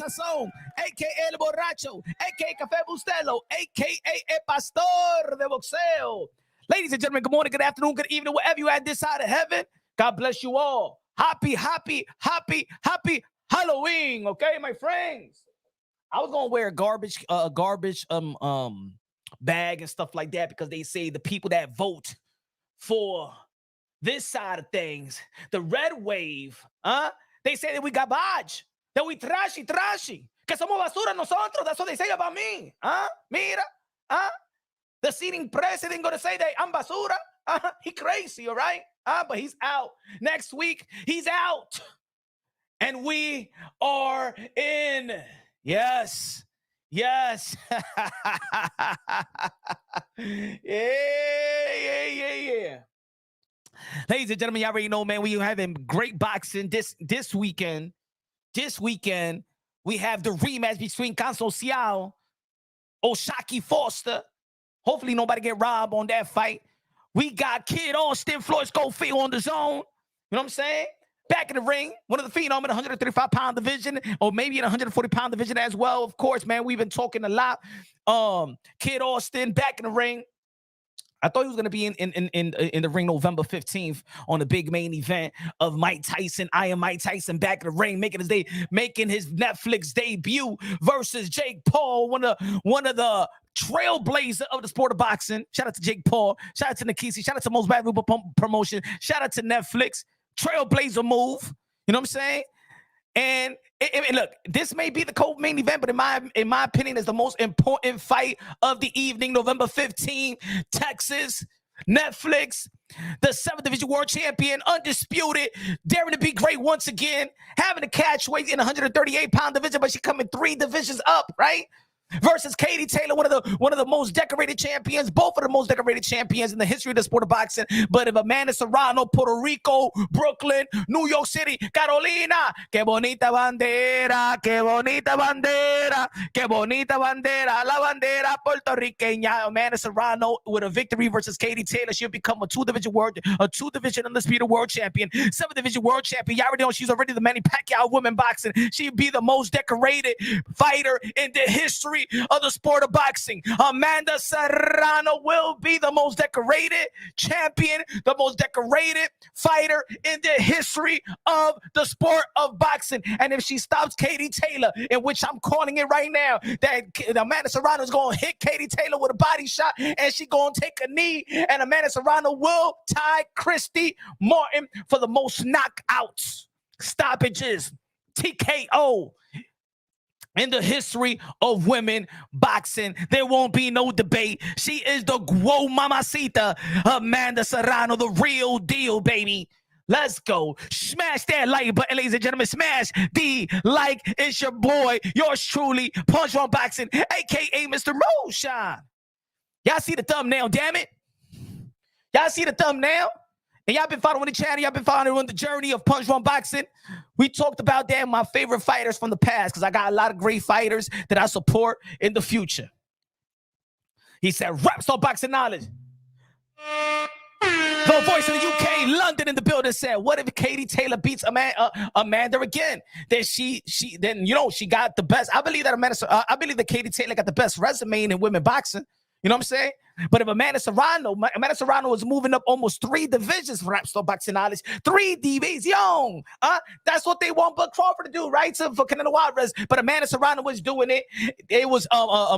Sazón, a.k.a. El Borracho, a.k.a. Café Bustelo, a.k.a. El Pastor de Boxeo. Ladies and gentlemen, good morning, good afternoon, good evening, wherever you at this side of heaven. God bless you all. Happy Halloween, okay, my friends? I was gonna wear a garbage bag and stuff like that because they say the people that vote for this side of things, the red wave, they say that we garbage, that we trashy, que somos basura nosotros. That's what they say about me. Mira, the sitting president gonna say that I'm basura. He crazy, all right? But he's out. Next week, he's out. And we are in. Yes. Yeah. Ladies and gentlemen, y'all already know, man, we are having great boxing this weekend. This weekend, we have the rematch between Consocial, Oshaki Foster. Hopefully nobody get robbed on that fight. We got Kid Austin, Floyd Schofield on the zone. You know what I'm saying? Back in the ring, one of the phenom in the 135-pound division, or maybe in the 140-pound division as well. Of course, man, we've been talking a lot. Kid Austin back in the ring. I thought he was going to be in the ring November 15th on the big main event of Mike Tyson. I am Mike Tyson back in the ring, making his Netflix debut versus Jake Paul, one of the trailblazer of the sport of boxing. Shout out to Jake Paul. Shout out to Nikisi. Shout out to Most Valuable Promotion. Shout out to Netflix. Trailblazer move. You know what I'm saying? And look, this may be the co-main event, but in my opinion, is the most important fight of the evening. November 15th, Texas, Netflix, the 7th Division World Champion, undisputed, daring to be great once again, having a catch weight in 138-pound division, but she coming 3 divisions up, right? Versus Katie Taylor, one of the most decorated champions, both of the most decorated champions in the history of the sport of boxing. But if Amanda Serrano, Puerto Rico, Brooklyn, New York City, Carolina, que bonita bandera, que bonita bandera, que bonita bandera, la bandera puertorriqueña. Amanda Serrano with a victory versus Katie Taylor, she'll become a two-division undisputed world champion, 7th Division world champion. Y'all already know she's already the Manny Pacquiao women boxing. She'll be the most decorated fighter in the history of the sport of boxing. Amanda Serrano will be the most decorated champion, the most decorated fighter in the history of the sport of boxing. And if she stops Katie Taylor, in which I'm calling it right now, that Amanda Serrano is going to hit Katie Taylor with a body shot, and she's going to take a knee, and Amanda Serrano will tie Christy Martin for the most knockouts, stoppages, TKO in the history of women boxing. There won't be no debate. She is the Guo Mamacita, Amanda Serrano, the real deal, baby. Let's go. Smash that like button, ladies and gentlemen. Smash the like. It's your boy, yours truly, Punch One Boxing, a.k.a. Mr. Motion. Y'all see the thumbnail, damn it. Y'all see the thumbnail? And y'all been following the channel. Y'all been following the journey of Punch One Boxing. We talked about that, my favorite fighters from the past, because I got a lot of great fighters that I support in the future. He said, Raps on Boxing Knowledge. The voice of the UK, London in the building, said, what if Katie Taylor beats Amanda again? Then she got the best. I believe that Katie Taylor got the best resume in women boxing. You know what I'm saying? But if Amanda Serrano is moving up almost 3 divisions for Rap Store Boxing Knowledge, 3 divisions. That's what they want Bud Crawford to do, right? For Canelo Alvarez. But Amanda Serrano was doing it. It was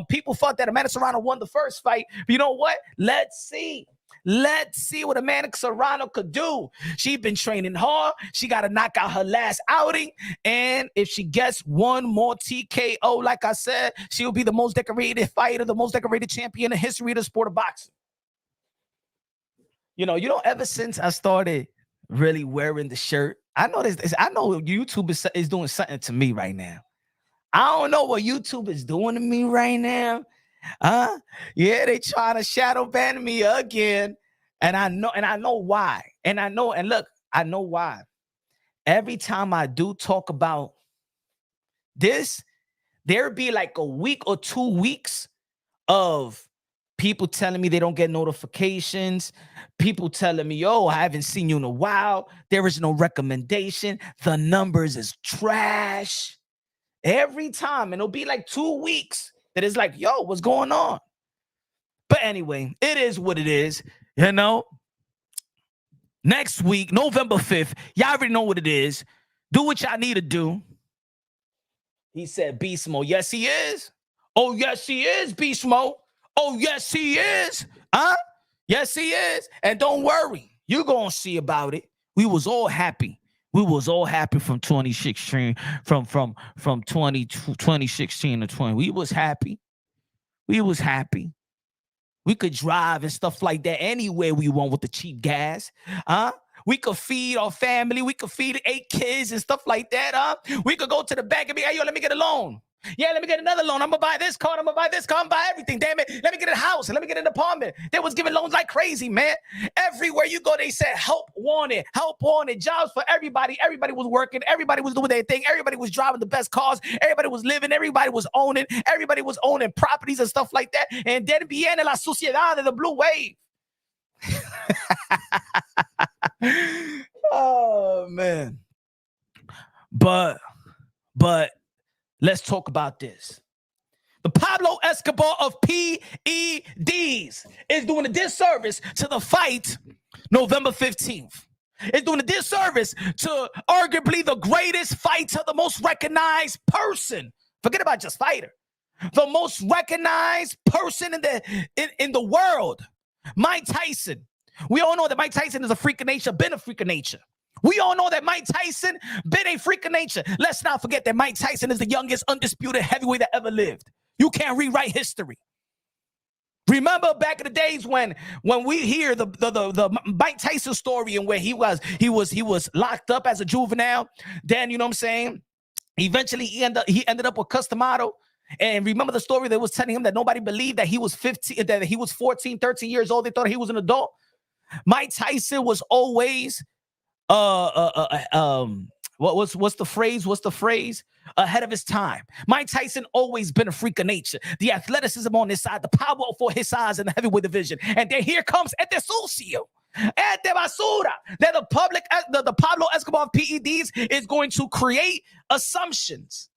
people thought that Amanda Serrano won the first fight. But you know what? Let's see. Let's see what Amanda Serrano could do. She's been training hard. She got to knock out her last outing. And if she gets one more TKO, like I said, she'll be the most decorated fighter, the most decorated champion in the history of the sport of boxing. You know, ever since I started really wearing the shirt, I know YouTube is doing something to me right now. I don't know what YouTube is doing to me right now. Yeah, they trying to shadow ban me again. And I know why. I know why. Every time I do talk about this, there'd be like a week or 2 weeks of people telling me they don't get notifications, people telling me, yo, I haven't seen you in a while, there is no recommendation, the numbers is trash. Every time. And it'll be like 2 weeks that it's like, yo, what's going on? But anyway, it is what it is, you know. Next week, November 5th, y'all already know what it is. Do what y'all need to do. He said, Beast Mode. Yes, he is. Oh, yes, he is, Beast Mode. Oh, yes, he is. Huh? Yes, he is. And don't worry, you're going to see about it. We was all happy. We was all happy from 2016, from 2016 to 20. We was happy. We was happy. We could drive and stuff like that anywhere we want with the cheap gas. We could feed our family. We could feed 8 kids and stuff like that. We could go to the bank and be, hey, yo, let me get a loan. Yeah, let me get another loan. I'm going to buy this car. I'm going to buy this car. I'm going to buy everything. Damn it. Let me get a house. Let me get an apartment. They was giving loans like crazy, man. Everywhere you go, they said help wanted. Help wanted. Jobs for everybody. Everybody was working. Everybody was doing their thing. Everybody was driving the best cars. Everybody was living. Everybody was owning. Everybody was owning properties and stuff like that. And then viene la sociedad de the blue wave. Oh, man. But let's talk about this. The Pablo Escobar of PEDs is doing a disservice to the fight November 15th. It's doing a disservice to arguably the greatest fighter, the most recognized person. Forget about just fighter. The most recognized person in the world, Mike Tyson. We all know that Mike Tyson is a freak of nature, been a freak of nature. We all know that Mike Tyson been a freak of nature. Let's not forget that Mike Tyson is the youngest undisputed heavyweight that ever lived. You can't rewrite history. Remember back in the days when we hear the Mike Tyson story and where he was locked up as a juvenile. Then, you know what I'm saying? Eventually he ended up with Customado. And remember the story that was telling him that nobody believed that he was 15, that he was 14, 13 years old. They thought he was an adult. Mike Tyson was always what's the phrase? Ahead of his time. Mike Tyson always been a freak of nature. The athleticism on his side, the power for his size in the heavyweight division. And then here comes Ete Sucio, Ete Basura. That the Pablo Escobar of PEDs is going to create assumptions.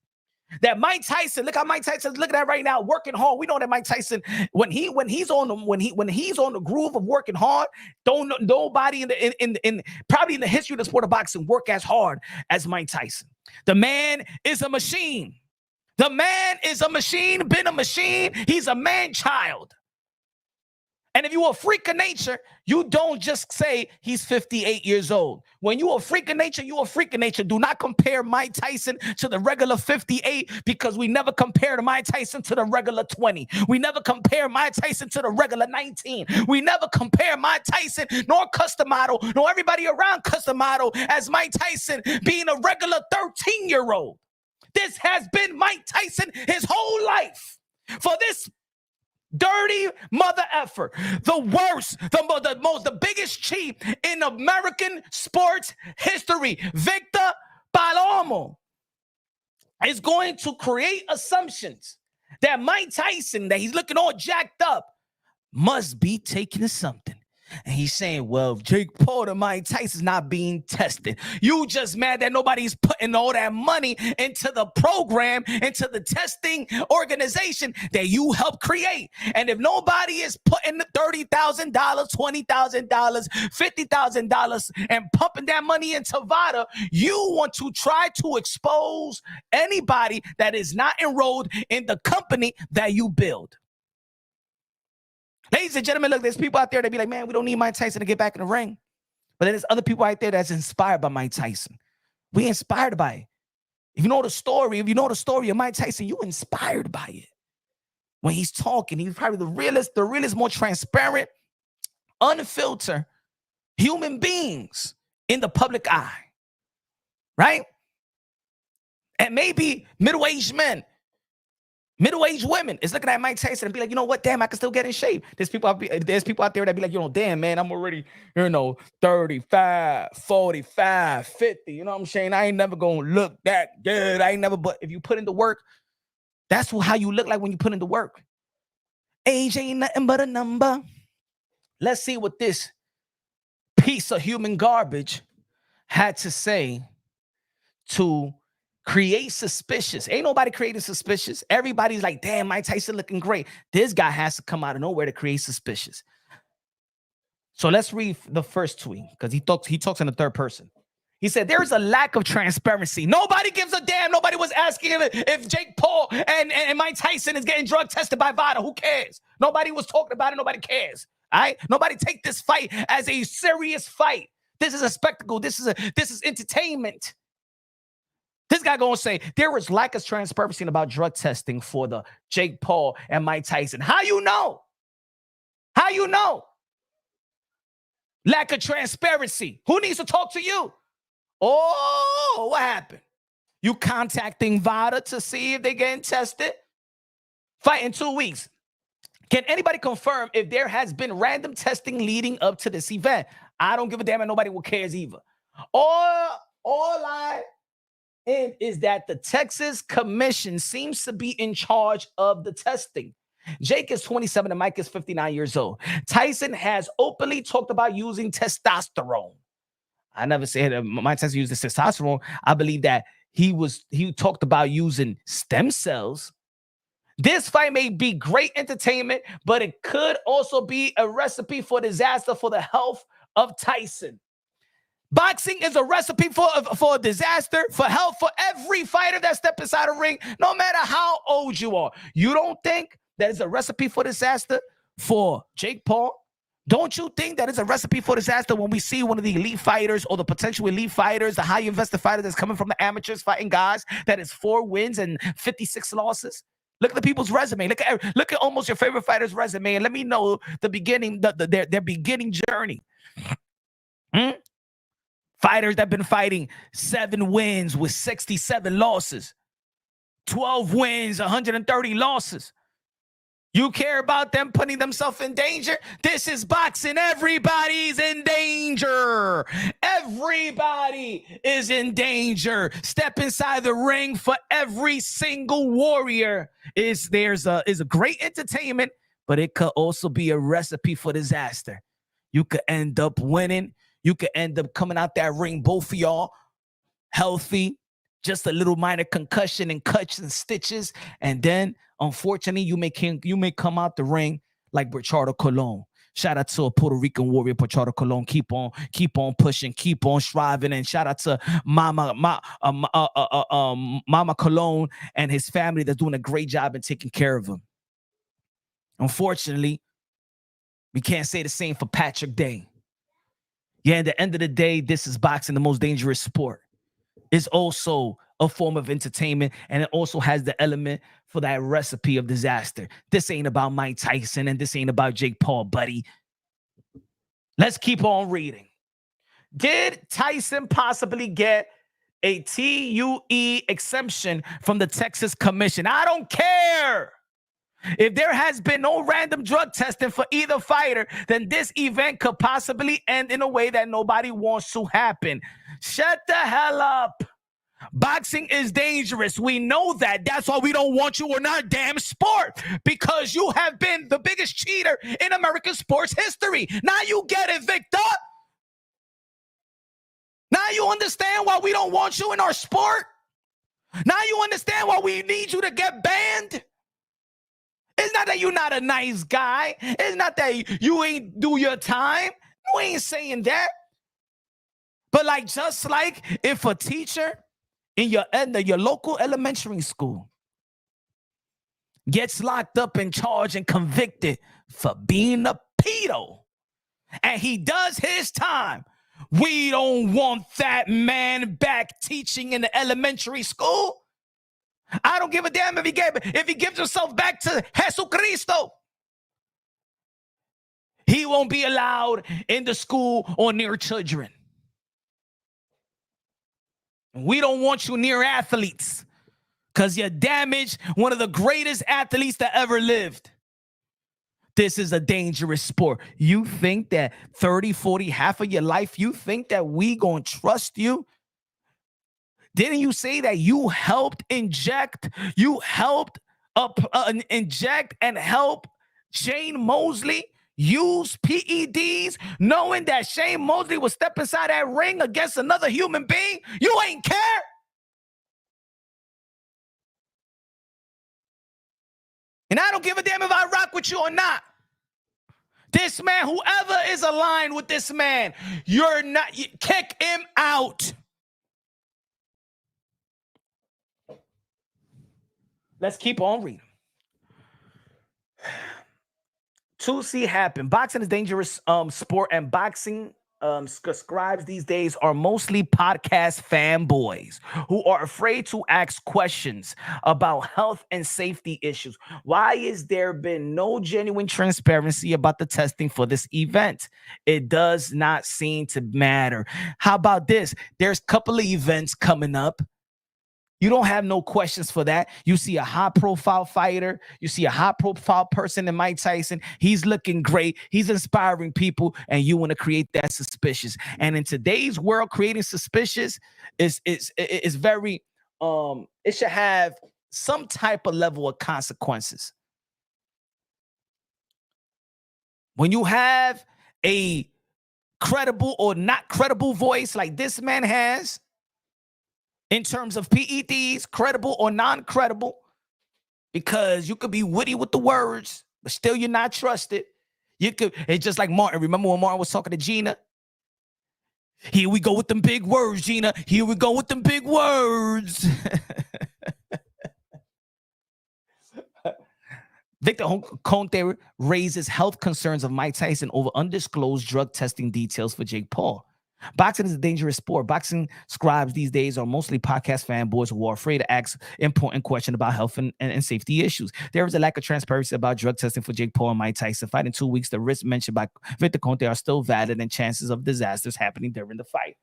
That Mike Tyson, look how Mike Tyson's looking at right now, working hard. We know that Mike Tyson, when he's on the groove of working hard, nobody in probably in the history of the sport of boxing work as hard as Mike Tyson. The man is a machine. The man is a machine, been a machine. He's a man-child. And if you're a freak of nature, you don't just say he's 58 years old. When you're a freak of nature, you're a freak of nature. Do not compare Mike Tyson to the regular 58 because we never compared Mike Tyson to the regular 20. We never compare Mike Tyson to the regular 19. We never compare Mike Tyson nor Customado nor everybody around Customado as Mike Tyson being a regular 13-year-old. This has been Mike Tyson his whole life. For this dirty mother effer, the worst, the biggest cheat in American sports history, Victor Palomo, is going to create assumptions that Mike Tyson, that he's looking all jacked up, must be taking something. And he's saying, well, Jake Paul and Mike Tyson's not being tested. You just mad that nobody's putting all that money into the program, into the testing organization that you helped create. And if nobody is putting the $30,000, $20,000, $50,000 and pumping that money into VADA, you want to try to expose anybody that is not enrolled in the company that you build. Ladies and gentlemen, look, there's people out there that be like, man, we don't need Mike Tyson to get back in the ring. But then there's other people out there that's inspired by Mike Tyson. We inspired by it. If you know the story of Mike Tyson, you inspired by it. When he's talking, he's probably the realest, more transparent, unfiltered human beings in the public eye. Right? And maybe middle-aged men, middle-aged women is looking at Mike Tyson and be like, you know what, damn, I can still get in shape. There's people out there that be like, you know, damn, man, I'm already, 35, 45, 50. You know what I'm saying? I ain't never going to look that good. But if you put in the work, that's how you look like when you put in the work. Age ain't nothing but a number. Let's see what this piece of human garbage had to say to create suspicious. Ain't nobody created suspicious. Everybody's like, damn, Mike Tyson looking great. This guy has to come out of nowhere to create suspicious. So let's read the first tweet because he talks in the third person. He said, there's a lack of transparency. Nobody gives a damn. Nobody was asking if Jake Paul and Mike Tyson is getting drug tested by VADA. Who cares? Nobody was talking about it. Nobody cares. All right? Nobody take this fight as a serious fight. This is a spectacle. This is entertainment. This guy gonna say there was lack of transparency about drug testing for the Jake Paul and Mike Tyson. How you know? How you know? Lack of transparency. Who needs to talk to you? Oh, what happened? You contacting VADA to see if they're getting tested? Fight in 2 weeks. Can anybody confirm if there has been random testing leading up to this event? I don't give a damn and nobody will cares either. All I is that the Texas Commission seems to be in charge of the testing. Jake is 27 and Mike is 59 years old. Tyson has openly talked about using testosterone. I never said Mike Tyson uses testosterone. I believe that he talked about using stem cells. This fight may be great entertainment, but it could also be a recipe for disaster for the health of Tyson. Boxing is a recipe for a disaster, for health, for every fighter that steps inside a ring, no matter how old you are. You don't think that is a recipe for disaster for Jake Paul? Don't you think that is a recipe for disaster when we see one of the elite fighters or the potential elite fighters, the high invested fighter that's coming from the amateurs fighting guys that is 4 wins and 56 losses? Look at the people's resume. Look at almost your favorite fighter's resume and let me know the beginning, their beginning journey. Fighters that have been fighting 7 wins with 67 losses, 12 wins, 130 losses. You care about them putting themselves in danger? This is boxing. Everybody's in danger. Everybody is in danger. Step inside the ring for every single warrior. Is a great entertainment, but it could also be a recipe for disaster. You could end up winning. You could end up coming out that ring, both of y'all healthy, just a little minor concussion and cuts and stitches. And then, unfortunately, you may come out the ring like Bernardo Colon. Shout out to a Puerto Rican warrior, Bernardo Colon. Keep on pushing, keep on striving. And shout out to Mama Colon and his family that's doing a great job in taking care of him. Unfortunately, we can't say the same for Patrick Day. Yeah, at the end of the day, this is boxing, the most dangerous sport. It's also a form of entertainment, and it also has the element for that recipe of disaster. This ain't about Mike Tyson, and this ain't about Jake Paul, buddy. Let's keep on reading. Did Tyson possibly get a TUE exemption from the Texas Commission? I don't care. If there has been no random drug testing for either fighter, then this event could possibly end in a way that nobody wants to happen. Shut the hell up. Boxing is dangerous. We know that. That's why we don't want you in our damn sport, because you have been the biggest cheater in American sports history. Now you get it, Victor. Now you understand why we don't want you in our sport? Now you understand why we need you to get banned? It's not that you're not a nice guy. It's not that you ain't do your time. We ain't saying that. But just like if a teacher in your local elementary school gets locked up and charged and convicted for being a pedo, and he does his time, we don't want that man back teaching in the elementary school. I don't give a damn if he gives himself back to Jesucristo. He won't be allowed in the school or near children. We don't want you near athletes because you damage one of the greatest athletes that ever lived. This is a dangerous sport. You think that 30, 40, half of your life, you think that we gonna trust you? Didn't you say that you helped inject and help Shane Mosley use PEDs, knowing that Shane Mosley would step inside that ring against another human being? You ain't care. And I don't give a damn if I rock with you or not. This man, whoever is aligned with this man, you're not, kick him out. Let's keep on reading. To see happen. Boxing is dangerous sport, and boxing scribes these days are mostly podcast fanboys who are afraid to ask questions about health and safety issues. Why is there been no genuine transparency about the testing for this event? It does not seem to matter. How about this? There's a couple of events coming up. You don't have no questions for that. You see a high-profile fighter. You see a high-profile person in Mike Tyson. He's looking great. He's inspiring people, and you want to create that suspicious. And in today's world, creating suspicious is very it should have some type of level of consequences. When you have a credible or not credible voice like this man has, in terms of PEDs, credible or non-credible, because you could be witty with the words, but still you're not trusted. You could, it's just like Martin. Remember when Martin was talking to Gina? Here we go with them big words, Gina. Here we go with them big words. Victor Conte raises health concerns of Mike Tyson over undisclosed drug testing details for Jake Paul. Boxing is a dangerous sport. Boxing scribes these days are mostly podcast fanboys who are afraid to ask important questions about health and safety issues. There is a lack of transparency about drug testing for Jake Paul and Mike Tyson. Fight in 2 weeks, the risks mentioned by Victor Conte are still valid and chances of disasters happening during the fight.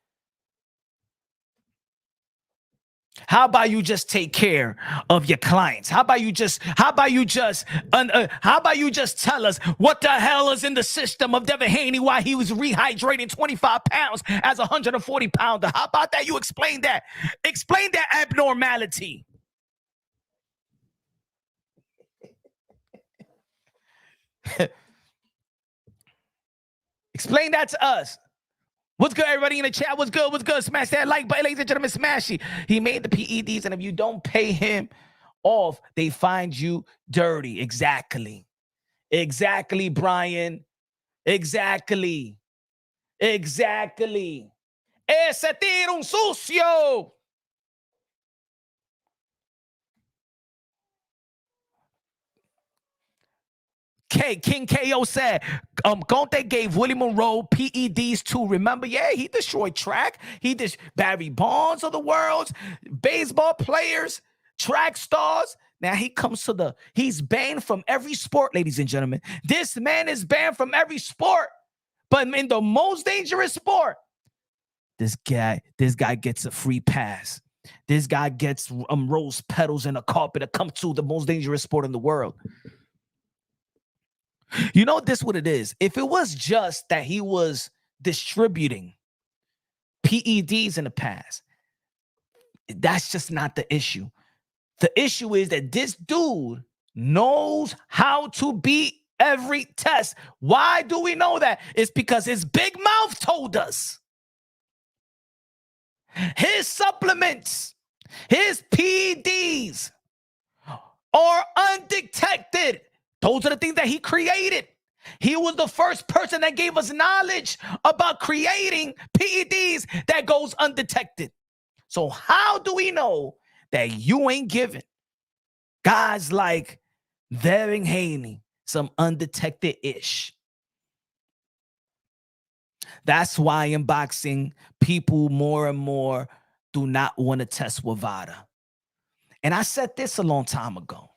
How about you just take care of your clients? How about you just tell us what the hell is in the system of Devin Haney, why he was rehydrating 25 pounds as a 140 pounder? How about that? You explain that. Explain that abnormality. Explain that to us. What's good, everybody in the chat? What's good? What's good? Smash that like button, ladies and gentlemen. Smash it. He made the PEDs, and if you don't pay him off, they find you dirty. Exactly. Exactly, Brian. Exactly. Exactly. Ese tira un sucio. King KO said, Conte gave Willie Monroe PEDs too. Remember? Yeah, he destroyed track. He did Barry Bonds of the world, baseball players, track stars. Now he comes to he's banned from every sport, ladies and gentlemen. This man is banned from every sport, but in the most dangerous sport, this guy gets a free pass. This guy gets rose petals and a carpet to come to the most dangerous sport in the world. You know this what it is. If it was just that he was distributing PEDs in the past, that's just not the issue. The issue is that this dude knows how to beat every test. Why do we know that? It's because his big mouth told us. His supplements, his PEDs are undetected. Those are the things that he created. He was the first person that gave us knowledge about creating PEDs that goes undetected. So how do we know that you ain't giving guys like Devin Haney some undetected-ish? That's why in boxing, people more and more do not want to test Wavada. And I said this a long time ago.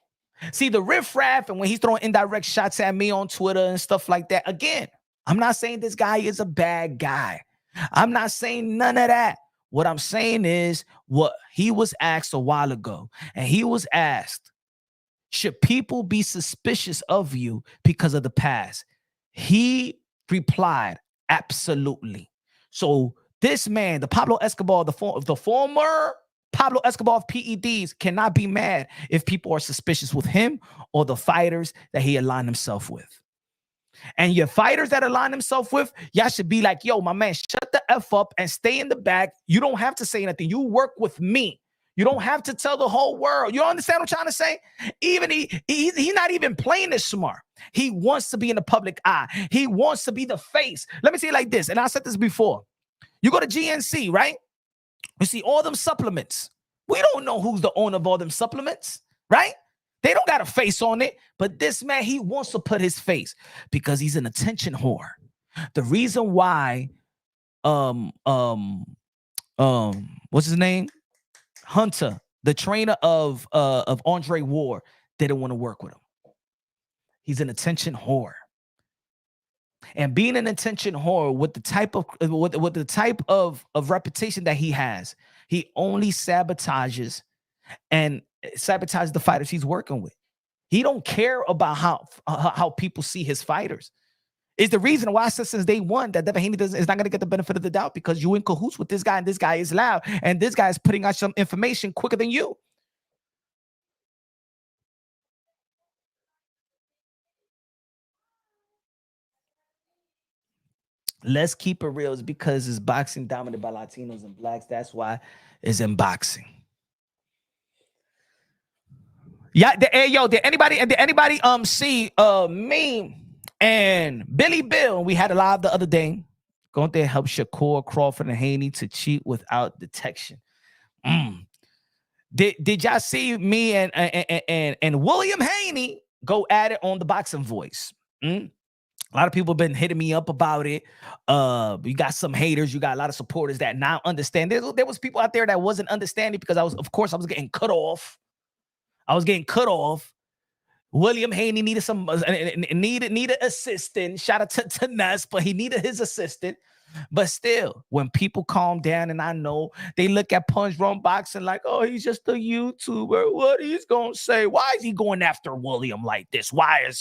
See, the riffraff, and when he's throwing indirect shots at me on Twitter and stuff like that, again, I'm not saying this guy is a bad guy. I'm not saying none of that. What I'm saying is what he was asked a while ago. And he was asked, should people be suspicious of you because of the past? He replied, absolutely. So this man, the Pablo Escobar, the former Pablo Escobar of PEDs, cannot be mad if people are suspicious with him or the fighters that he aligned himself with. And your fighters that align himself with, y'all should be like, yo, my man, shut the F up and stay in the back. You don't have to say anything. You work with me. You don't have to tell the whole world. You understand what I'm trying to say? Even he's not even playing this smart. He wants to be in the public eye. He wants to be the face. Let me say it like this, and I said this before. You go to GNC, right? You see all them supplements. We don't know who's the owner of all them supplements, right? They don't got a face on it, but this man, he wants to put his face because he's an attention whore. The reason why, what's his name? Hunter, the trainer of Andre Ward, didn't want to work with him. He's an attention whore. And being an attention whore with the type of reputation that he has, he only sabotages the fighters he's working with. He don't care about how people see his fighters. It's the reason why I said since day one that Devin Haney is not going to get the benefit of the doubt, because you in cahoots with this guy, and this guy is loud, and this guy is putting out some information quicker than you. Let's keep it real. It's because it's boxing dominated by Latinos and blacks. That's why it's in boxing. Yeah, did anybody see me and Billy Bill? We had a live the other day. Going there help Shakur, Crawford, and Haney to cheat without detection. Did y'all see me and William Haney go at it on the Boxing Voice? A lot of people have been hitting me up about it. You got some haters. You got a lot of supporters that now understand. There was people out there that wasn't understanding because I was getting cut off. William Haney needed needed assistant. Shout out to Ness, but he needed his assistant. But still, when people calm down, and I know they look at Punch Drunk Boxing like, oh, he's just a YouTuber. What he's gonna say? Why is he going after William like this? Why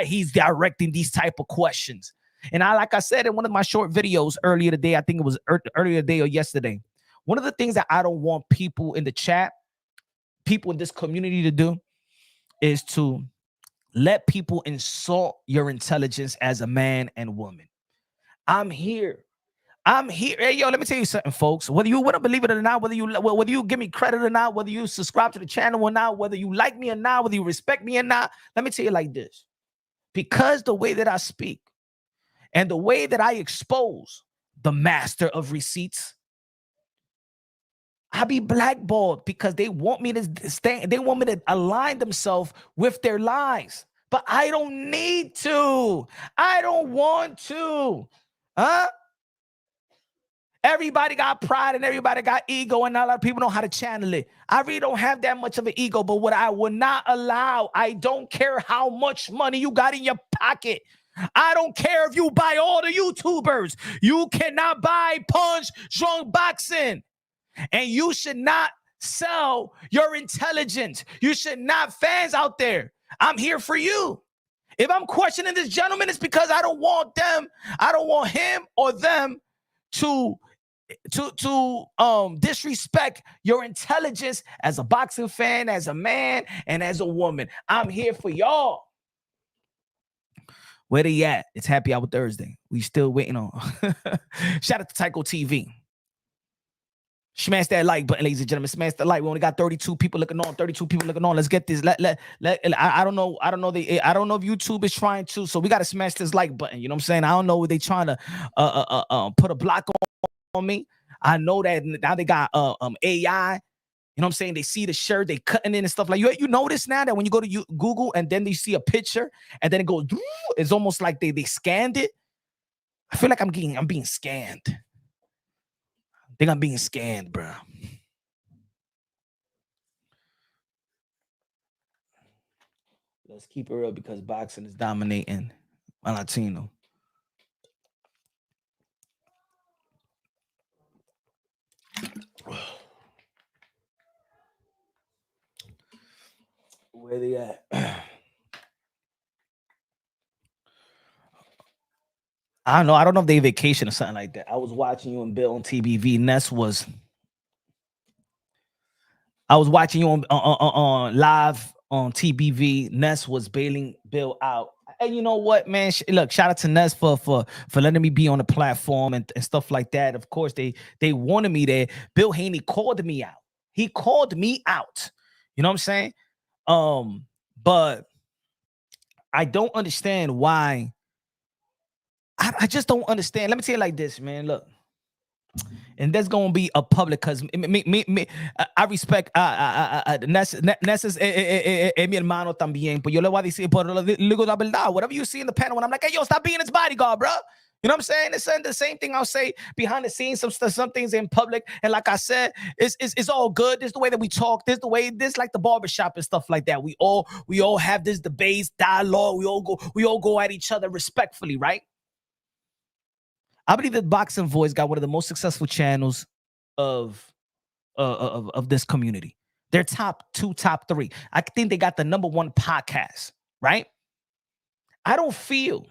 he's directing these type of questions? And like I said in one of my short videos earlier today, I think it was earlier today or yesterday. One of the things that I don't want people in the chat, people in this community to do, is to let people insult your intelligence as a man and woman. I'm here. Hey, yo, let me tell you something, folks. Whether you want to believe it or not, whether you give me credit or not, whether you subscribe to the channel or not, whether you like me or not, whether you respect me or not, let me tell you like this. Because the way that I speak and the way that I expose the master of receipts, I be blackballed because they want me to stay. They want me to align themselves with their lies. But I don't need to. I don't want to. Everybody got pride and everybody got ego, and not a lot of people know how to channel it. I really don't have that much of an ego, but what I will not allow, I don't care how much money you got in your pocket. I don't care if you buy all the YouTubers. You cannot buy Punch Drunk Boxing. And you should not sell your intelligence. You should not, fans out there, I'm here for you. If I'm questioning this gentleman, it's because I don't want him or them to disrespect your intelligence as a boxing fan, as a man, and as a woman. I'm here for y'all. Where they at? It's Happy Hour Thursday. We still waiting on. Shout out to Tyco TV. Smash that like button, ladies and gentlemen. Smash the like. We only got 32 people looking on. 32 people looking on. Let's get this. I don't know if YouTube is trying to. So we got to smash this like button. You know what I'm saying? I don't know if they trying to put a block on me. I know that now they got AI. You know what I'm saying? They see the shirt, they cutting in and stuff like you notice now that when you go to Google and then they see a picture and then it goes, it's almost like they scanned it. I feel like I'm being scanned. I think I'm being scanned, bro. Let's keep it real because boxing is dominating my Latino. Where they at? I don't know. I don't know if they vacation or something like that. I was watching you and Bill on TBV. I was watching you on live on TBV. Ness was bailing Bill out. And you know what, man? Look, shout out to Ness for letting me be on the platform and stuff like that. Of course, they wanted me there. Bill Haney called me out. He called me out. You know what I'm saying? But I don't understand why. I just don't understand. Let me tell you like this, man. Look, and there's gonna be a public because I respect Ness es mi hermano también. But yo le voy a decir, pero le digo la verdad. Whatever you see in the panel, when I'm like, hey, yo, stop being his bodyguard, bro. You know what I'm saying? It's the same thing I'll say behind the scenes, some things in public. And like I said, it's all good. This is the way that we talk. This is the way, this like the barbershop and stuff like that. We all have this debates, dialogue. We all go at each other respectfully, right? I believe that Boxing Voice got one of the most successful channels of this community. They're top 2, top 3. I think they got the #1 podcast, right? I don't feel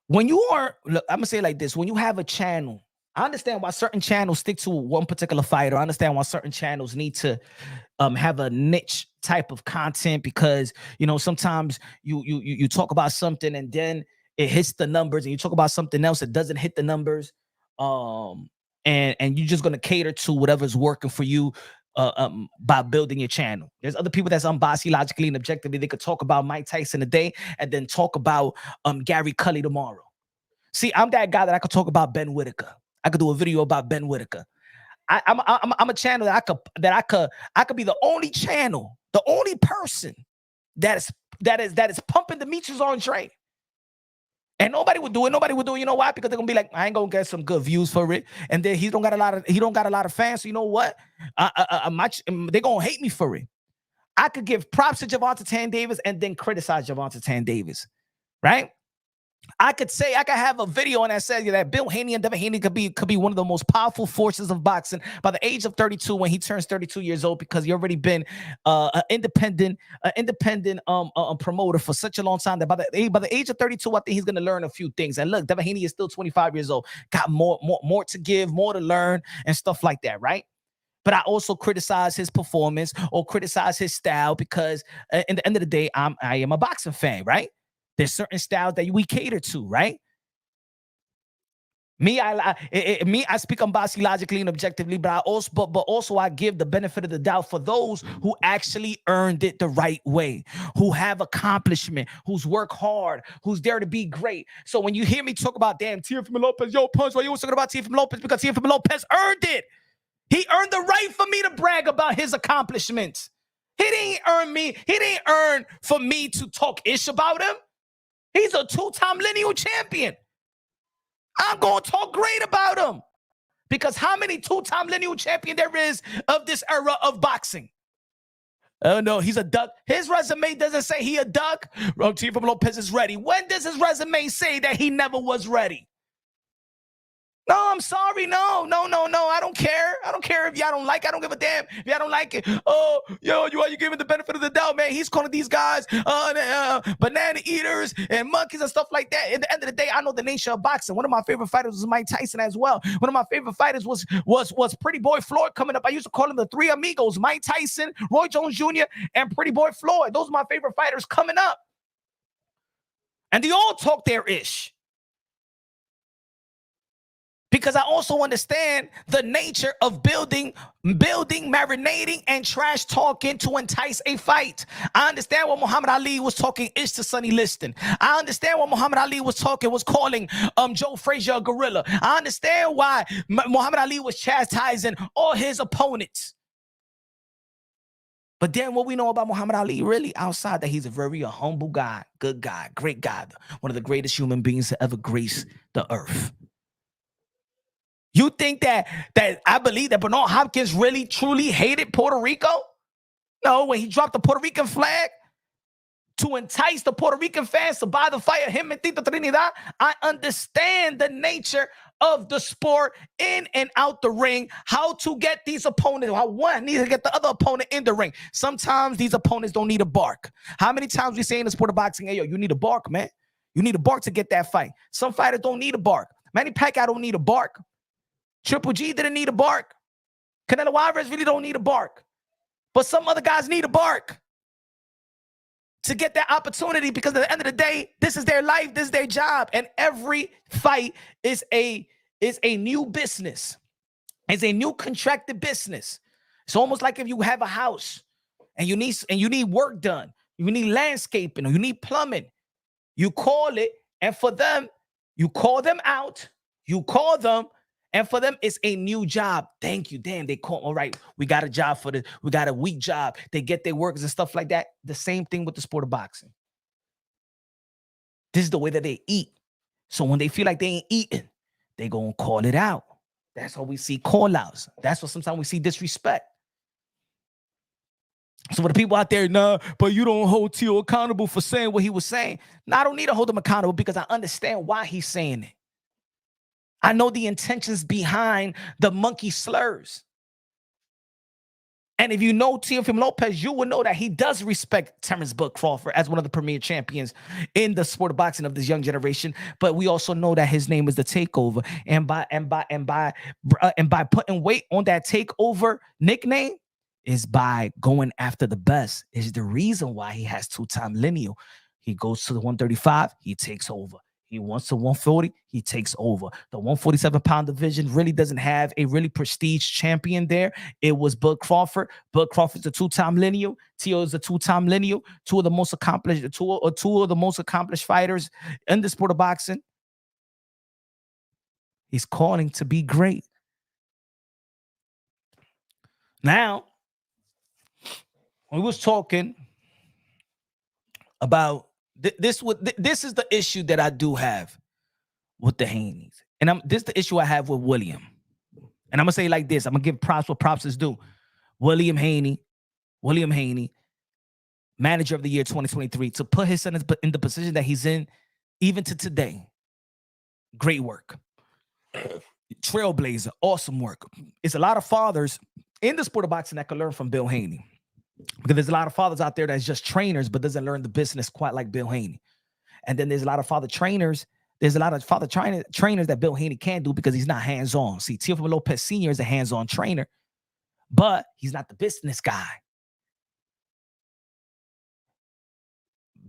when you are, look, I'm gonna say it like this: when you have a channel, I understand why certain channels stick to one particular fighter. I understand why certain channels need to have a niche type of content because sometimes you talk about something and then it hits the numbers, and you talk about something else that doesn't hit the numbers, and you're just gonna cater to whatever's working for you by building your channel. There's other people that's unbiased, logically, and objectively. They could talk about Mike Tyson today and then talk about Gary Cully tomorrow. See, I'm that guy that I could talk about Ben Whitaker. I could do a video about Ben Whitaker. I'm a channel that I could be the only channel, the only person that is pumping Demetrius Andre. And nobody would do it. Nobody would do it. You know why? Because they're gonna be like, I ain't gonna get some good views for it. And then he don't got a lot of fans. So you know what? They're gonna hate me for it. I could give props to Gervonta Tank Davis and then criticize Gervonta Tank Davis, right? I could have a video and that says that Bill Haney and Devin Haney could be one of the most powerful forces of boxing by the age of 32 when he turns 32 years old, because he already been an independent promoter for such a long time that by the age of 32, I think he's gonna learn a few things. And look, Devin Haney is still 25 years old, got more to give, more to learn, and stuff like that, right? But I also criticize his performance or criticize his style because at the end of the day, I am a boxing fan, right? There's certain styles that we cater to, right? I speak unbiased, logically, and objectively, but also I give the benefit of the doubt for those who actually earned it the right way, who have accomplishment, who's work hard, who's there to be great. So when you hear me talk about Teofimo Lopez, yo, Punch, why you always talking about Teofimo Lopez? Because Teofimo Lopez earned it. He earned the right for me to brag about his accomplishments. He didn't earn for me to talk ish about him. He's a 2-time lineal champion. I'm going to talk great about him because how many 2-time lineal champion there is of this era of boxing? Oh, no, he's a duck. His resume doesn't say he a duck. Teofimo Lopez is ready. When does his resume say that he never was ready? No, I'm sorry. No. I don't care. I don't care if y'all don't like it. I don't give a damn if y'all don't like it. Oh, yo, you giving the benefit of the doubt, man. He's calling these guys banana eaters and monkeys and stuff like that. At the end of the day, I know the nature of boxing. One of my favorite fighters was Mike Tyson as well. One of my favorite fighters was Pretty Boy Floyd coming up. I used to call him the Three Amigos: Mike Tyson, Roy Jones Jr., and Pretty Boy Floyd. Those are my favorite fighters coming up. And they all talk their ish. Because I also understand the nature of building, marinating, and trash talking to entice a fight. I understand what Muhammad Ali was talking ish to Sonny Liston. I understand what Muhammad Ali was calling Joe Frazier a gorilla. I understand why Muhammad Ali was chastising all his opponents. But then what we know about Muhammad Ali, really, outside that he's a very humble guy, good guy, great guy, one of the greatest human beings to ever grace the earth. You think that I believe that Bernard Hopkins really, truly hated Puerto Rico? No, when he dropped the Puerto Rican flag to entice the Puerto Rican fans to buy the fight of him and Tito Trinidad, I understand the nature of the sport in and out the ring, how to get these opponents, how one needs to get the other opponent in the ring. Sometimes these opponents don't need a bark. How many times we say in the sport of boxing, hey, yo, you need a bark, man. You need a bark to get that fight. Some fighters don't need a bark. Manny Pacquiao don't need a bark. Triple G didn't need a bark. Canelo Alvarez really don't need a bark. But some other guys need a bark to get that opportunity, because at the end of the day, this is their life, this is their job. And every fight is a new business. It's a new contracted business. It's almost like if you have a house and you need work done, you need landscaping, or you need plumbing. You call it, and for them, you call them out. You call them, and for them, it's a new job. Thank you. Damn, they call. All right, we got a job for this. We got a week job. They get their workers and stuff like that. The same thing with the sport of boxing. This is the way that they eat. So when they feel like they ain't eating, they gonna call it out. That's how we see call outs. That's what sometimes we see disrespect. So for the people out there, nah, but you don't hold Tio accountable for saying what he was saying. No, I don't need to hold him accountable because I understand why he's saying it. I know the intentions behind the monkey slurs. And if you know Teofimo Lopez, you will know that he does respect Terrence Bud Crawford as one of the premier champions in the sport of boxing of this young generation. But we also know that his name is the Takeover, and by putting weight on that Takeover nickname is by going after the best. Is the reason why he has two-time lineal. He goes to the 135, he takes over. He wants to 140, he takes over. The 147-pound division really doesn't have a really prestige champion there. It was Bud Crawford. Bud Crawford's a two-time lineal. Tio is a two-time lineal. Two of the most accomplished fighters in the sport of boxing. He's calling to be great. Now, we was talking about this is the issue that I do have with the Haneys. And this is the issue I have with William. And I'm going to say it like this. I'm going to give props what props is due. William Haney, manager of the year 2023, to put his son in the position that he's in, even to today. Great work. Trailblazer, awesome work. It's a lot of fathers in the sport of boxing that can learn from Bill Haney. Because there's a lot of fathers out there that's just trainers, but doesn't learn the business quite like Bill Haney. And then there's a lot of father trainers. There's a lot of father trainers that Bill Haney can't do because he's not hands-on. See, Teofimo Lopez Sr. is a hands-on trainer, but he's not the business guy.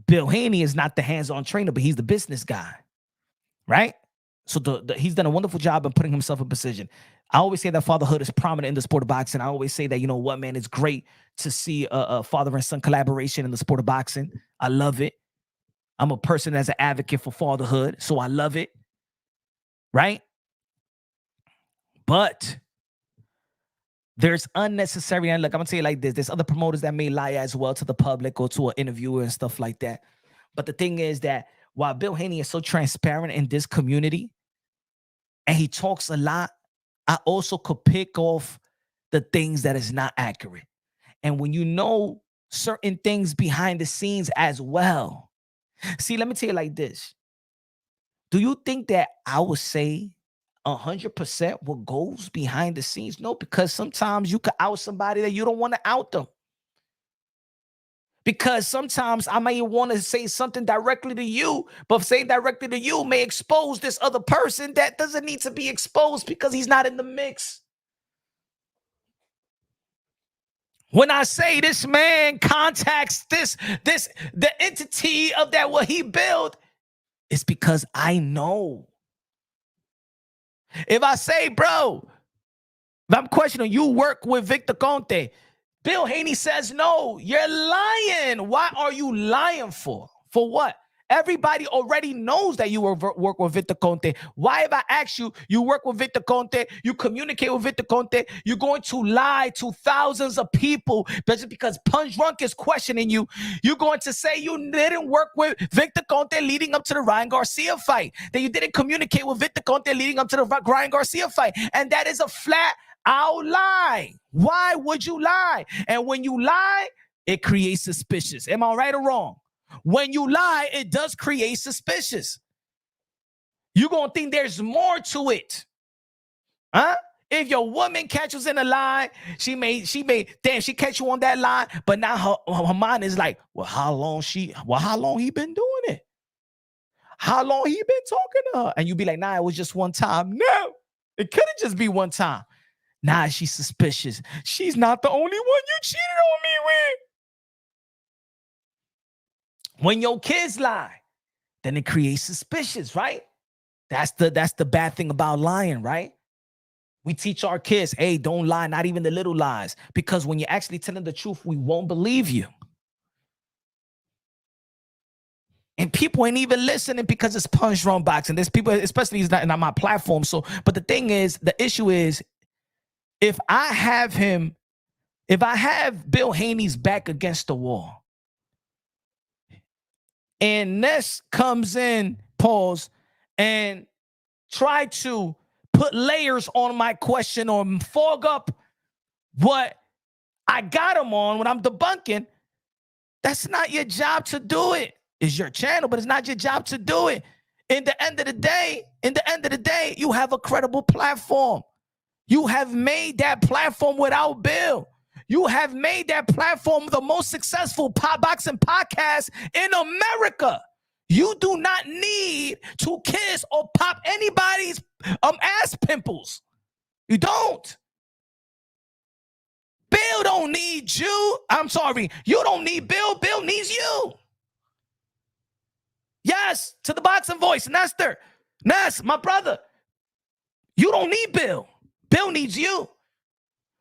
Bill Haney is not the hands-on trainer, but he's the business guy, right? So he's done a wonderful job in putting himself in position. I always say that fatherhood is prominent in the sport of boxing. I always say that, you know what, man, it's great to see a father and son collaboration in the sport of boxing. I love it. I'm a person that's an advocate for fatherhood, so I love it, right? But there's unnecessary, and look, I'm going to tell you like this. There's other promoters that may lie as well to the public or to an interviewer and stuff like that. But the thing is that while Bill Haney is so transparent in this community and he talks a lot, I also could pick off the things that is not accurate. And when you know certain things behind the scenes as well. See, let me tell you like this. Do you think that I would say 100% what goes behind the scenes? No, because sometimes you could out somebody that you don't want to out them. Because sometimes I may want to say something directly to you, but saying directly to you may expose this other person that doesn't need to be exposed because he's not in the mix. When I say this man contacts the entity of that what he built, it's because I know. If I say, bro, if I'm questioning, you work with Victor Conte, Bill Haney says, no, you're lying. Why are you lying for? For what? Everybody already knows that you work with Victor Conte. Why, if I ask you, you work with Victor Conte, you communicate with Victor Conte, you're going to lie to thousands of people just because Punch Drunk is questioning you. You're going to say you didn't work with Victor Conte leading up to the Ryan Garcia fight, that you didn't communicate with Victor Conte leading up to the Ryan Garcia fight. And that is a flat out lie. Why would you lie? And when you lie, it creates suspicious. Am I right or wrong? When you lie, it does create suspicious. You're going to think there's more to it. Huh? If your woman catches in a lie, she may, damn, she catch you on that lie, but now her mind is like, well, how long he been doing it? How long he been talking to her? And you be like, nah, it was just one time. No, it couldn't just be one time. Nah, she's suspicious. She's not the only one you cheated on me with. When your kids lie, then it creates suspicious, right? That's the bad thing about lying, right? We teach our kids, hey, don't lie, not even the little lies. Because when you're actually telling the truth, we won't believe you. And people ain't even listening because it's punch drunk boxing. There's people, especially he's not on my platform. So, but the thing is, the issue is, if I have Bill Haney's back against the wall, and Ness comes in, pause, and try to put layers on my question or fog up what I got him on when I'm debunking, that's not your job to do it. It's your channel, but it's not your job to do it. In the end of the day, you have a credible platform. You have made that platform without Bill. You have made that platform the most successful boxing podcast in America. You do not need to kiss or pop anybody's ass pimples. You don't. Bill don't need you. I'm sorry. You don't need Bill. Bill needs you. Yes, to the boxing voice, Nestor. Ness, my brother. You don't need Bill. Bill needs you.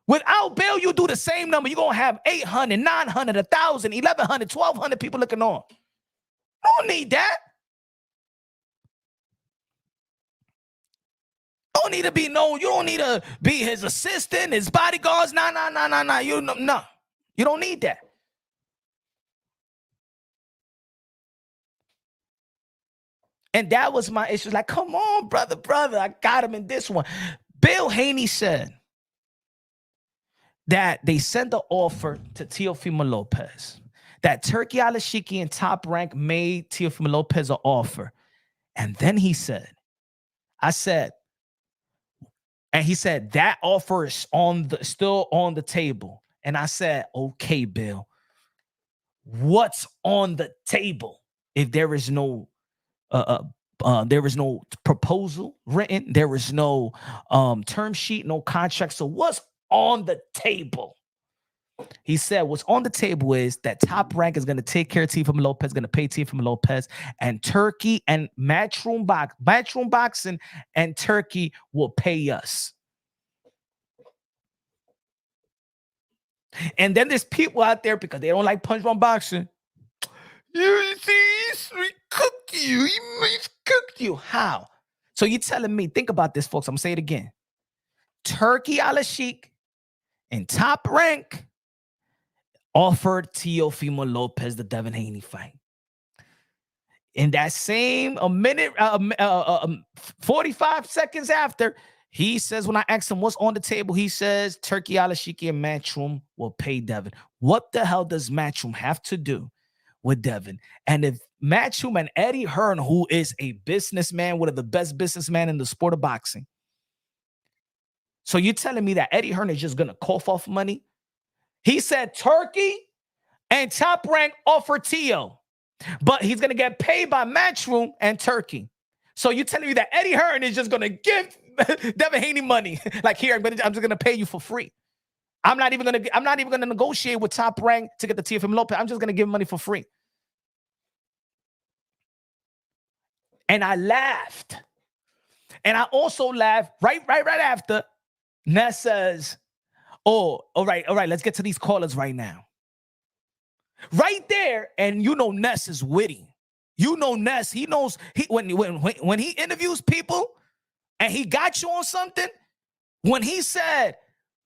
Without Bill, you do the same number. You're going to have 800, 900, 1,000, 1,100, 1,200 people looking on. You don't need that. You don't need to be known. You don't need to be his assistant, his bodyguards. No. You don't need that. And that was my issue. Like, come on, brother. I got him in this one. Bill Haney said that they sent the offer to Teofimo Lopez. That Turkey Al-Ashiki and Top Rank made Teofimo Lopez an offer. And then he said, and he said, that offer is still on the table. And I said, okay, Bill, what's on the table if there is no proposal written, there is no term sheet, no contract. So what's on the table? He said what's on the table is that Top Rank is going to take care of Teofimo Lopez, going to pay Teofimo Lopez, and Turkey and Matchroom Boxing and Turkey will pay us. And then there's people out there because they don't like punch drunk boxing. You see, he cooked you. He cooked you. How? So you're telling me, think about this, folks. I'm going to say it again. Turkey Al-Ashik and Top Rank offered Teofimo Lopez the Devin Haney fight. In that same 45 seconds after, he says, when I asked him what's on the table, he says Turkey Al-Ashiki and Matchroom will pay Devin. What the hell does Matchroom have to do with Devin? And if Matchroom and Eddie Hearn, who is a businessman, one of the best businessmen in the sport of boxing. So you're telling me that Eddie Hearn is just going to cough off money? He said Turkey and Top Rank offer Teo, but he's going to get paid by Matchroom and Turkey. So you're telling me that Eddie Hearn is just going to give Devin Haney money? Like, here, I'm just going to pay you for free. I'm not even going to negotiate with Top Rank to get the Teofimo Lopez. I'm just going to give him money for free. And I laughed. And I also laughed right after Ness says, oh, all right, let's get to these callers right now. Right there, and you know Ness is witty. You know Ness, he knows when he interviews people and he got you on something, when he said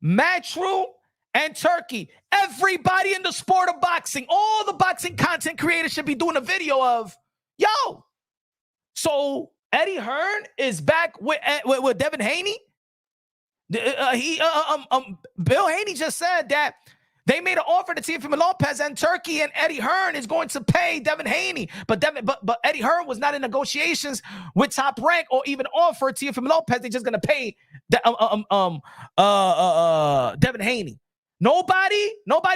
Matchroom and Turkey, everybody in the sport of boxing, all the boxing content creators should be doing a video of, yo. So Eddie Hearn is back with Devin Haney. Bill Haney just said that they made an offer to Teofimo Lopez and Turkey, and Eddie Hearn is going to pay Devin Haney. But Eddie Hearn was not in negotiations with Top Rank or even offer Teofimo Lopez. They're just going to pay Devin Haney. Nobody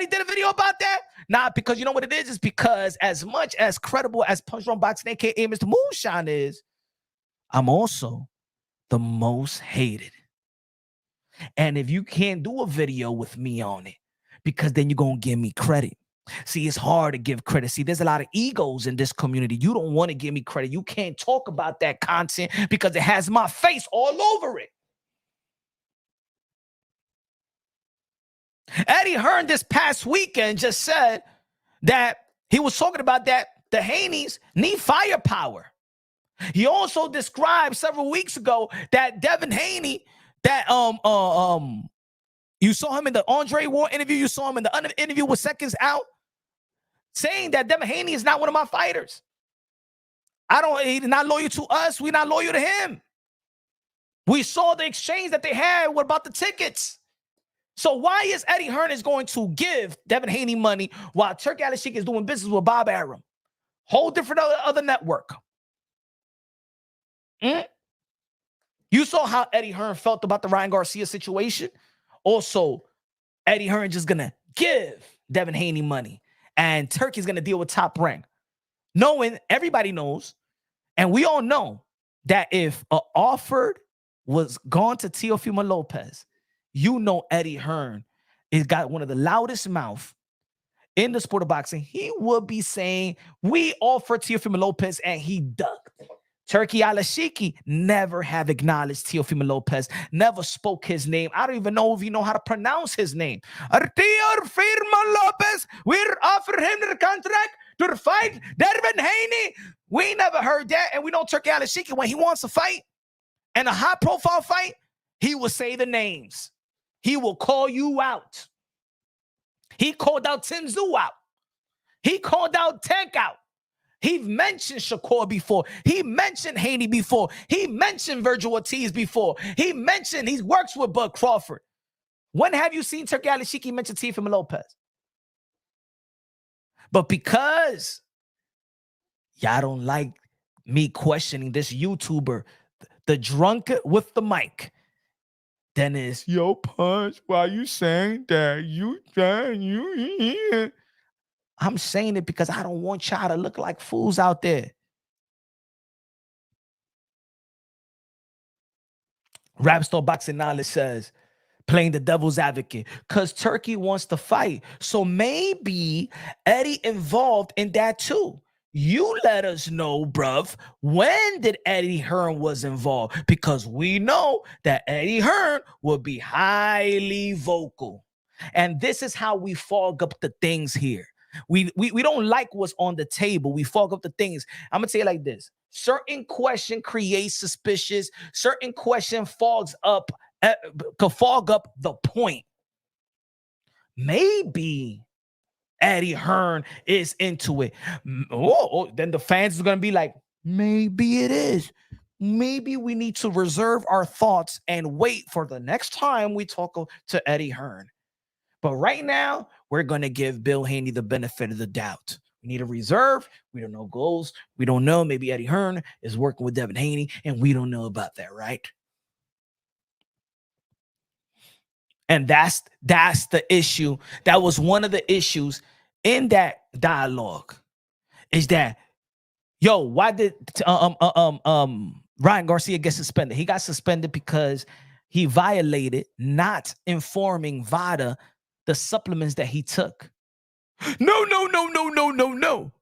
did a video about that. Nah, because you know what it is? It's because as much as credible as Punch Drunk Boxing, aka Mr. Moonshine is, I'm also the most hated. And if you can't do a video with me on it, because then you're going to give me credit. See, it's hard to give credit. See, there's a lot of egos in this community. You don't want to give me credit. You can't talk about that content because it has my face all over it. Eddie Hearn this past weekend just said that he was talking about that the Haneys need firepower. He also described several weeks ago that Devin Haney, that you saw him in the Andre Ward interview, you saw him in the interview with Seconds Out, saying that Devin Haney is not one of my fighters. He's not loyal to us. We're not loyal to him. We saw the exchange that they had. What about the tickets? So why is Eddie Hearn is going to give Devin Haney money while Turki Al-Sheikh is doing business with Bob Arum? Whole different other network. You saw how Eddie Hearn felt about the Ryan Garcia situation. Also, Eddie Hearn just going to give Devin Haney money. And Turki's going to deal with Top Rank. Knowing, everybody knows, and we all know, that if an offer was gone to Teofimo Lopez, you know Eddie Hearn has got one of the loudest mouth in the sport of boxing. He would be saying, we offered Teofimo Lopez, and he ducked. Turki Al-Sheikh never have acknowledged Teofimo Lopez, never spoke his name. I don't even know if you know how to pronounce his name. Teofimo Lopez, we're offering him the contract to fight Devin Haney. We never heard that, and we know Turki Al-Sheikh, when he wants to fight, and a high-profile fight, he will say the names. He will call you out. He called out Tim Tszyu out. He called out Tank out. He mentioned Shakur before. He mentioned Haney before. He mentioned Virgil Ortiz before. He works with Bud Crawford. When have you seen Turki Al-Sheikh mention Teofimo Lopez? But because y'all don't like me questioning this YouTuber, the drunk with the mic, then it's, yo, Punch, why you saying that? I'm saying it because I don't want y'all to look like fools out there. Rapstar Boxing Knowledge says, playing the devil's advocate, because Turki wants to fight. So maybe Eddie involved in that too. You let us know, bruv, when did Eddie Hearn was involved? Because we know that Eddie Hearn will be highly vocal. And this is how we fog up the things here. We don't like what's on the table. We fog up the things. I'm going to say it like this. Certain question creates suspicious. Certain question could fog up the point. Maybe Eddie Hearn is into it. Then the fans are going to be like, maybe it is. Maybe we need to reserve our thoughts and wait for the next time we talk to Eddie Hearn. But right now, we're going to give Bill Haney the benefit of the doubt. We need a reserve. We don't know goals. We don't know. Maybe Eddie Hearn is working with Devin Haney, and we don't know about that, right? And that's the issue. That was one of the issues in that dialogue. Is that, yo, why did Ryan Garcia get suspended? He got suspended because he violated not informing VADA the supplements that he took. No.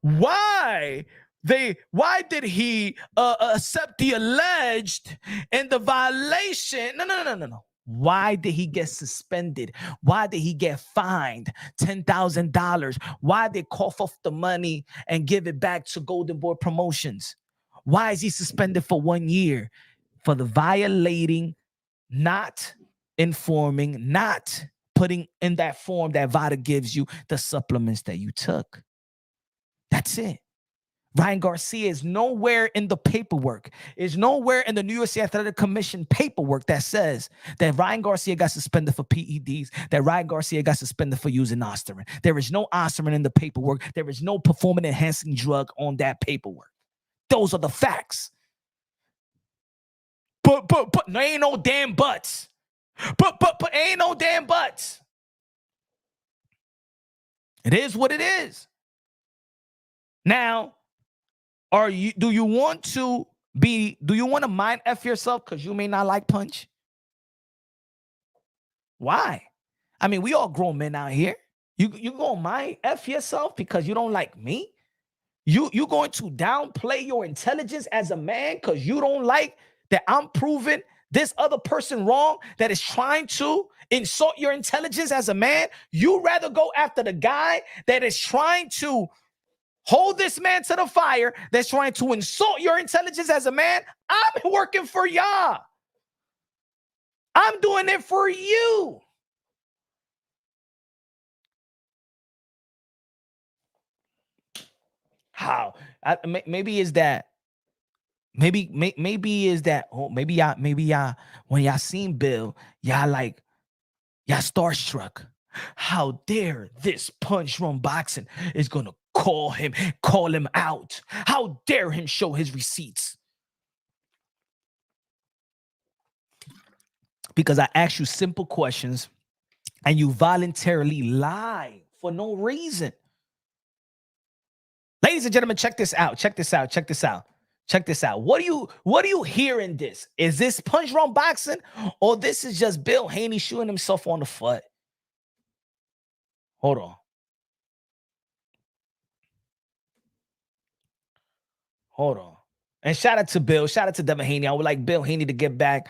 Why did he accept the alleged and the violation? No. Why did he get suspended? Why did he get fined $10,000? Why did they cough off the money and give it back to Golden Boy Promotions? Why is he suspended for 1 year? For the violating, not informing, not putting in that form that VADA gives you the supplements that you took. That's it. Ryan Garcia is nowhere in the paperwork, is nowhere in the New York State Athletic Commission paperwork that says that Ryan Garcia got suspended for PEDs, that Ryan Garcia got suspended for using Osterin. There is no Osterin in the paperwork. There is no performance-enhancing drug on that paperwork. Those are the facts. But there ain't no damn buts. But ain't no damn buts. It is what it is. Now, do you want to mind F yourself because you may not like Punch? Why? I mean, we all grown men out here. You gonna mind F yourself because you don't like me? You going to downplay your intelligence as a man because you don't like that I'm proving this other person wrong that is trying to insult your intelligence as a man, you rather go after the guy that is trying to hold this man to the fire, that's trying to insult your intelligence as a man. I'm working for y'all. I'm doing it for you. How? Maybe is that. Maybe is that. Oh, maybe y'all. When y'all seen Bill, y'all starstruck. How dare this Punch Room Boxing is gonna call him out? How dare him show his receipts? Because I ask you simple questions and you voluntarily lie for no reason. Ladies and gentlemen, check this out. Check this out. What do you hear in this? Is this Punch Room Boxing, or this is just Bill Haney shooting himself on the foot? Hold on. And shout out to Bill. Shout out to Devin Haney. I would like Bill Haney to get back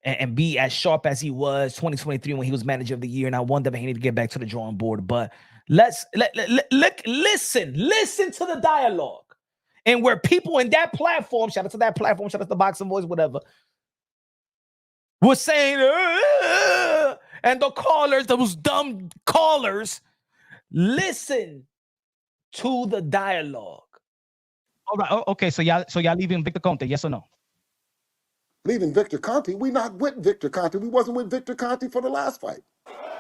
and be as sharp as he was 2023 when he was manager of the year. And I want Devin Haney to get back to the drawing board. But listen to the dialogue. And where people in that platform, shout out to that platform, shout out to Boxing Voice, whatever, was saying, and the callers, those dumb callers, listen to the dialogue. All right. Okay. So y'all leaving Victor Conte? Yes or no? Leaving Victor Conte? We not with Victor Conte. We wasn't with Victor Conte for the last fight.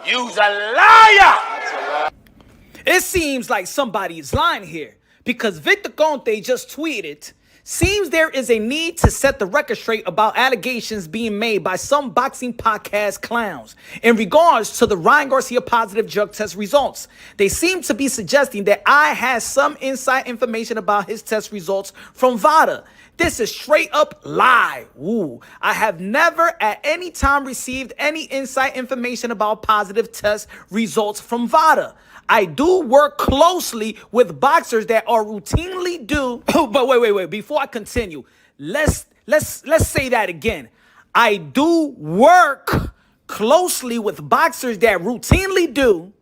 You's a liar! It seems like somebody is lying here because Victor Conte just tweeted, seems there is a need to set the record straight about allegations being made by some boxing podcast clowns in regards to the Ryan Garcia positive drug test results. They seem to be suggesting that I had some inside information about his test results from VADA. This is straight up lie. Ooh, I have never at any time received any inside information about positive test results from VADA. I do work closely with boxers that are routinely do. But wait. Before I continue, let's say that again. I do work closely with boxers that routinely do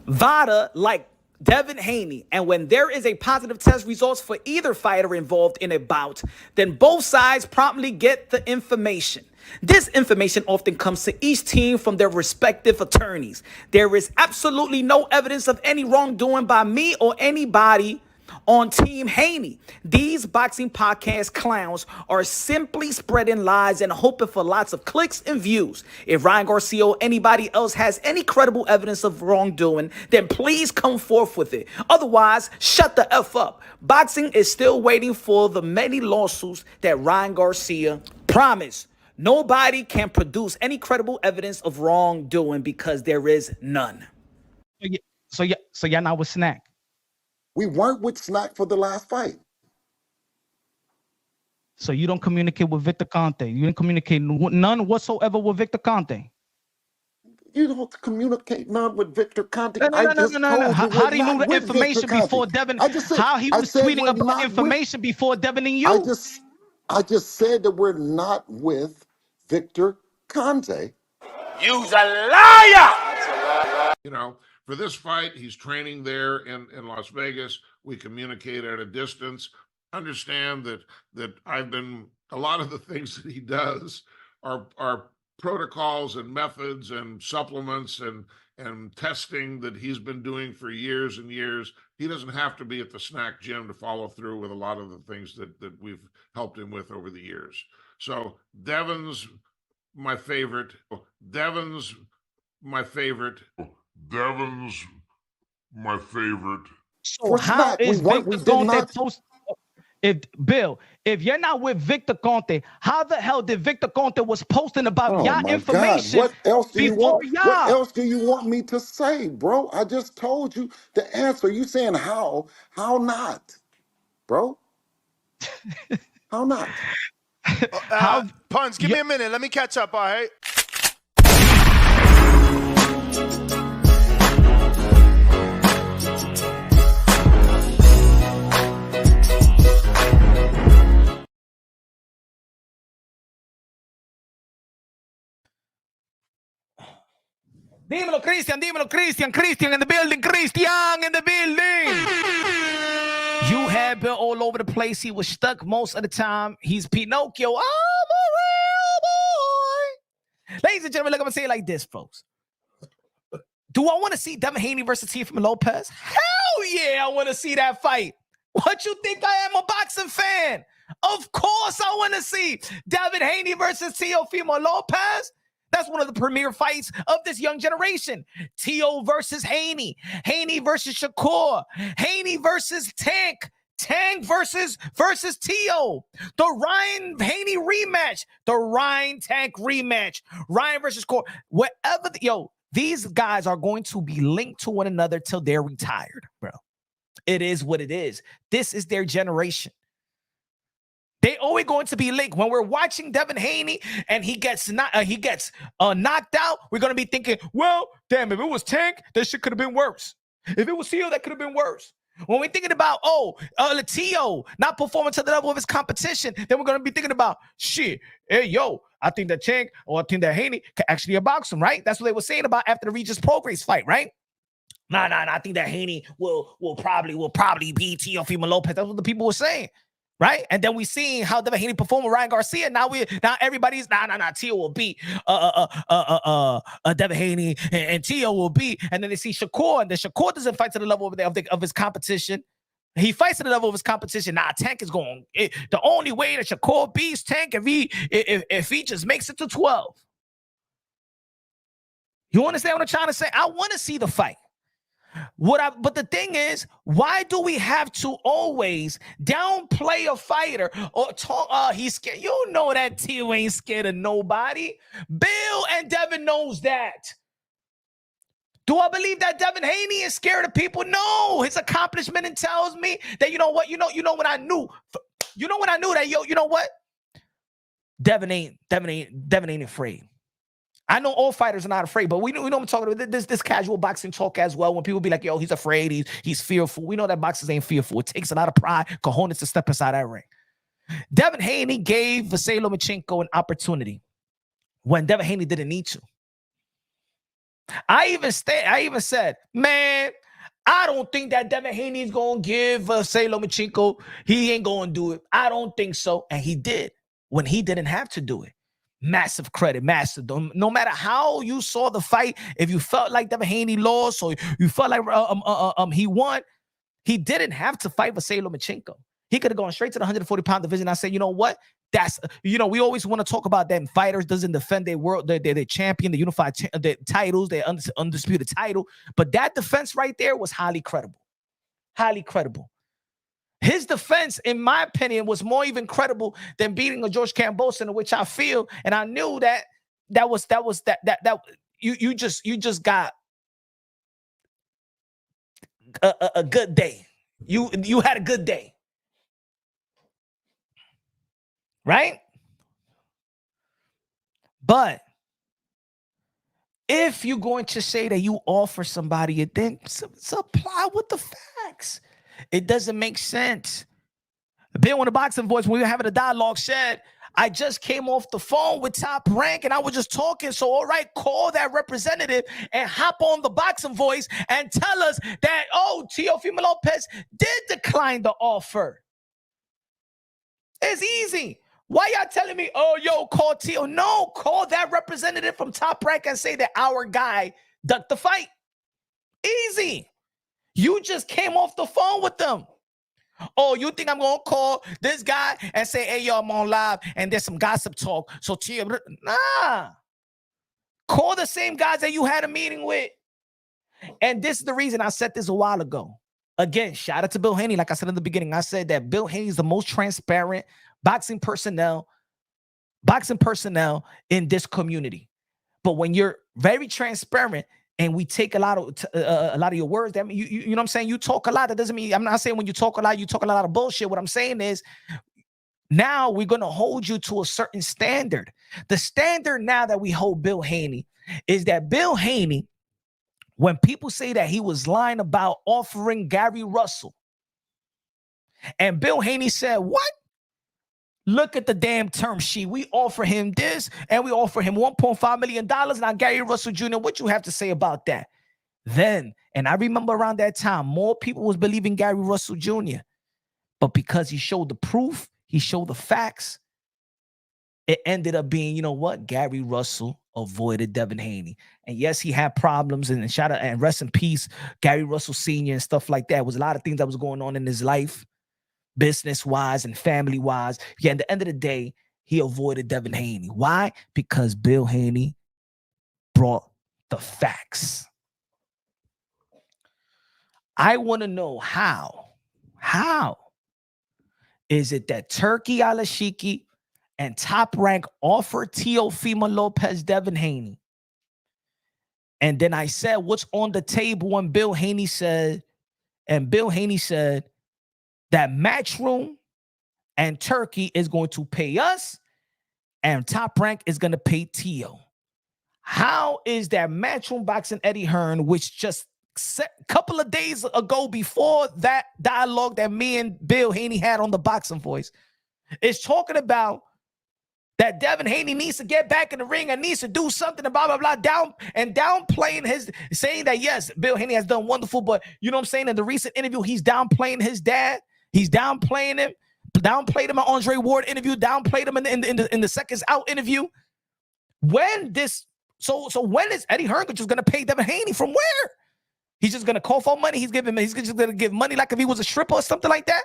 VADA, like Devin Haney, and when there is a positive test results for either fighter involved in a bout, then both sides promptly get the information. This information often comes to each team from their respective attorneys. There is absolutely no evidence of any wrongdoing by me or anybody on Team Haney. These boxing podcast clowns are simply spreading lies and hoping for lots of clicks and views. If Ryan Garcia or anybody else has any credible evidence of wrongdoing, then please come forth with it. Otherwise, shut the F up. Boxing is still waiting for the many lawsuits that Ryan Garcia promised. Nobody can produce any credible evidence of wrongdoing because there is none. So y'all not with Snack? We weren't with Snack for the last fight. So you don't communicate with Victor Conte? You didn't communicate none whatsoever with Victor Conte? You don't communicate none with Victor Conte. No. How do you know the information before Devin? How he was tweeting about information before Devin and you? I just said that we're not with Victor Conte. You's a liar! You know, for this fight, he's training there in Las Vegas. We communicate at a distance. Understand that I've been, a lot of the things that he does are protocols and methods and supplements and testing that he's been doing for years and years. He doesn't have to be at the Snack gym to follow through with a lot of the things that we've helped him with over the years. So Devin's my favorite. Devin's my favorite. So how is Victor Conte post? If you're not with Victor Conte, how the hell did Victor Conte was posting about y'all information? God. What else do you want? Y'all? What else do you want me to say, bro? I just told you the answer. You saying how? How not, bro? How not? Puns, give me a minute. Let me catch up, all right? Dímelo, Christian in the building, Christian in the building. You had Bill all over the place. He was stuck most of the time. He's Pinocchio. I'm a real boy. Ladies and gentlemen, look, I'm going to say it like this, folks. Do I want to see Devin Haney versus Teofimo Lopez? Hell yeah, I want to see that fight. What you think I am, a boxing fan? Of course I want to see Devin Haney versus Teofimo Lopez. That's one of the premier fights of this young generation. Teo versus Haney. Haney versus Shakur. Haney versus Tank. Tank versus Teo. The Ryan Haney rematch. The Ryan Tank rematch. Ryan versus Core. Whatever. These guys are going to be linked to one another till they're retired, bro. It is what it is. This is their generation. They always going to be linked. When we're watching Devin Haney and he gets knocked out, we're going to be thinking, well, damn, if it was Tank, that shit could have been worse. If it was Teo, that could have been worse. When we're thinking about, Teo not performing to the level of his competition, then we're going to be thinking about, shit, hey, yo, I think that Tank or I think that Haney can actually box him, right? That's what they were saying about after the Regis Prograis fight, right? Nah, I think that Haney will probably beat Teofimo Lopez. That's what the people were saying. Right, and then we seen how Devin Haney performed with Ryan Garcia. Now everybody's Teo will beat Devin Haney and Teo will beat, and then they see Shakur, and then Shakur doesn't fight to the level of his competition. He fights to the level of his competition. Now Tank is going. The only way that Shakur beats Tank if he just makes it to 12. You understand what I'm trying to say? I want to see the fight. But the thing is, why do we have to always downplay a fighter or talk? He's scared. You know that Teo ain't scared of nobody. Bill and Devin knows that. Do I believe that Devin Haney is scared of people? No, his accomplishment tells me that you know what what I knew. You know when I knew that you know what? Devin ain't afraid. I know all fighters are not afraid, but we know I'm talking about this casual boxing talk as well. When people be like, yo, he's afraid, he's fearful. We know that boxers ain't fearful. It takes a lot of pride, cojones to step inside that ring. Devin Haney gave Vasily Lomachenko an opportunity when Devin Haney didn't need to. I even said, man, I don't think that Devin Haney is going to give Vasily Lomachenko. He ain't going to do it. I don't think so. And he did when he didn't have to do it. Massive credit, massive. No matter how you saw the fight, if you felt like Devin Haney lost or you felt like he won, he didn't have to fight Vasily Lomachenko. He could have gone straight to the 140-pound division. I said, you know what? That's we always want to talk about that. Fighters doesn't defend their world, their champion, the unified the titles, their undisputed title. But that defense right there was highly credible. Highly credible. His defense, in my opinion, was more even credible than beating a George Kambosos, in which I feel, and I knew that you just got a good day. You had a good day, right? But if you're going to say that you offer somebody it, then supply with the facts. It doesn't make sense. Being on the boxing voice, when we were having a dialogue, said, I just came off the phone with Top Rank and I was just talking. So, all right, call that representative and hop on the boxing voice and tell us that, Teofimo Lopez did decline the offer. It's easy. Why y'all telling me, call Teo? No, call that representative from Top Rank and say that our guy ducked the fight. Easy. You just came off the phone with them. Oh, you think I'm going to call this guy and say, hey, yo, I'm on live and there's some gossip talk. So, nah. Call the same guys that you had a meeting with. And this is the reason I said this a while ago. Again, shout out to Bill Haney. Like I said in the beginning, I said that Bill Haney is the most transparent boxing personnel in this community. But when you're very transparent, and we take a lot of your words. That mean, you know what I'm saying? You talk a lot. That doesn't mean, I'm not saying when you talk a lot of bullshit. What I'm saying is now we're going to hold you to a certain standard. The standard now that we hold Bill Haney is that Bill Haney, when people say that he was lying about offering Gary Russell, and Bill Haney said, what? Look at the damn term sheet. We offer him this, and we offer him $1.5 million. Now, Gary Russell Jr., what you have to say about that? Then, and I remember around that time, more people was believing Gary Russell Jr., but because he showed the proof, he showed the facts, it ended up being, you know what? Gary Russell avoided Devin Haney. And yes, he had problems, and shout out and rest in peace, Gary Russell Sr. and stuff like that. It was a lot of things that was going on in his life, business-wise and family-wise. Yeah, at the end of the day, he avoided Devin Haney. Why? Because Bill Haney brought the facts. I want to know how is it that Turkey Alashiki and Top Rank offered Teofimo Lopez Devin Haney? And then I said, what's on the table when Bill Haney said that Matchroom and Turkey is going to pay us and Top Rank is going to pay Teo. How is that Matchroom Boxing Eddie Hearn, which just a couple of days ago before that dialogue that me and Bill Haney had on the Boxing Voice, is talking about that Devin Haney needs to get back in the ring and needs to do something, and blah, blah, blah, downplaying his, saying that, yes, Bill Haney has done wonderful, but you know what I'm saying? In the recent interview, he's downplaying his dad. He's downplaying him, downplayed him in Andre Ward interview, downplayed him in the Seconds Out interview. When this, so when is Eddie Hearn just going to pay Devin Haney from where? He's just going to call for money. He's just going to give money like if he was a stripper or something like that.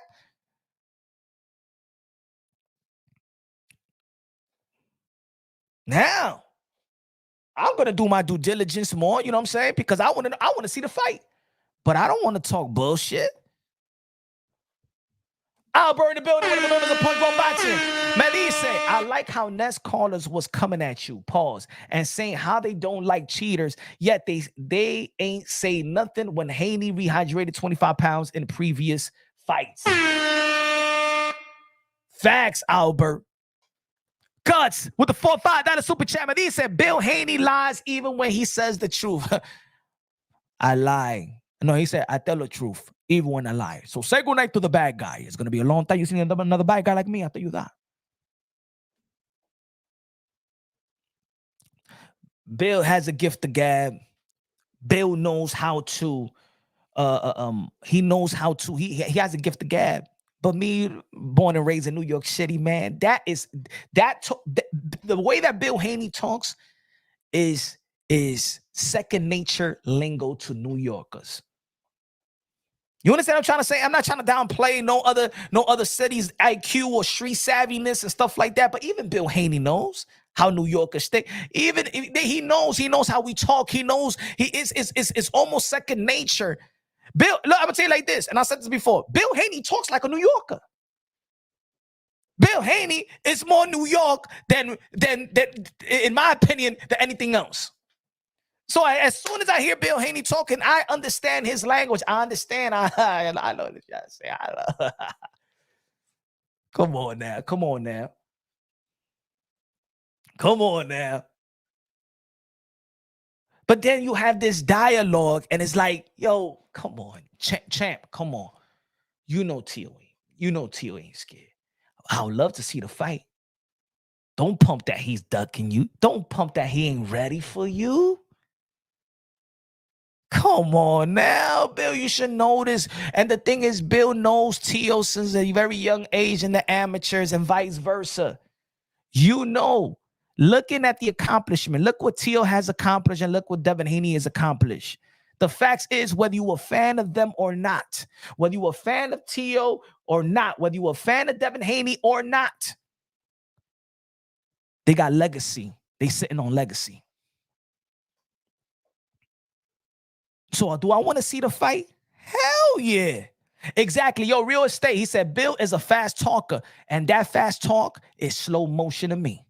Now, I'm going to do my due diligence more, you know what I'm saying? Because I want to see the fight. But I don't want to talk bullshit. Albert in the building, one of the members of Punch Bone Boxing. Melise, I like how Ness callers was coming at you, pause, and saying how they don't like cheaters, yet they ain't say nothing when Haney rehydrated 25 pounds in previous fights. Facts, Albert. Guts with the $4-5 super chat. Melise said Bill Haney lies even when he says the truth. I lie. No, he said I tell the truth even when I lie. So say goodnight to the bad guy. It's going to be a long time you see another bad guy like me. I'll tell you that. Bill has a gift to gab. Bill knows how to, he knows how to, he has a gift to gab. But me, born and raised in New York City, man, the way that Bill Haney talks is second nature lingo to New Yorkers. You understand what I'm trying to say? I'm not trying to downplay no other city's IQ or street savviness and stuff like that. But even Bill Haney knows how New Yorkers think. Even he knows how we talk. He knows it's almost second nature. Bill, look, I'm gonna tell you like this, and I said this before. Bill Haney talks like a New Yorker. Bill Haney is more New York than in my opinion, than anything else. So as soon as I hear Bill Haney talking, I understand his language. I understand. I know what you're saying. Come on now. But then you have this dialogue, and it's like, yo, come on, champ, come on. You know Teo ain't scared. I would love to see the fight. Don't pump that he's ducking you. Don't pump that he ain't ready for you. Come on now, Bill, you should know this. And the thing is, Bill knows Teo since a very young age in the amateurs and vice versa. You know, looking at the accomplishment, look what Teo has accomplished and look what Devin Haney has accomplished. The facts is, whether you're a fan of them or not, whether you're a fan of Teo or not, whether you're a fan of Devin Haney or not, they got legacy. They sitting on legacy. So do I want to see the fight? Hell yeah. Exactly. Yo, real estate. He said, Bill is a fast talker. And that fast talk is slow motion to me.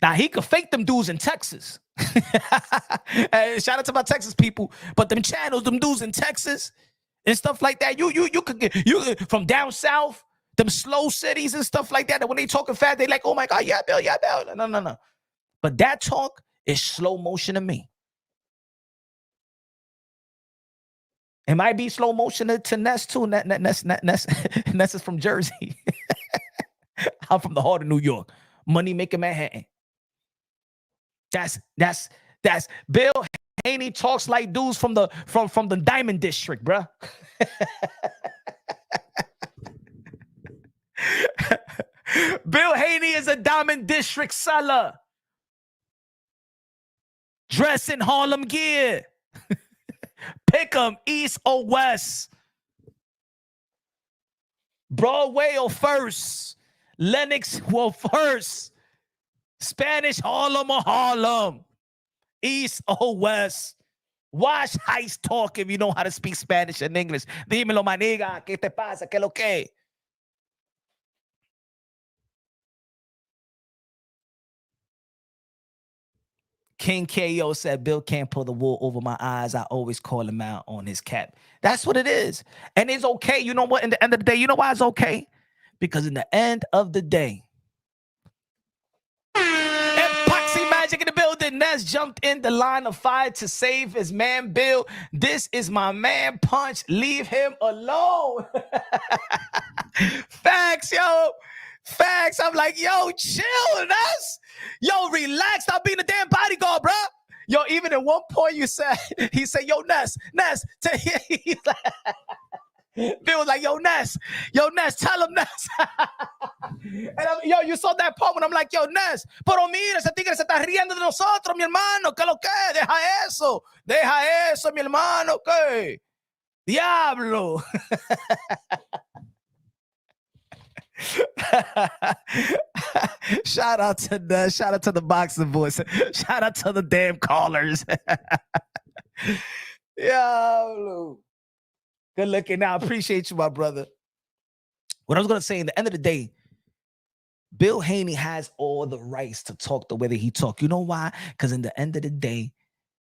Now, he could fake them dudes in Texas. Shout out to my Texas people. But them channels, them dudes in Texas and stuff like that, you could get from down south, them slow cities and stuff like that. And when they talking fast, they like, oh my God, yeah, Bill, yeah, Bill. No. But that talk is slow motion to me. It might be slow motion to Ness too. Ness is from Jersey. I'm from the heart of New York. Money making Manhattan. That's Bill Haney talks like dudes from the Diamond District, bruh. Bill Haney is a Diamond District seller. Dress in Harlem gear. Pick 'em, East or West. Broadway or First. Lenox or First. Spanish Harlem or Harlem. East or West. Watch Heist talk if you know how to speak Spanish and English. Dímelo, maniga. ¿Qué te pasa? ¿Qué lo que? King KO said, Bill can't pull the wool over my eyes. I always call him out on his cap. That's what it is. And it's okay. You know what? In the end of the day, you know why it's okay? Because in the end of the day, Epoxy Magic in the building. Ness jumped in the line of fire to save his man Bill. This is my man Punch. Leave him alone. Facts, yo. Facts. I'm like, yo, chill, Ness. Yo, relax. Stop being a damn bodyguard, bro. Yo, even at one point he said, yo, Ness. Bill was like, yo, Ness, tell him, Ness. And you saw that part when I'm like, yo, Ness, pero mira, ese tigre se está riendo de nosotros, mi hermano, que lo que, deja eso, mi hermano, que, diablo. Shout out to the boxing boys. Shout out to the damn callers. Yo, good looking. Now, I appreciate you, my brother. What I was gonna say, in the end of the day, Bill Haney has all the rights to talk the way that he talk. You know why? Because in the end of the day,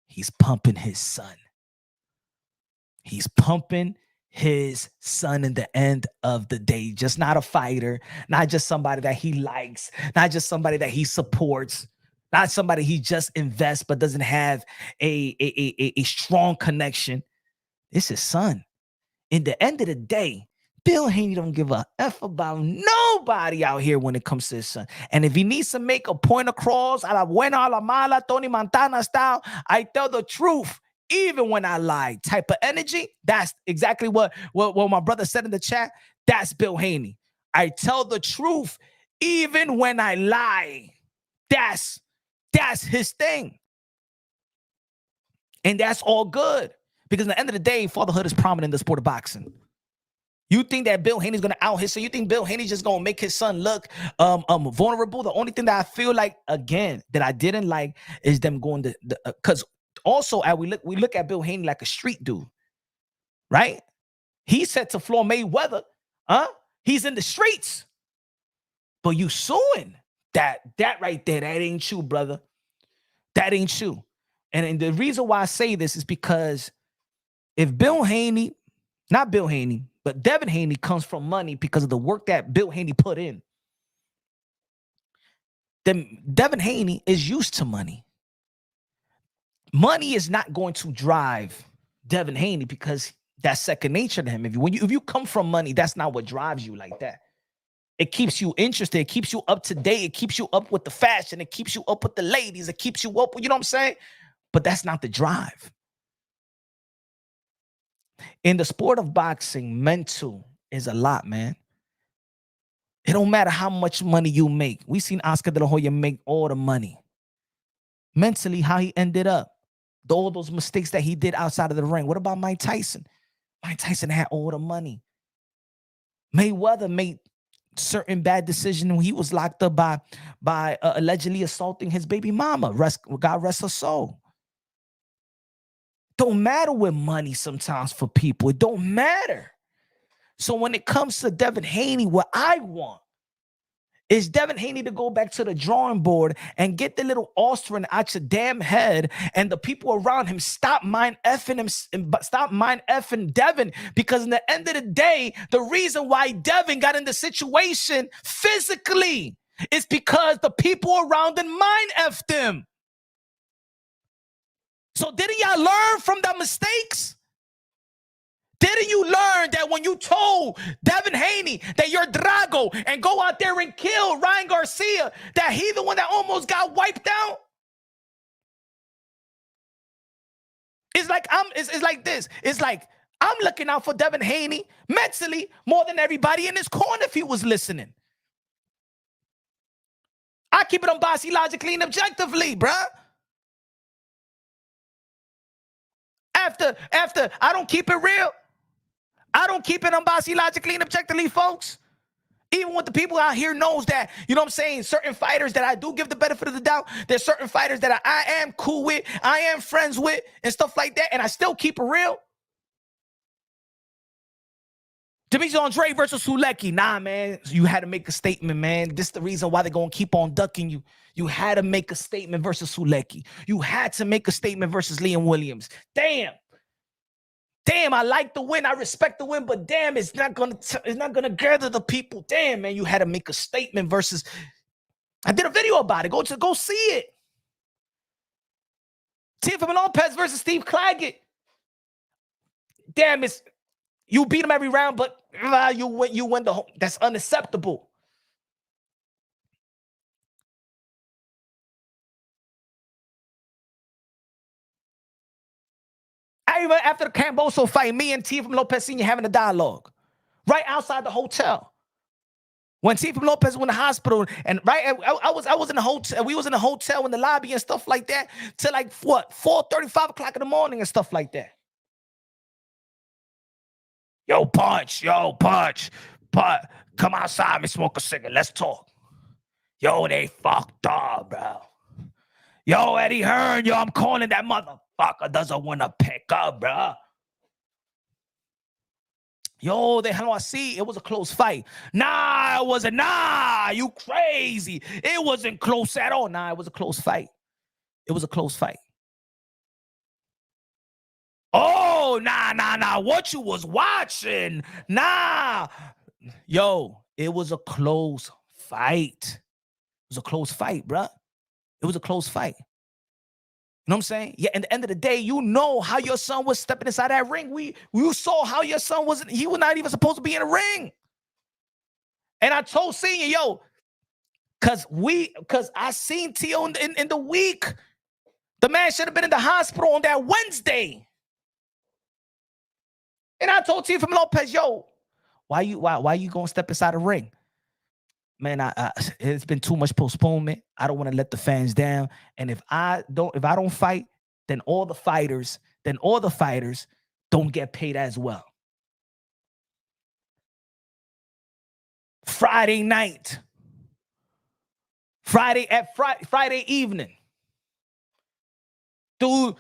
he's pumping his son. He's pumping his son in the end of the day. Just not a fighter, not just somebody that he likes, not just somebody that he supports, not somebody he just invests but doesn't have a strong connection. It's his son. In the end of the day, Bill Haney don't give a F about nobody out here when it comes to his son. And if he needs to make a point across, a la buena, a la mala, Tony Montana style, I tell the truth. Even when I lie, type of energy, that's exactly what my brother said in the chat. That's Bill Haney. I tell the truth even when I lie. That's his thing. And that's all good. Because at the end of the day, fatherhood is prominent in the sport of boxing. You think that Bill Haney's going to out his son? You think Bill Haney's just going to make his son look vulnerable? The only thing that I feel like, again, that I didn't like is them going to, because also, we look at Bill Haney like a street dude, right? He said to Floyd Mayweather, he's in the streets. But you suing that right there, that ain't you, brother. That ain't you. And the reason why I say this is because if Bill Haney, not Bill Haney, but Devin Haney comes from money because of the work that Bill Haney put in, then Devin Haney is used to money. Money is not going to drive Devin Haney because that's second nature to him. If you come from money, that's not what drives you like that. It keeps you interested. It keeps you up to date. It keeps you up with the fashion. It keeps you up with the ladies. It keeps you up, you know what I'm saying? But that's not the drive. In the sport of boxing, mental is a lot, man. It don't matter how much money you make. We seen Oscar De La Hoya make all the money. Mentally, how he ended up. All those mistakes that he did outside of the ring. What about Mike Tyson? Mike Tyson had all the money. Mayweather made certain bad decisions when he was locked up by allegedly assaulting his baby mama. God rest her soul. Don't matter with money sometimes for people. It don't matter. So when it comes to Devin Haney, what I want is Devin Haney to go back to the drawing board and get the little Austrian out your damn head, and the people around him stop mind effing Devin, because in the end of the day, the reason why Devin got in the situation physically is because the people around him mind effed him. So didn't y'all learn from the mistakes? Didn't you learn that that when you told Devin Haney that you're Drago and go out there and kill Ryan Garcia, that he the one that almost got wiped out? It's like it's like this. It's like I'm looking out for Devin Haney mentally more than everybody in his corner if he was listening. I keep it unbiased, logically, and objectively, bruh. After I don't keep it real. I don't keep it unbiased, logically, and objectively, folks. Even with the people out here knows that, you know what I'm saying, certain fighters that I do give the benefit of the doubt, there's certain fighters that I am cool with, I am friends with, and stuff like that, and I still keep it real. Demetrius Andre versus Sulecki. Nah, man, you had to make a statement, man. This is the reason why they're going to keep on ducking you. You had to make a statement versus Sulecki. You had to make a statement versus Liam Williams. Damn, I like the win. I respect the win, but damn, it's not gonna gather the people. Damn, man, you had to make a statement versus. I did a video about it. Go see it. Teofimo Lopez versus Steve Claggett. Damn, you beat him every round, but you win the whole. That's unacceptable. I even after the Camboso fight, me and Teofimo Lopez Sr. having a dialogue right outside the hotel. When Teofimo Lopez was in the hospital, and right, I was in the hotel. We was in the hotel in the lobby and stuff like that till like what 4:30, 5 o'clock in the morning and stuff like that. Yo, Punch, but come outside, me smoke a cigarette. Let's talk. Yo, they fucked up, bro. Yo, Eddie Hearn, yo, I'm calling that motherfucker doesn't want to pick up, bro. Yo, the hell I see. It was a close fight. Nah, it wasn't. Nah, you crazy. It wasn't close at all. Nah, it was a close fight. It was a close fight. Oh, nah. What you was watching? Nah. Yo, it was a close fight. It was a close fight, bruh. It was a close fight. You know what I'm saying? Yeah, at the end of the day, you know how your son was stepping inside that ring. We saw how your son he was not even supposed to be in a ring. And I told Senior, yo, because I seen Tio in the week. The man should have been in the hospital on that Wednesday. And I told Teofimo Lopez, yo, why you gonna step inside the ring? Man, it's been too much postponement. I don't want to let the fans down. And if I don't fight, then all the fighters don't get paid as well. Friday night. Friday evening. Dude,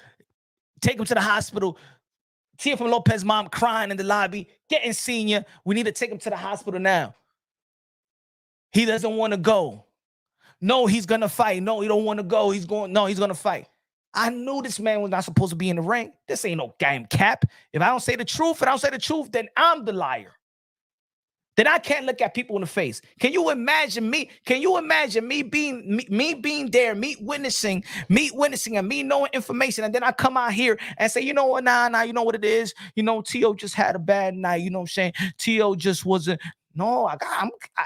take him to the hospital. Teofimo Lopez's mom crying in the lobby, getting Senior. We need to take him to the hospital now. He doesn't want to go. No, he's going to fight. No, he don't want to go. He's going to fight. I knew this man was not supposed to be in the ring. This ain't no game cap. If I don't say the truth, then I'm the liar. Then I can't look at people in the face. Can you imagine me? Can you imagine me being there, me witnessing and me knowing information, and then I come out here and say, you know what, nah, you know what it is? You know, Tio just had a bad night. You know what I'm saying? Tio just wasn't. No,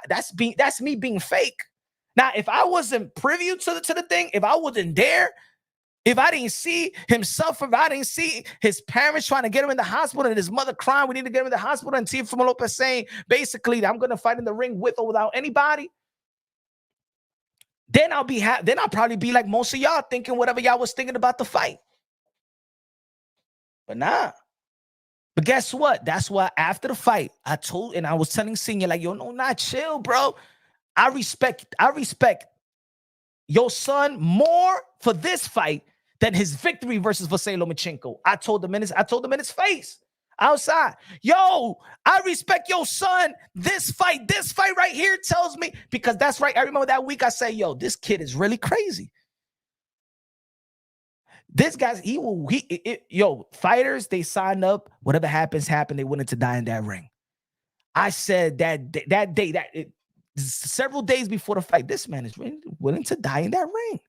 that's me being fake. Now, if I wasn't privy to the thing, if I wasn't there, if I didn't see him suffer, if I didn't see his parents trying to get him in the hospital and his mother crying, we need to get him in the hospital, and Teofimo Lopez saying, basically, I'm going to fight in the ring with or without anybody, then I'll probably be like most of y'all, thinking whatever y'all was thinking about the fight. But nah. But guess what? That's why after the fight, I was telling Senior, like, yo, no, not chill, bro. I respect your son more for this fight than his victory versus Vasily Lomachenko. I told him in his face outside. Yo, I respect your son. This fight right here tells me, because that's right. I remember that week I said, yo, this kid is really crazy. This guy's fighters, they sign up, whatever happens, they willing to die in that ring. I said that day, several days before the fight, this man is really willing to die in that ring.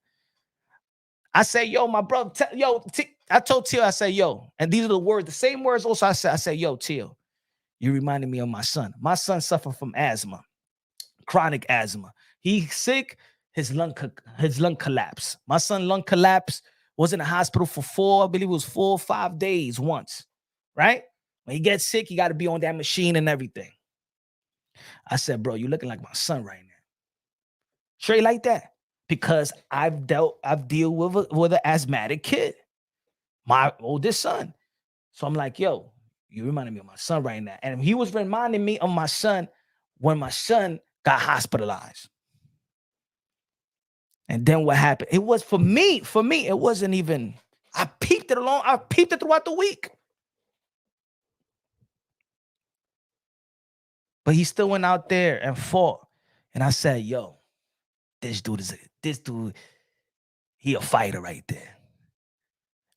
I say, yo, my brother, I told Tio, I say, yo, and these are the same words also I said, yo, Tio, You reminded me of my son. My son suffered from asthma, chronic asthma. He's sick. His lung collapsed. My son lung collapsed. Was in the hospital for I believe it was 4 or 5 days once. Right? When he gets sick, he got to be on that machine and everything. I said, bro, you're looking like my son right now. Straight like that. Because I've dealt with an asthmatic kid, my oldest son. So I'm like, yo, you reminded me of my son right now. And he was reminding me of my son when my son got hospitalized. And then what happened? It was for me, it wasn't even, I peeped it throughout the week. But he still went out there and fought. And I said, yo, this dude, he a fighter right there.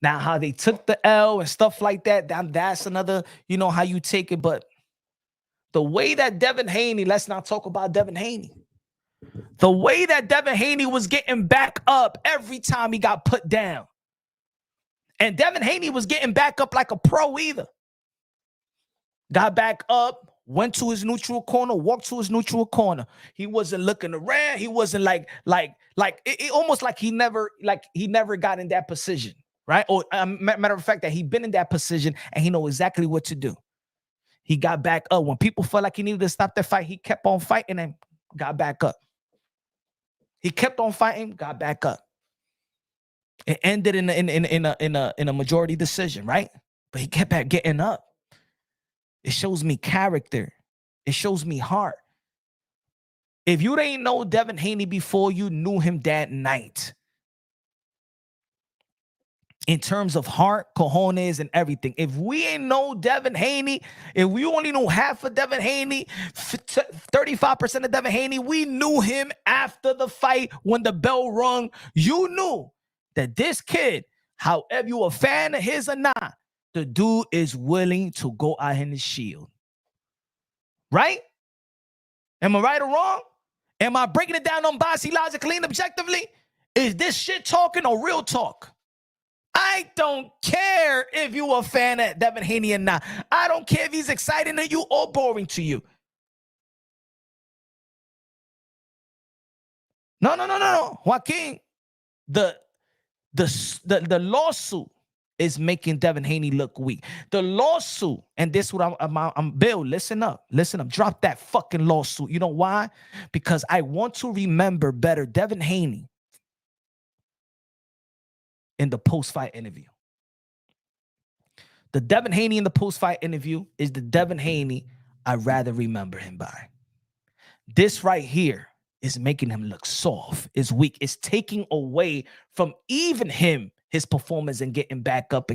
Now, how they took the L and stuff like that, that's another, how you take it. But the way that Devin Haney, let's not talk about Devin Haney. The way that Devin Haney was getting back up every time he got put down. And Devin Haney was getting back up like a pro either. Got back up, went to his neutral corner, walked to his neutral corner. He wasn't looking around. He wasn't like it almost like he never got in that position, right? Or matter of fact, that he been in that position and he know exactly what to do. He got back up. When people felt like he needed to stop that fight, he kept on fighting and got back up. He kept on fighting, got back up. It ended in a majority decision, right? But he kept back getting up. It shows me character. It shows me heart. If you didn't know Devin Haney before, you knew him that night. In terms of heart, cojones, and everything. If we ain't know Devin Haney, if we only know half of Devin Haney, 35% of Devin Haney, we knew him after the fight when the bell rung. You knew that this kid, however you a fan of his or not, the dude is willing to go out in the shield. Right? Am I right or wrong? Am I breaking it down unbiasedly, logically, and objectively? Is this shit talking or real talk? I don't care if you a fan of Devin Haney or not. I don't care if he's exciting to you or boring to you. No. Joaquin, the lawsuit is making Devin Haney look weak. The lawsuit, and this is what I'm Bill, listen up. Drop that fucking lawsuit. You know why? Because I want to remember better Devin Haney in the post-fight interview. The Devin Haney in the post-fight interview is the Devin Haney I'd rather remember him by. This right here is making him look soft, is weak. It's taking away from even him, his performance and getting back up.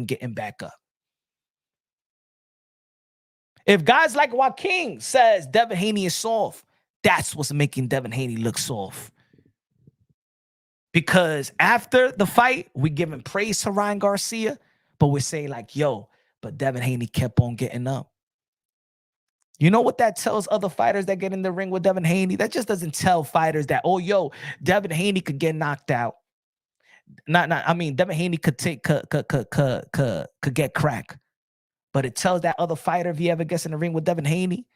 If guys like Joaquin says Devin Haney is soft, that's what's making Devin Haney look soft. Because after the fight, we giving praise to Ryan Garcia, but we're saying like, yo, but Devin Haney kept on getting up. You know what that tells other fighters that get in the ring with Devin Haney? That just doesn't tell fighters that, oh, yo, Devin Haney could get knocked out. Devin Haney could get cracked. But it tells that other fighter, if he ever gets in the ring with Devin Haney,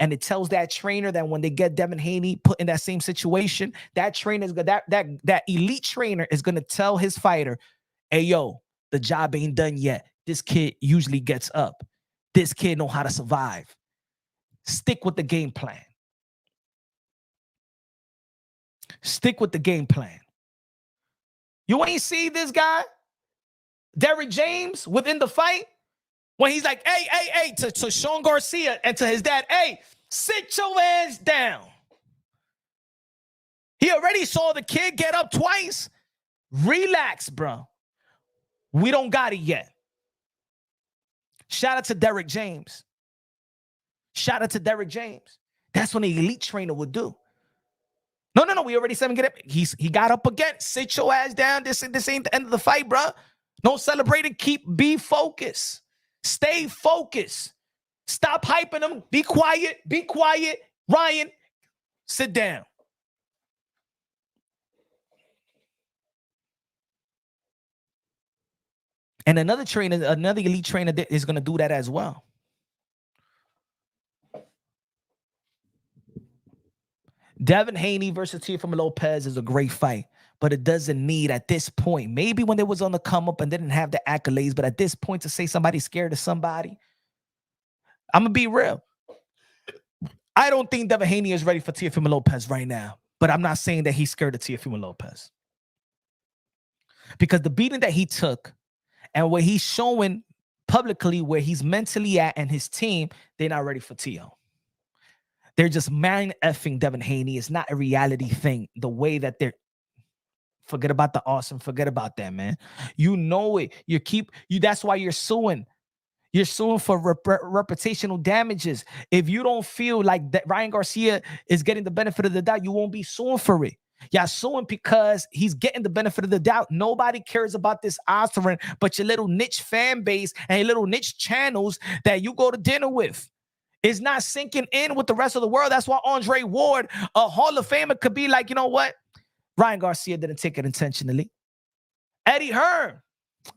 and it tells that trainer that when they get Devin Haney put in that same situation, that trainer is that elite trainer is gonna tell his fighter, hey, yo, the job ain't done yet. This kid usually gets up. This kid know how to survive. Stick with the game plan. Stick with the game plan. You ain't see this guy, Derrick James, within the fight, when he's like, hey, to Sean Garcia and to his dad, hey, sit your ass down. He already saw the kid get up twice. Relax, bro. We don't got it yet. Shout out to Derrick James. That's what an elite trainer would do. No. We already said him get up. He got up again. Sit your ass down. This ain't the end of the fight, bro. No celebrating. Be focused. Stay focused. Stop hyping him. Be quiet. Ryan, sit down. And another elite trainer is going to do that as well. Devin Haney versus Teofimo Lopez is a great fight, but it doesn't need at this point. Maybe when it was on the come up and didn't have the accolades, but at this point to say somebody's scared of somebody, I'm gonna be real. I don't think Devin Haney is ready for Teofimo Lopez right now, but I'm not saying that he's scared of Teofimo Lopez. Because the beating that he took and what he's showing publicly where he's mentally at and his team, they're not ready for Teo. They're just mind effing Devin Haney. It's not a reality thing. The way that they're, forget about the awesome, forget about that, man. You know it. That's why you're suing. You're suing for reputational damages. If you don't feel like that Ryan Garcia is getting the benefit of the doubt, you won't be suing for it. Y'all suing because he's getting the benefit of the doubt. Nobody cares about this Oscarin but your little niche fan base and your little niche channels that you go to dinner with. It's not sinking in with the rest of the world. That's why Andre Ward, a Hall of Famer, could be like, you know what? Ryan Garcia didn't take it intentionally. Eddie Hearn,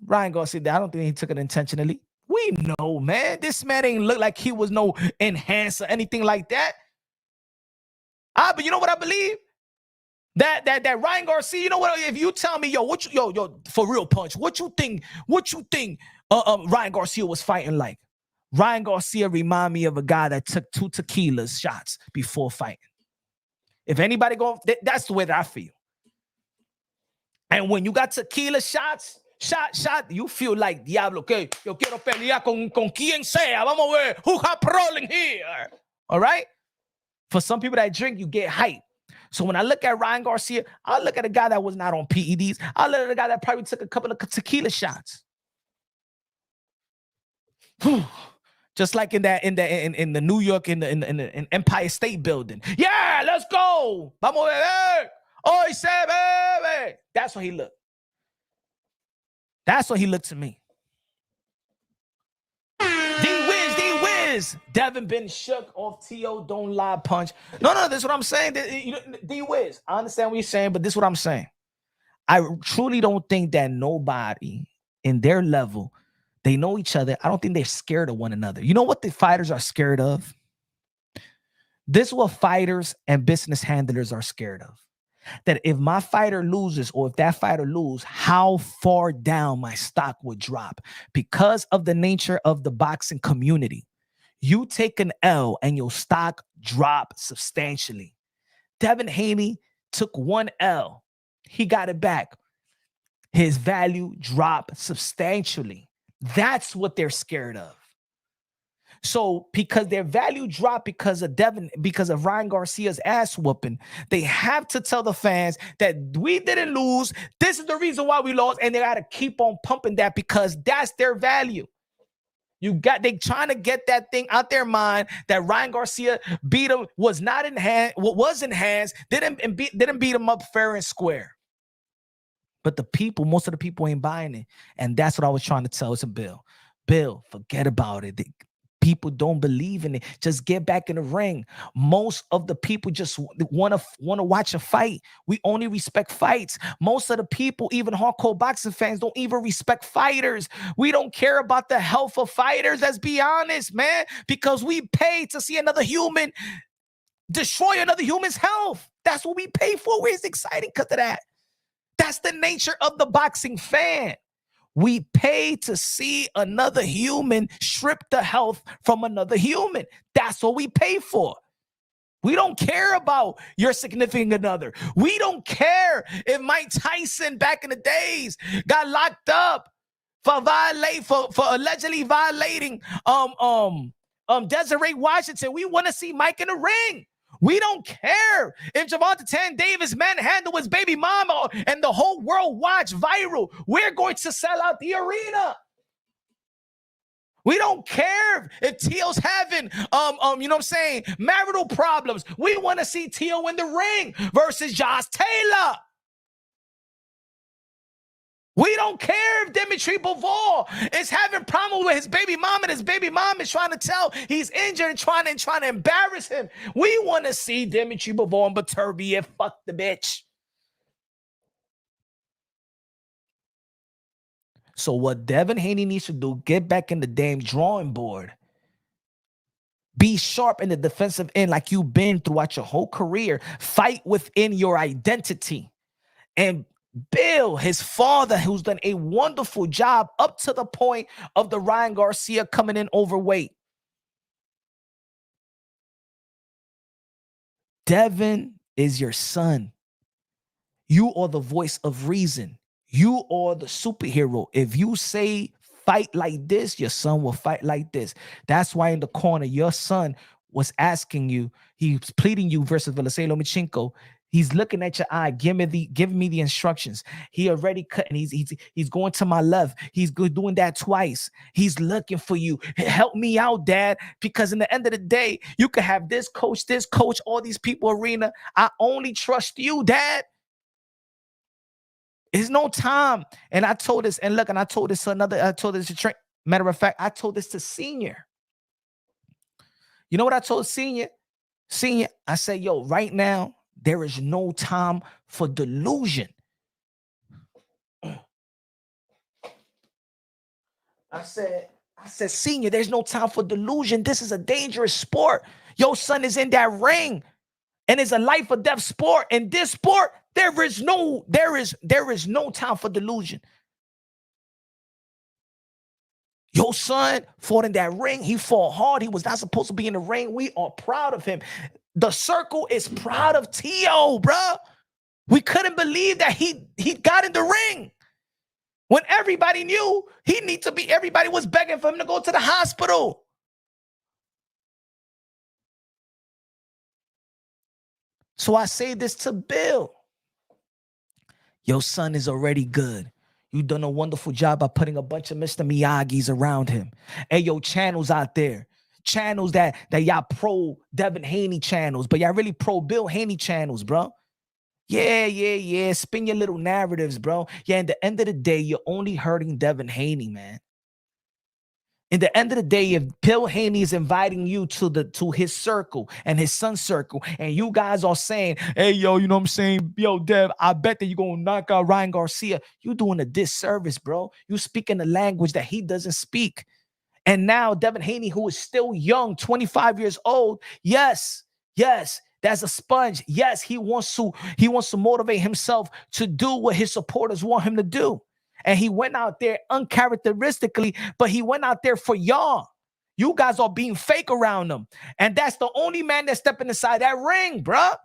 Ryan Garcia, I don't think he took it intentionally. We know, man. This man ain't look like he was no enhancer, anything like that. But you know what I believe? That Ryan Garcia, you know what? If you tell me, yo, for real, Punch, what you think Ryan Garcia was fighting like? Ryan Garcia remind me of a guy that took 2 tequila shots before fighting. If anybody that's the way that I feel. And when you got tequila shots, shot, you feel like Diablo, okay, yo quiero pelear con quien sea. Vamos a ver who got rolling here. All right? For some people that drink, you get hype. So when I look at Ryan Garcia, I look at a guy that was not on PEDs. I look at a guy that probably took a couple of tequila shots. Just like in the New York in the Empire State Building. Yeah, let's go. Vamos a beber. Hoy se bebe. That's what he looked. That's what he looked to me. D-Wiz. Devin been shook off T.O. Don't lie punch. No, this is what I'm saying. D-Wiz. I understand what you're saying, but this is what I'm saying. I truly don't think that nobody in their level, they know each other. I don't think they're scared of one another. You know what the fighters are scared of? This is what fighters and business handlers are scared of. That if my fighter loses or if that fighter loses, how far down my stock would drop because of the nature of the boxing community. You take an L and your stock drop substantially. Devin Haney took 1 L. He got it back. His value dropped substantially. That's what they're scared of. So because their value dropped because of Ryan Garcia's ass whooping, they have to tell the fans that we didn't lose. This is the reason why we lost, and they got to keep on pumping that because that's their value. They trying to get that thing out their mind that Ryan Garcia beat him, was not in hand, was in hands, didn't beat him up fair and square. But most of the people ain't buying it. And that's what I was trying to tell Bill. Bill, forget about it. People don't believe in it. Just get back in the ring. Most of the people just want to watch a fight. We only respect fights. Most of the people, even hardcore boxing fans, don't even respect fighters. We don't care about the health of fighters. Let's be honest, man, because we pay to see another human destroy another human's health. That's what we pay for. It's exciting because of that. That's the nature of the boxing fan. We pay to see another human strip the health from another human. That's what we pay for. We don't care about your significant other. We don't care if Mike Tyson back in the days got locked up for allegedly violating Desiree Washington. We want to see Mike in the ring. We don't care if Javante Tan Davis manhandled his baby mama and the whole world watch viral. We're going to sell out the arena. We don't care if Teo's having, you know what I'm saying, marital problems. We want to see Teo in the ring versus Josh Taylor. We don't care if Dimitri Bivol is having problems with his baby mom and his baby mom is trying to tell he's injured and trying to embarrass him. We want to see Dimitri Bivol and Beterbiev fuck the bitch. So what Devin Haney needs to do, get back in the damn drawing board. Be sharp in the defensive end like you've been throughout your whole career. Fight within your identity. And Bill, his father, who's done a wonderful job up to the point of the Ryan Garcia coming in overweight. Devin is your son. You are the voice of reason. You are the superhero. If you say fight like this, your son will fight like this. That's why in the corner, your son was asking you, he's pleading you versus Velasquez Lomachenko. He's looking at your eye, giving me the instructions. He already cut, and he's going to my left. He's doing that twice. He's looking for you. Help me out, Dad, because in the end of the day, you could have this coach, all these people, Arena. I only trust you, Dad. There's no time. And I told this, and look, and I told this to train. Matter of fact, I told this to Senior. You know what I told Senior? Senior, I said, yo, right now, there is no time for delusion. I said, Senior, there's no time for delusion. This is a dangerous sport. Your son is in that ring, and it's a life or death sport. In this sport, there is no time for delusion. Your son fought in that ring. He fought hard. He was not supposed to be in the ring. We are proud of him. The circle is proud of Tio, bro. We couldn't believe that he got in the ring when everybody knew he needed to be. Everybody was begging for him to go to the hospital. So I say this to Bill. Your son is already good. You've done a wonderful job by putting a bunch of Mr. Miyagi's around him. Hey, yo, channels out there. Channels that y'all pro Devin Haney channels, but y'all really pro Bill Haney channels, bro. Yeah. Spin your little narratives, bro. Yeah, at the end of the day, you're only hurting Devin Haney, man. In the end of the day, if Bill Haney is inviting you to his circle and his son's circle, and you guys are saying, hey, yo, you know what I'm saying? Yo, Dev, I bet that you're going to knock out Ryan Garcia. You're doing a disservice, bro. You speaking a language that he doesn't speak. And now Devin Haney, who is still young, 25 years old, yes, that's a sponge. Yes, he wants to motivate himself to do what his supporters want him to do. And he went out there uncharacteristically, but he went out there for y'all. You guys are being fake around him. And that's the only man that's stepping inside that ring, bruh.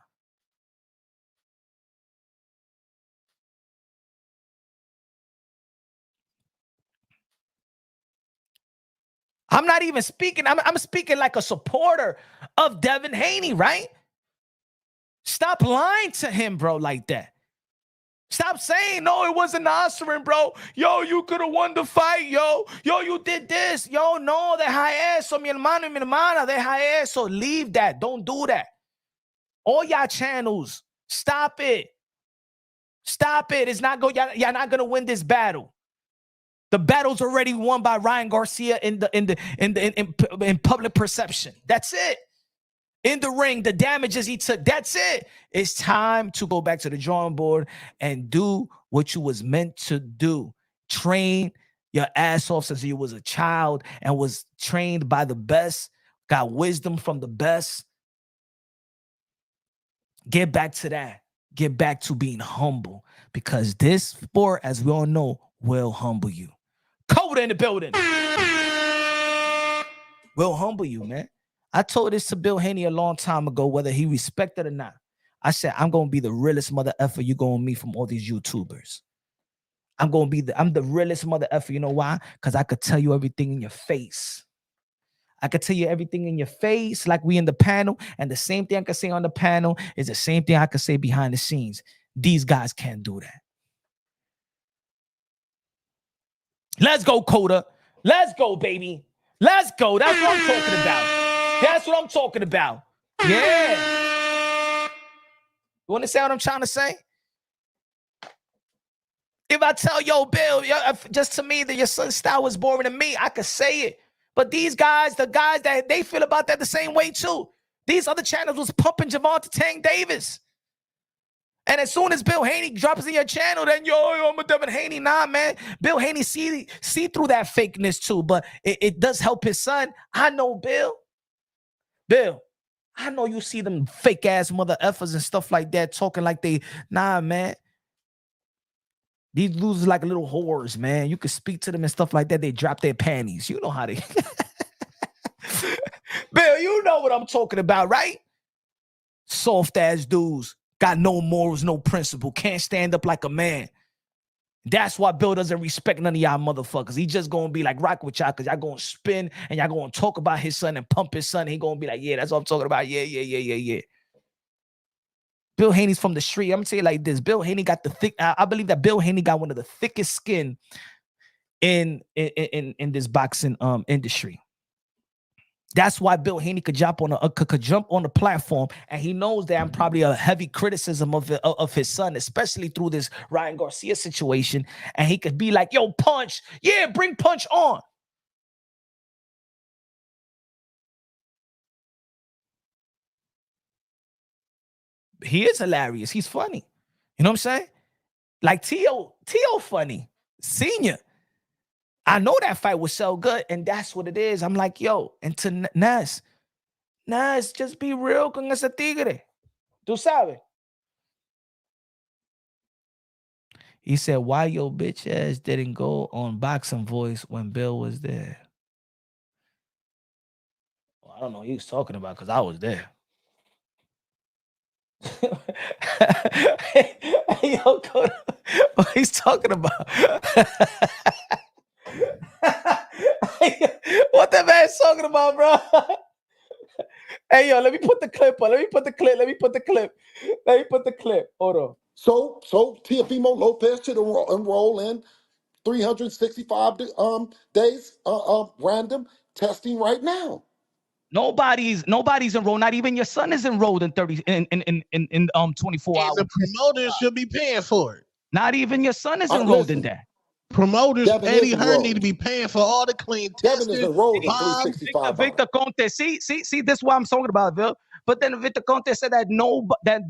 I'm not even speaking. I'm speaking like a supporter of Devin Haney, right? Stop lying to him, bro, like that. Stop saying, no, it wasn't Osrin, bro. Yo, you could have won the fight, yo. Yo, you did this. Yo, no, deja eso, mi hermano y mi hermana, deja eso. Leave that. Don't do that. All y'all channels, stop it. Stop it. It's not go. Y'all not gonna win this battle. The battle's already won by Ryan Garcia in public perception. That's it. In the ring, the damages he took, that's it. It's time to go back to the drawing board and do what you was meant to do. Train your ass off since you was a child and was trained by the best, got wisdom from the best. Get back to that. Get back to being humble, because this sport, as we all know, will humble you. Coda in the building. Will humble you, man. I told this to Bill Haney a long time ago, whether he respected it or not. I said, I'm going to be the realest mother effer you're going to meet from all these YouTubers. I'm the realest mother effer. You know why? Because I could tell you everything in your face. I could tell you everything in your face, like we in the panel. And the same thing I could say on the panel is the same thing I could say behind the scenes. These guys can't do that. Let's go, Coda. Let's go, baby. Let's go. That's what I'm talking about. That's what I'm talking about. Yeah. You understand what I'm trying to say? If I tell, yo, Bill, just to me that your son's style was boring to me, I could say it. But these guys, the guys that they feel about that the same way too. These other channels was pumping Javante Tank Davis. And as soon as Bill Haney drops in your channel, then yo, I'm a Devin Haney. Nah, man. Bill Haney see through that fakeness too, but it does help his son. I know Bill. Bill, I know you see them fake ass mother effers and stuff like that talking like they, nah, man. These losers like little whores, man. You could speak to them and stuff like that. They drop their panties. You know how they. Bill, you know what I'm talking about, right? Soft ass dudes. Got no morals, no principle. Can't stand up like a man. That's why Bill doesn't respect none of y'all motherfuckers. He just gonna be like rock with y'all because y'all gonna spin and y'all gonna talk about his son and pump his son. He gonna be like, yeah, that's what I'm talking about. Yeah. Bill Haney's from the street. I'm gonna say it like this. Bill Haney got the thick. I believe that Bill Haney got one of the thickest skin in this boxing industry. That's why Bill Haney could jump on the platform, and he knows that I'm probably a heavy criticism of his son, especially through this Ryan Garcia situation. And he could be like, "Yo, Punch, yeah, bring Punch on." He is hilarious. He's funny. You know what I'm saying? Like Teo funny, senior. I know that fight was so good, and that's what it is. I'm like, yo, and to Nas, just be real con ese tigre. Tú sabes. He said, why your bitch ass didn't go on Boxing Voice when Bill was there? Well, I don't know what he was talking about because I was there. Hey, yo, what he's talking about? What that man's talking about, bro? Hey, yo, let me put the clip on. Let me put the clip. Hold on. So Teofimo Lopez should enroll in 365 days random testing right now. Nobody's enrolled. Not even your son is enrolled in 24 hours. The promoters should be paying for it. Not even your son is enrolled in that. Promoters, Eddie Hearn need to be paying for all the clean testing. Devin is enrolled in 365 Victor Conte, see, this is what I'm talking about, Bill. But then Victor Conte said that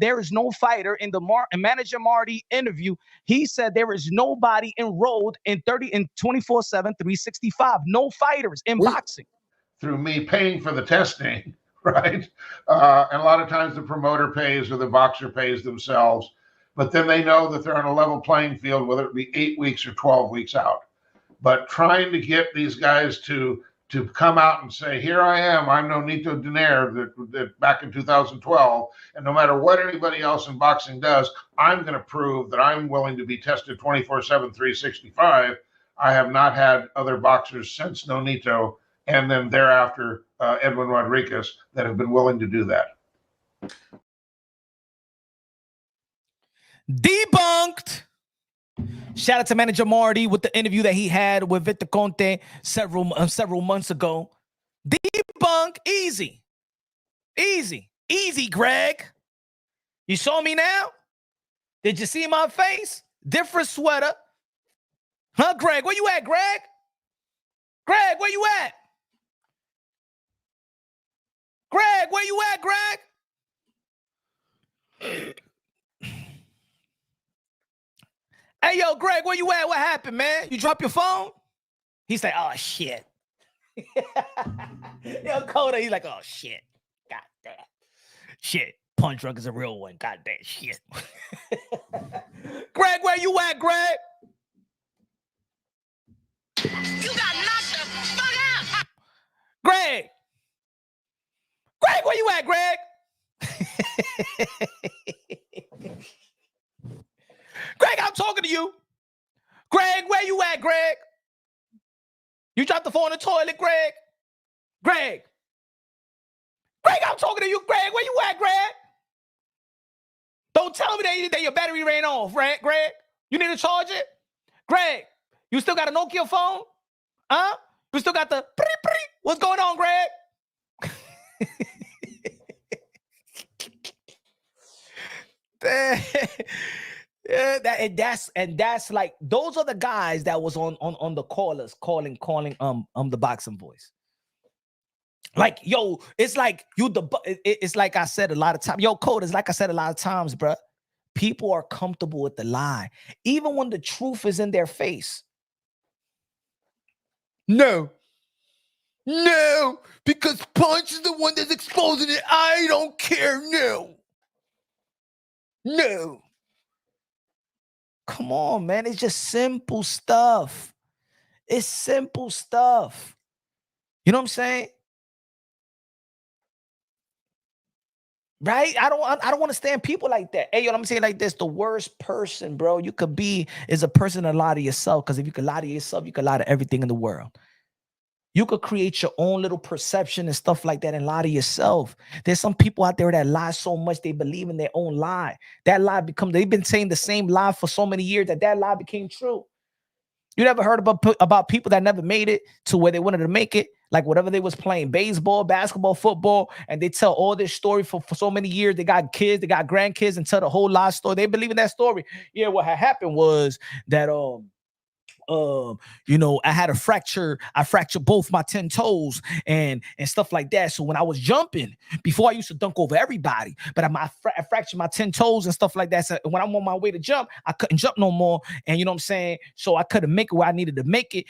there is no fighter in the manager Marty interview. He said there is nobody enrolled in 24/7, 365. No fighters in boxing. Through me paying for the testing, right? And a lot of times the promoter pays or the boxer pays themselves. But then they know that they're on a level playing field, whether it be 8 weeks or 12 weeks out. But trying to get these guys to come out and say, here I am, I'm Nonito Donaire that back in 2012, and no matter what anybody else in boxing does, I'm going to prove that I'm willing to be tested 24/7, 365. I have not had other boxers since Nonito and then thereafter Edwin Rodriguez that have been willing to do that. Debunked. Shout out to manager Marty with the interview that he had with Victor Conte several months ago. Debunk. Easy, Greg. You saw me now? Did you see my face? Different sweater. Huh, Greg? Where you at, Greg? Greg, where you at? Greg, where you at, Greg? Hey, yo, Greg, where you at? What happened, man? You drop your phone? He's like, oh, shit. Yo, Coda, he's like, oh, shit. God damn. Shit. Punch Drunk is a real one. God damn shit. Greg, where you at, Greg? You got knocked the fuck out. Greg. Greg, where you at, Greg? Greg, I'm talking to you. Greg, where you at, Greg? You dropped the phone in the toilet, Greg? Greg, I'm talking to you, Greg. Where you at, Greg? Don't tell me that your battery ran off, right, Greg? You need to charge it? Greg, you still got a Nokia phone? Huh? You still got the... What's going on, Greg? Yeah, that's like, those are the guys that was on the callers calling the boxing voice. Like, yo, it's like it's like I said a lot of times. Yo, Code, it's like I said a lot of times, bro. People are comfortable with the lie, even when the truth is in their face. No. No, because Punch is the one that's exposing it. I don't care. No. Come on, man. It's just simple stuff. It's simple stuff. You know what I'm saying? Right? I don't understand people like that. Hey, yo, I'm saying like this: the worst person, bro, you could be is a person to lie to yourself. Because if you could lie to yourself, you could lie to everything in the world. You could create your own little perception and stuff like that and lie to yourself. There's some people out there that lie so much they believe in their own lie. That lie they've been saying the same lie for so many years that lie became true. You never heard about people that never made it to where they wanted to make it? Like whatever they was playing, baseball, basketball, football, and they tell all this story for so many years. They got kids, they got grandkids, and tell the whole lie story. They believe in that story. Yeah, what had happened was that I had a fracture. I fractured both my 10 toes and stuff like that. So when I was jumping, before I used to dunk over everybody, but I fractured my 10 toes and stuff like that. So when I'm on my way to jump, I couldn't jump no more. And you know what I'm saying? So I couldn't make it where I needed to make it.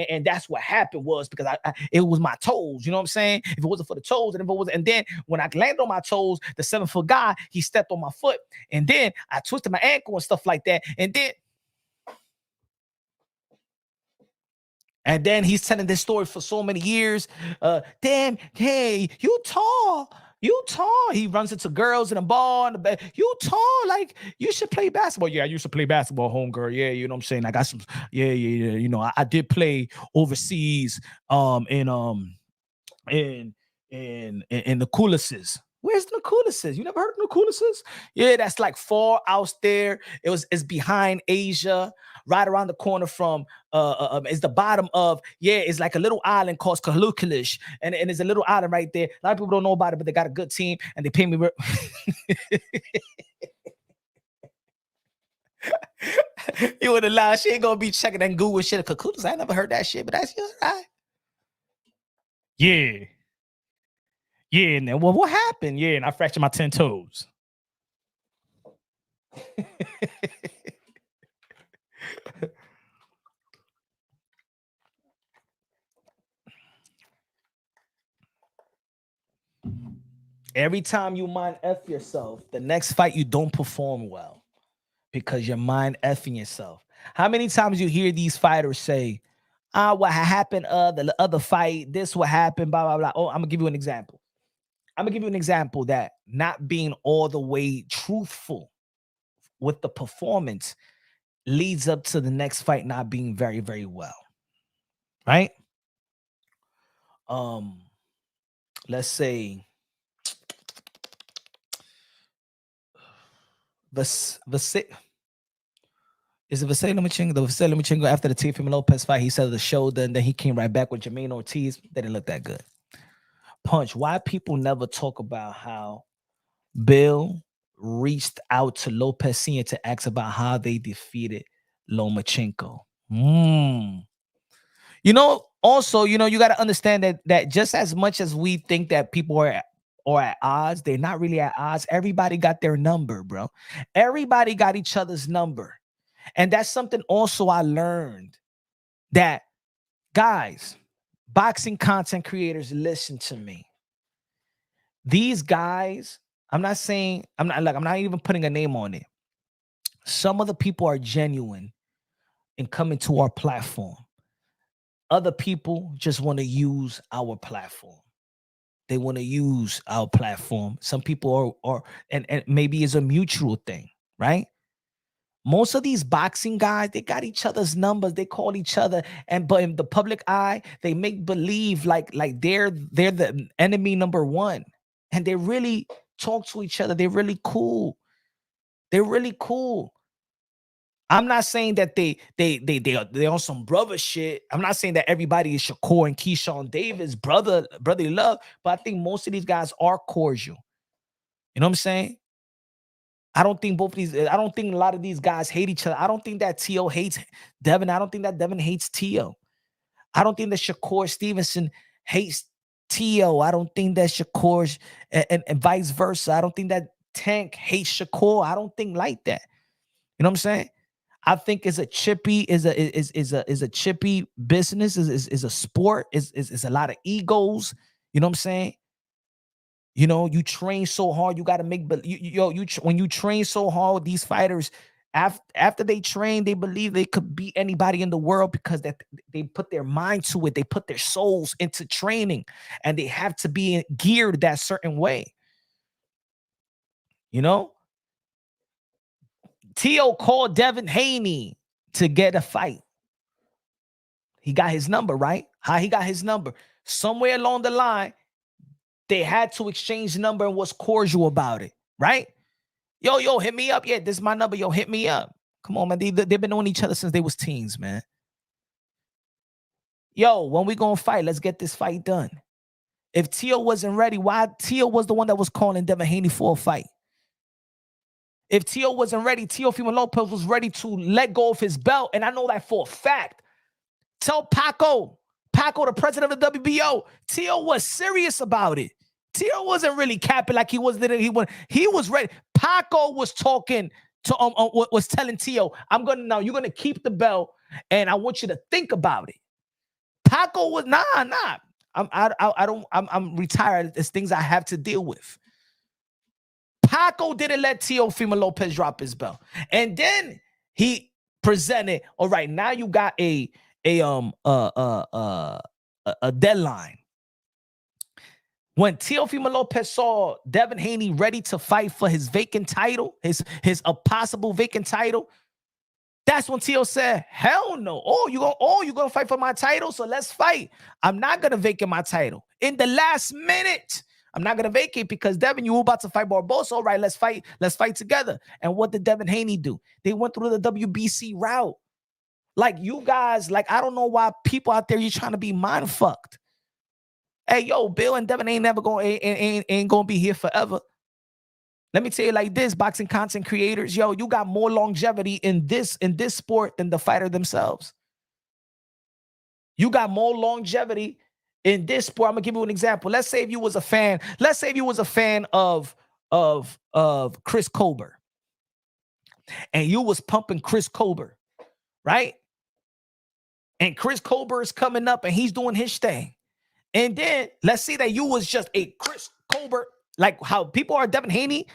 And that's what happened was because it was my toes. You know what I'm saying? If it wasn't for the toes, and then when I landed on my toes, the 7-foot guy, he stepped on my foot. And then I twisted my ankle and stuff like that. And then he's telling this story for so many years. Damn, hey, you tall. He runs into girls in a bar in the bed. You tall, like you should play basketball. Yeah, I used to play basketball, homegirl. Yeah, you know what I'm saying. I got some. Yeah. You know, I did play overseas. In the Coulisses. Where's the Coulisses? You never heard of the Coulisses? Yeah, that's like far out there. It's behind Asia, right around the corner from it's the bottom of it's like a little island called Kalukalish, and there's a little island right there. A lot of people don't know about it, but they got a good team and they pay me. You would have lied. She ain't gonna be checking that Google shit. Kalukalish, I never heard that shit, but that's just right. Yeah. Yeah, and then well, what happened? Yeah, and I fractured my 10 toes. Every time you mind F yourself, the next fight you don't perform well because you're mind effing yourself. How many times you hear these fighters say, what happened the other fight, this what happened, blah, blah, blah. Oh, I'm gonna give you an example. That not being all the way truthful with the performance leads up to the next fight not being very, very well. Right? Let's say is it Vasily Lomachenko? The Vasily Lomachenko after the Teofimo Lopez fight, he said the shoulder, and then he came right back with Jermaine Ortiz. They didn't look that good. Punch, why people never talk about how Bill reached out to Lopez Sr. to ask about how they defeated Lomachenko? You know, also, you got to understand that just as much as we think that people are at odds, they're not really at odds. Everybody got their number, bro. Everybody got each other's number. And that's something also I learned, that guys, boxing content creators, listen to me. These guys, I'm not even putting a name on it. Some of the people are genuine in coming to our platform. Other people just want to use our platform. They want to use our platform. Some people are and maybe it's a mutual thing, right? Most of these boxing guys, they got each other's numbers. They call each other, but in the public eye, they make believe like they're the enemy number one, and they really talk to each other. They're really cool. I'm not saying that they're on some brother shit. I'm not saying that everybody is Shakur and Keyshawn Davis brotherly love, but I think most of these guys are cordial. You know what I'm saying? I don't think a lot of these guys hate each other. I don't think that Teo hates Devin. I don't think that Devin hates Teo. I don't think that Shakur Stevenson hates Teo. I don't think that Shakur and vice versa. I don't think that Tank hates Shakur. I don't think like that. You know what I'm saying? I think is a chippy chippy business, is a sport, is a lot of egos. You know what I'm saying? You know, you train so hard, you got to make, but when you train so hard, these fighters, after they train, they believe they could beat anybody in the world because that they put their mind to it, they put their souls into training, and they have to be geared that certain way. You know, Teo called Devin Haney to get a fight. He got his number, right? How he got his number? Somewhere along the line, they had to exchange the number and was cordial about it, right? Yo, hit me up. Yeah, this is my number. Yo, hit me up. Come on, man. They've been knowing each other since they was teens, man. Yo, when we gonna fight, let's get this fight done. If Teo wasn't ready, why Teo was the one that was calling Devin Haney for a fight? If Teo wasn't ready, Teofimo Lopez was ready to let go of his belt. And I know that for a fact. Tell Paco, the president of the WBO, Teo was serious about it. Teo wasn't really capping like he was. He was ready. Paco was talking to was telling Teo, you're gonna keep the belt, and I want you to think about it. Paco was nah. I'm retired. There's things I have to deal with. Paco didn't let Teofimo Lopez drop his belt, and then he presented. All right, now you got a deadline. When Teofimo Lopez saw Devin Haney ready to fight for his vacant title, his possible vacant title, that's when Teo said, "Hell no! You gonna fight for my title? So let's fight. I'm not gonna vacate my title in the last minute. I'm not gonna vacate because Devin, you were about to fight Barbosa. All right, let's fight. Let's fight together." And what did Devin Haney do? They went through the WBC route. Like you guys, like I don't know why people out there you're trying to be mind fucked. Hey, yo, Bill and Devin ain't gonna be here forever. Let me tell you like this, boxing content creators, yo, you got more longevity in this sport than the fighter themselves. You got more longevity in this sport. I'm gonna give you an example. Let's say if you was a fan, of Chris Colbert, and you was pumping Chris Colbert, right? And Chris Colbert is coming up and he's doing his thing. And then let's say that you was just a Chris Colbert, like how people are Devin Haney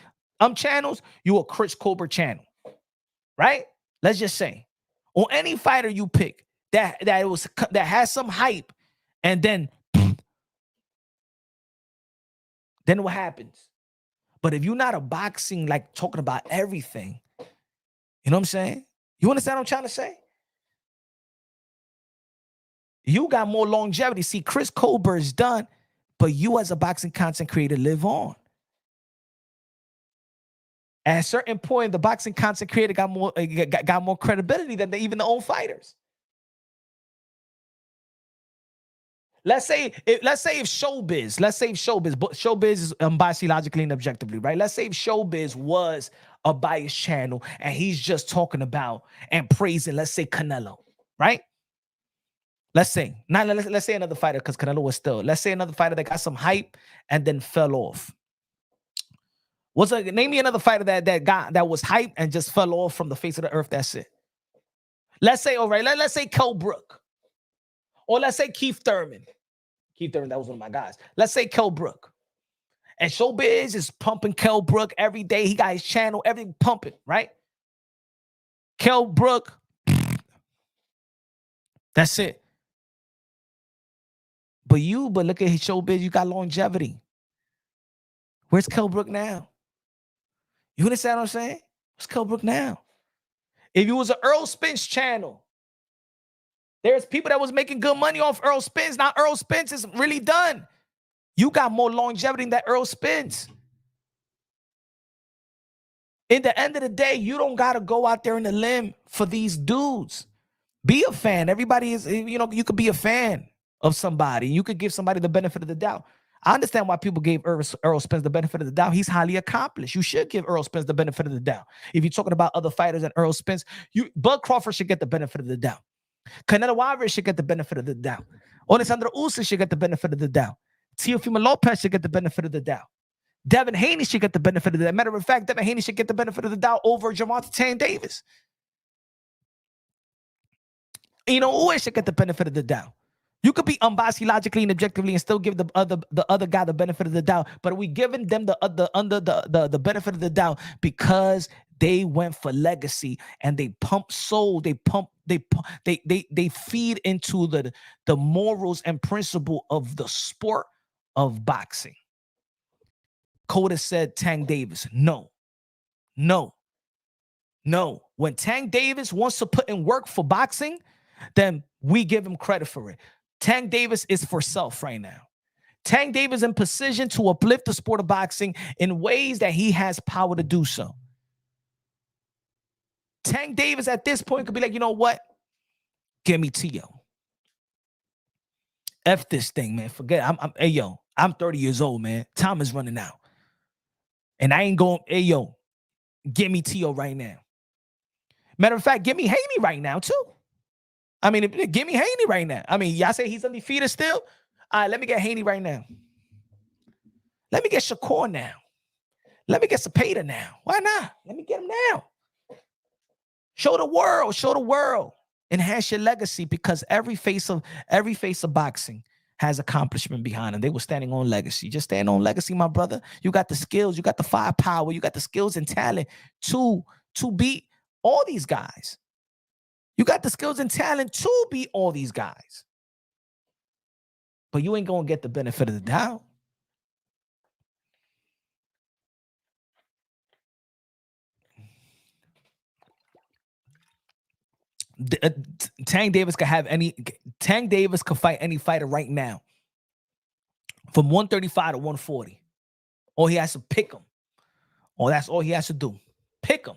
channels, you a Chris Colbert channel, right? Let's just say, on any fighter you pick that has some hype, and then what happens? But if you're not a boxing, like talking about everything, you know what I'm saying? You understand what I'm trying to say? You got more longevity. See, Chris Colbert is done, but you as a boxing content creator live on. At a certain point, the boxing content creator got more credibility than even the old fighters. Let's say if Showbiz, but Showbiz is unbiased logically and objectively, right? Let's say if Showbiz was a biased channel and he's just talking about and praising, let's say Canelo, right? Let's say another fighter, because Canelo was still. Let's say another fighter that got some hype and then fell off. Name me another fighter that was hype and just fell off from the face of the earth. That's it. Let's say, all right, let's say Kell Brook, or let's say Keith Thurman. Keith Thurman, that was one of my guys. Let's say Kell Brook, and Showbiz is pumping Kell Brook every day. He got his channel, everything pumping, right? Kell Brook, that's it. But look at his Showbiz, you got longevity. Where's Kell Brook now? You understand what I'm saying? Where's Kell Brook now? If it was an Earl Spence channel, there's people that was making good money off Earl Spence. Now Earl Spence is really done. You got more longevity than that Earl Spence. In the end of the day, you don't got to go out there in the limb for these dudes. Be a fan. Everybody is, you could be a fan of somebody. You could give somebody the benefit of the doubt. I understand why people gave Earl Spence the benefit of the doubt. He's highly accomplished. You should give Earl Spence the benefit of the doubt. If you're talking about other fighters and Earl Spence, Bud Crawford should get the benefit of the doubt. Canelo Alvarez should get the benefit of the doubt. Alexander Usyk should get the benefit of the doubt. Teofimo Lopez should get the benefit of the doubt. Devin Haney should get the benefit of the doubt. Matter of fact, Devin Haney should get the benefit of the doubt over Gervonta Tank Davis. You know, always should get the benefit of the doubt. You could be unbiased logically and objectively and still give the other guy the benefit of the doubt. But are we giving them the benefit of the doubt because they went for legacy and they pump soul, they feed into the morals and principle of the sport of boxing. Coda said Tank Davis. No. When Tank Davis wants to put in work for boxing, then we give him credit for it. Tank Davis is for self right now. Tank Davis in position to uplift the sport of boxing in ways that he has power to do so. Tank Davis at this point could be like, you know what? Give me Tio. F this thing, man. Forget it. Hey, yo, I'm 30 years old, man. Time is running out. And I ain't going, hey, yo, give me Tio right now. Matter of fact, give me Haney right now, too. I mean, give me Haney right now. I mean, y'all say he's undefeated still? All right, let me get Haney right now. Let me get Shakur now. Let me get Cepeda now. Why not? Let me get him now. Show the world. Enhance your legacy, because every face of boxing has accomplishment behind them. They were standing on legacy. Just stand on legacy, my brother. You got the skills, you got the firepower, you got the skills and talent to beat all these guys. You got the skills and talent to beat all these guys. But you ain't going to get the benefit of the doubt. Tank Davis could fight any fighter right now from 135 to 140. All he has to pick him. Oh, that's all he has to do. Pick him.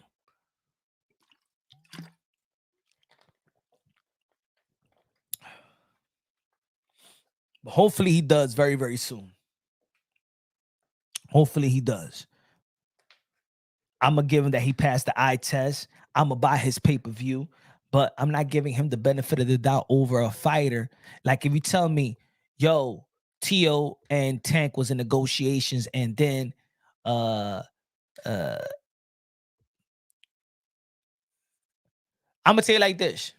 But hopefully he does very, very soon. Hopefully he does. I'm going to give him that he passed the eye test. I'm going to buy his pay-per-view. But I'm not giving him the benefit of the doubt over a fighter. Like if you tell me, yo, Tio and Tank was in negotiations, and then I'm going to tell you like this.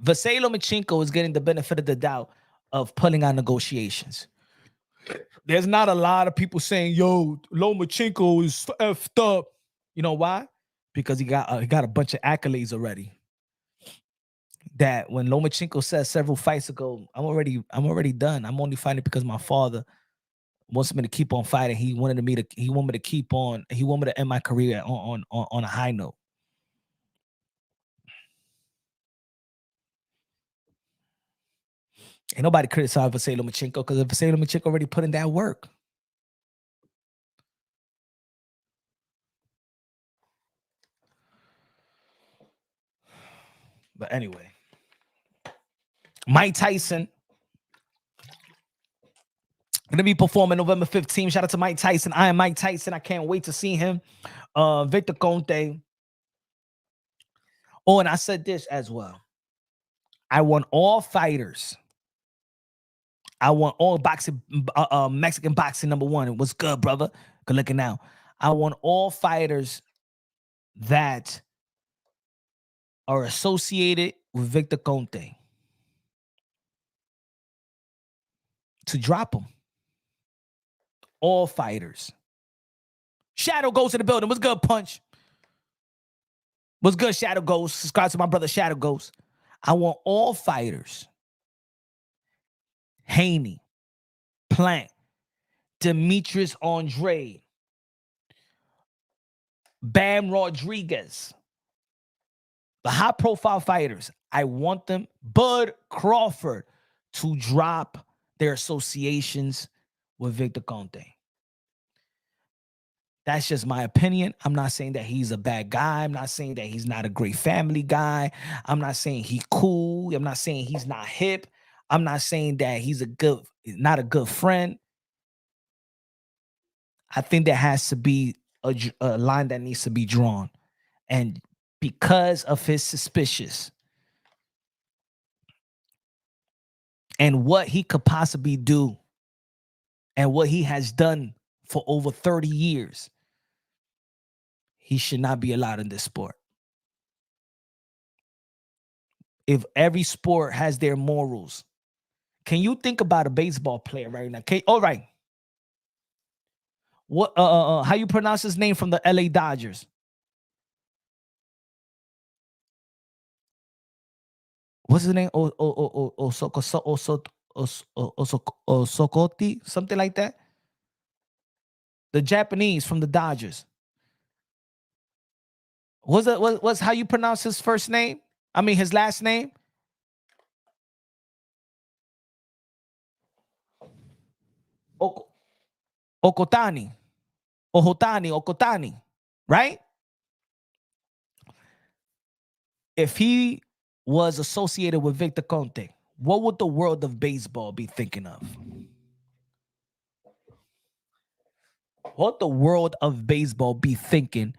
Vasily Lomachenko is getting the benefit of the doubt of pulling out negotiations. There's not a lot of people saying, yo, Lomachenko is effed up. You know why? Because he got a bunch of accolades already. That when Lomachenko said several fights ago, I'm already done. I'm only fighting because my father wants me to keep on fighting. He wanted me to keep on. He wanted me to end my career on a high note. Ain't nobody criticize Vasily Lomachenko because Vasily Lomachenko already put in that work. But anyway, Mike Tyson going to be performing November 15th. Shout out to Mike Tyson. I am Mike Tyson. I can't wait to see him. Victor Conte. Oh, and I said this as well. I want all fighters. I want all boxing, Mexican boxing #1. What's good, brother? Good looking now. I want all fighters that are associated with Victor Conte to drop him. All fighters. Shadow Ghost in the building. What's good, Punch? What's good, Shadow Ghost? Subscribe to my brother, Shadow Ghost. I want all fighters. Haney, Plant, Demetrius Andre, Bam Rodriguez, the high-profile fighters. I want them, Bud Crawford, to drop their associations with Victor Conte. That's just my opinion. I'm not saying that he's a bad guy. I'm not saying that he's not a great family guy. I'm not saying he's cool. I'm not saying he's not hip. I'm not saying that he's not a good friend. I think there has to be a line that needs to be drawn. And because of his suspicious and what he could possibly do and what he has done for over 30 years, he should not be allowed in this sport. if every sport has their morals. Can you think about a baseball player right now? All right. What how you pronounce his name from the LA Dodgers? What's his name? Sokoti, something like that. The Japanese from the Dodgers. What's how you pronounce his first name? I mean his last name? Okotani. Okotani, right? If he was associated with Victor Conte, what would the world of baseball be thinking of? What the world of baseball be thinking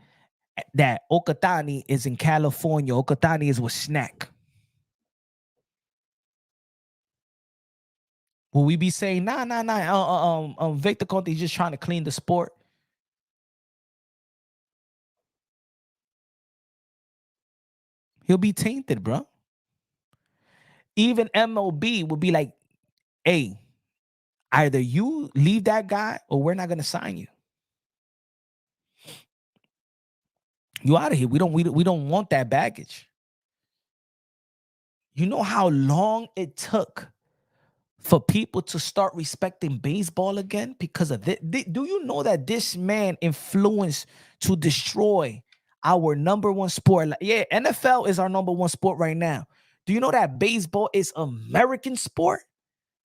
that Okotani is in California, Okotani is with Snack? Will we be saying, nah, Victor Conte is just trying to clean the sport? He'll be tainted, bro. Even MLB will be like, hey, either you leave that guy or we're not going to sign you. You out of here. We don't want that baggage. You know how long it took for people to start respecting baseball again because of this? Do you know that this man influenced to destroy our number one sport? Yeah, NFL is our number one sport right now. Do you know that baseball is American sport?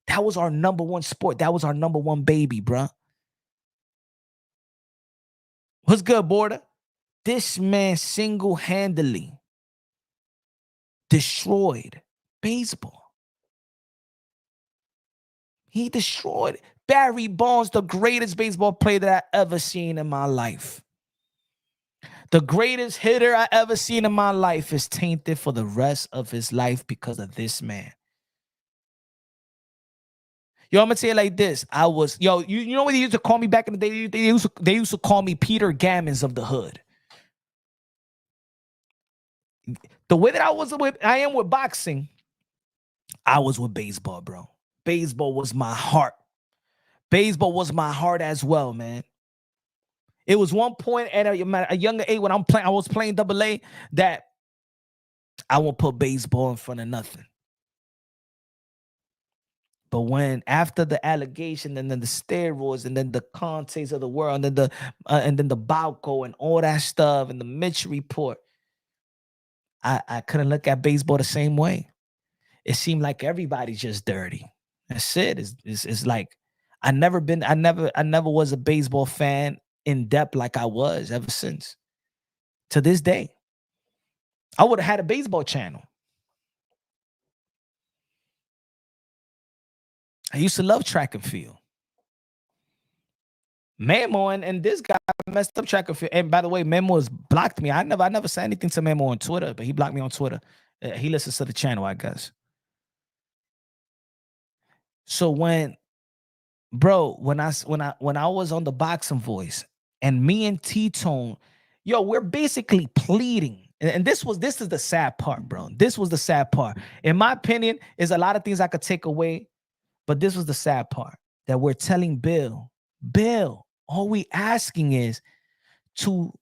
That was our number one sport. That was our number one baby, bro. What's good, Border? This man single-handedly destroyed baseball. He destroyed Barry Bonds, the greatest baseball player that I ever seen in my life. The greatest hitter I ever seen in my life is tainted for the rest of his life because of this man. Yo, I'm gonna say it like this. You know what they used to call me back in the day? They used to call me Peter Gammons of the hood. The way that I am with boxing, I was with baseball, bro. Baseball was my heart. Baseball was my heart as well, man. It was one point at a younger age when I was playing AA that I won't put baseball in front of nothing. But when after the allegation and then the steroids and then the Contes of the world and then the Balco and all that stuff and the Mitch report, I couldn't look at baseball the same way. It seemed like everybody's just dirty. That's it. It's like I never was a baseball fan in depth like I was ever since. To this day. I would have had a baseball channel. I used to love track and field. Memo and this guy messed up track and field. And by the way, Memo has blocked me. I never said anything to Memo on Twitter, but he blocked me on Twitter. He listens to the channel, I guess. So when I was on the Boxing Voice and me and T-Tone, we're basically pleading. And this is the sad part, bro. This was the sad part. In my opinion, there's a lot of things I could take away, but this was the sad part that we're telling Bill, all we asking is to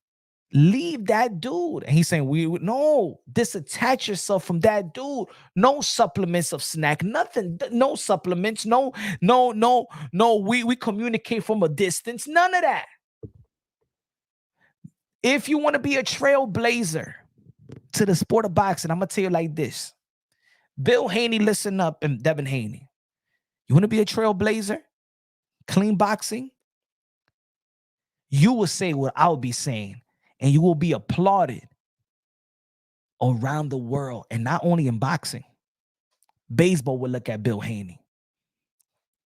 leave that dude. And he's saying, no, disattach yourself from that dude. No supplements of snack, nothing, no supplements, no, we communicate from a distance, none of that. If you want to be a trailblazer to the sport of boxing, I'm going to tell you like this. Bill Haney, listen up, and Devin Haney. You want to be a trailblazer? Clean boxing? You will say what I'll be saying, and you will be applauded around the world, and not only in boxing. Baseball will look at Bill Haney.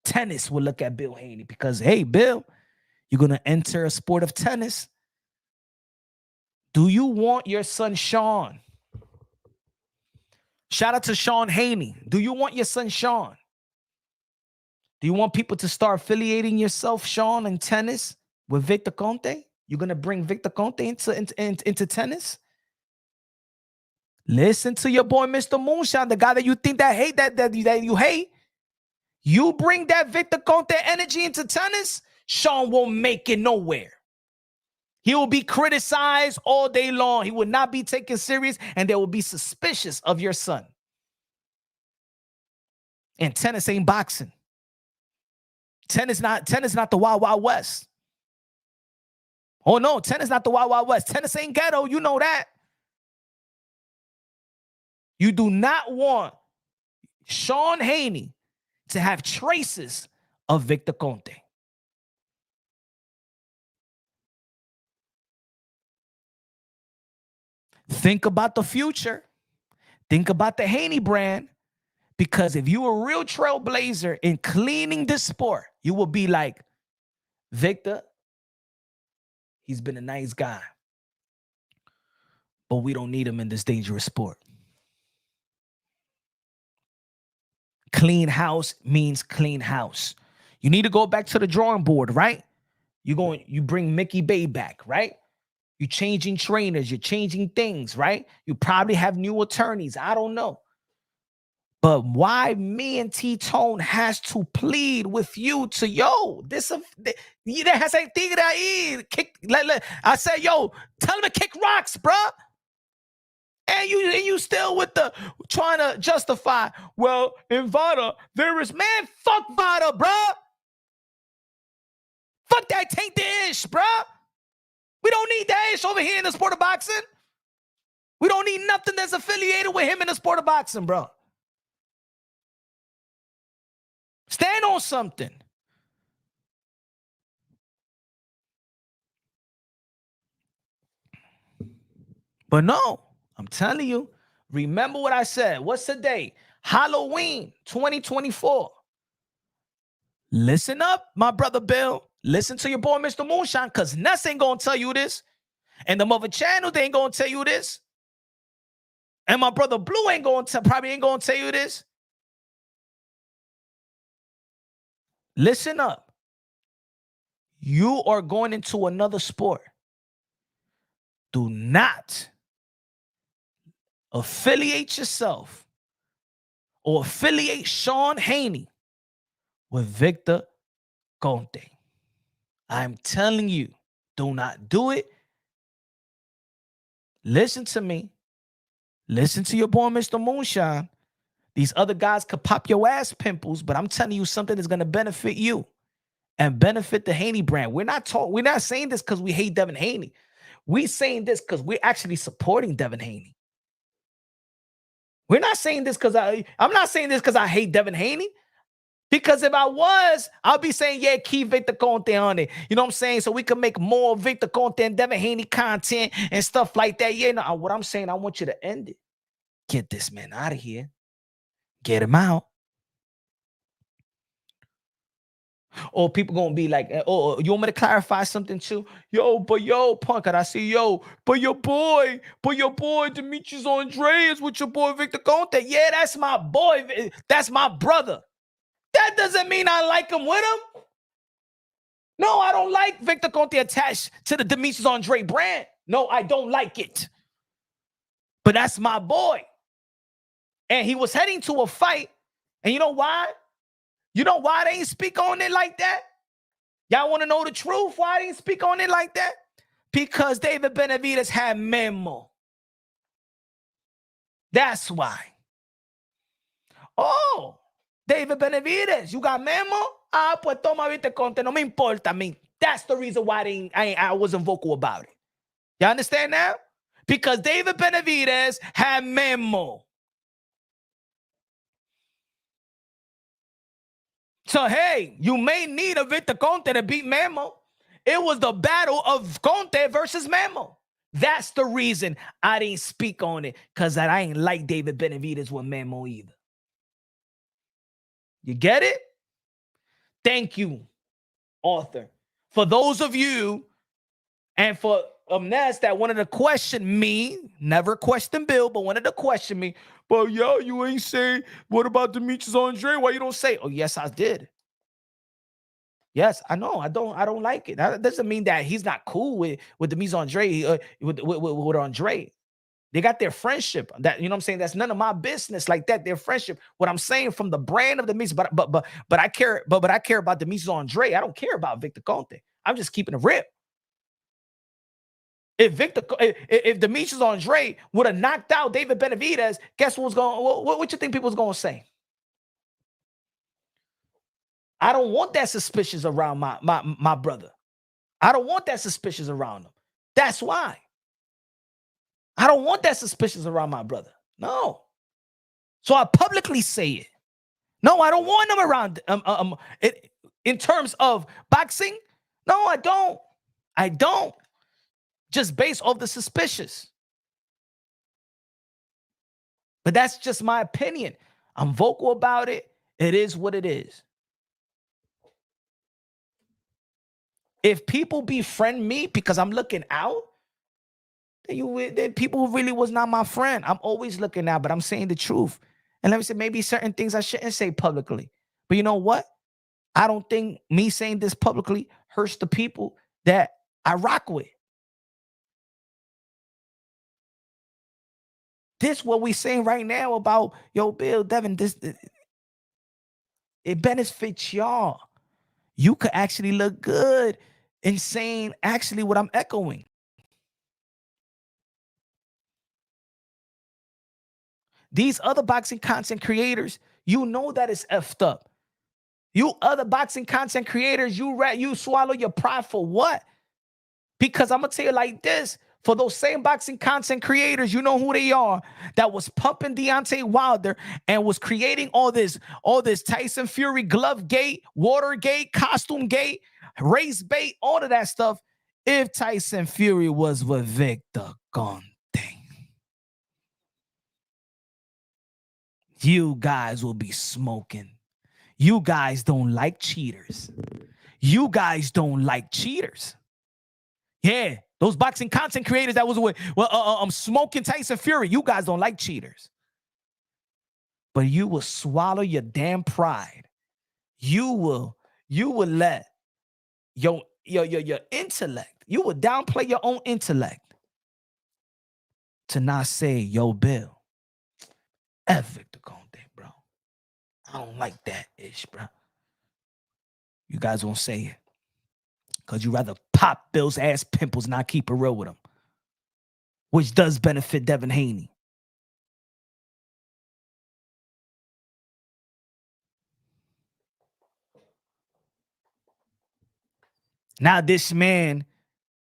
Tennis will look at Bill Haney because, hey, Bill, you're going to enter a sport of tennis. Do you want your son, Sean? Shout out to Sean Haney. Do you want your son, Sean? Do you want people to start affiliating yourself, Sean, in tennis with Victor Conte? You're going to bring Victor Conte into tennis? Listen to your boy, Mr. Moonshine, the guy that you think that hate that you hate. You bring that Victor Conte energy into tennis, Sean won't make it nowhere. He will be criticized all day long. He will not be taken serious, and they will be suspicious of your son. And tennis ain't boxing. Tennis not the Wild Wild West. Oh no, tennis not the Wild Wild West. Tennis ain't ghetto. You know that. You do not want Sean Haney to have traces of Victor Conte. Think about the future. Think about the Haney brand. Because if you are a real trailblazer in cleaning this sport, you will be like, Victor, he's been a nice guy, but we don't need him in this dangerous sport. Clean house means clean house. You need to go back to the drawing board, right? You bring Mickey Bay back, right? You're changing trainers, you're changing things, right? You probably have new attorneys. I don't know. But why me and T-Tone has to plead with you to, yo, this has a tigre ahí. I said, yo, tell him to kick rocks, bruh. And you still with the trying to justify, well, in VADA, there is, man, fuck VADA, bruh. Fuck that Taint the ish, bruh. We don't need that ish over here in the sport of boxing. We don't need nothing that's affiliated with him in the sport of boxing, bro. Stand on something. But no, I'm telling you, remember what I said. What's the day? Halloween 2024. Listen up, my brother Bill. Listen to your boy, Mr. Moonshine, because Ness ain't going to tell you this. And the mother channel, they ain't going to tell you this. And my brother Blue probably ain't going to tell you this. Listen up. You are going into another sport. Do not affiliate yourself or affiliate Sean Haney with Victor Conte. I'm telling you, do not do it. Listen to me. Listen to your boy, Mr. Moonshine. These other guys could pop your ass pimples, but I'm telling you something that's going to benefit you and benefit the Haney brand. We're not saying this because we hate Devin Haney. We're saying this because we're actually supporting Devin Haney. We're not saying this because I'm not saying this because I hate Devin Haney. Because if I was, I'll be saying, yeah, keep Victor Conte on it. You know what I'm saying? So we can make more Victor Conte and Devin Haney content and stuff like that. Yeah, no, what I'm saying, I want you to end it. Get this man out of here. Get him out. Or people gonna be like, oh, you want me to clarify something too? Punk, I see, but your boy, Demetrius Andreas with your boy Victor Conte. Yeah, that's my boy. That's my brother. That doesn't mean I like him with him. No, I don't like Victor Conte attached to the Demetrius Andre brand. No, I don't like it. But that's my boy. And he was heading to a fight. And you know why? You know why they ain't speak on it like that? Y'all want to know the truth? Why they ain't speak on it like that? Because David Benavidez had memo. That's why. Oh, David Benavidez, you got memo? Ah, pues toma Victor Conte, no me importa a mí. That's the reason why I wasn't vocal about it. You understand now? Because David Benavidez had memo. So, hey, you may need a Victor Conte to beat Memo. It was the battle of Conte versus Memo. That's the reason I didn't speak on it, because I ain't like David Benavidez with Memo either. You get it? Thank you, author. For those of you, and for Ness that wanted to question me, never question Bill, but wanted to question me, but yo, you ain't say, what about Demetrius Andre? Why you don't say? Oh, yes, I did. Yes, I know. I don't like it. That doesn't mean that he's not cool with Demetrius Andre, with Andre. They got their friendship. That, you know what I'm saying? That's none of my business like that. Their friendship. What I'm saying from the brand of the Mises, but I care, but I care about the Mises Andre. I don't care about Victor Conte. I'm just keeping it real. If Demetrius Andre would have knocked out David Benavidez, guess what you think people was going to say? I don't want that suspicious around my brother. I don't want that suspicious around him. That's why. I don't want that suspicious around my brother. No. So I publicly say it. No, I don't want him around. In terms of boxing, no, I don't. I don't. Just based off the suspicious. But that's just my opinion. I'm vocal about it. It is what it is. If people befriend me because I'm looking out, then people really was not my friend. I'm always looking out, but I'm saying the truth. And let me say, maybe certain things I shouldn't say publicly. But you know what? I don't think me saying this publicly hurts the people that I rock with. This what we saying right now about, yo, Bill, Devin, it benefits y'all. You could actually look good in saying actually what I'm echoing. These other boxing content creators, you know that it's effed up. You other boxing content creators, you swallow your pride for what? Because I'm going to tell you like this. For those same boxing content creators, you know who they are, that was pumping Deontay Wilder and was creating all this Tyson Fury glove gate, Watergate, costume gate, race bait, all of that stuff. If Tyson Fury was with Victor Conte, you guys will be smoking. You guys don't like cheaters. You guys don't like cheaters. Yeah, those boxing content creators that was with smoking Tyson Fury. You guys don't like cheaters. But you will swallow your damn pride. You will let your intellect, you will downplay your own intellect to not say, yo, Bill, F Victor Conte, bro. I don't like that ish, bro. You guys won't say it. Because you rather pop Bill's ass pimples, not keep it real with him. Which does benefit Devin Haney. Now this man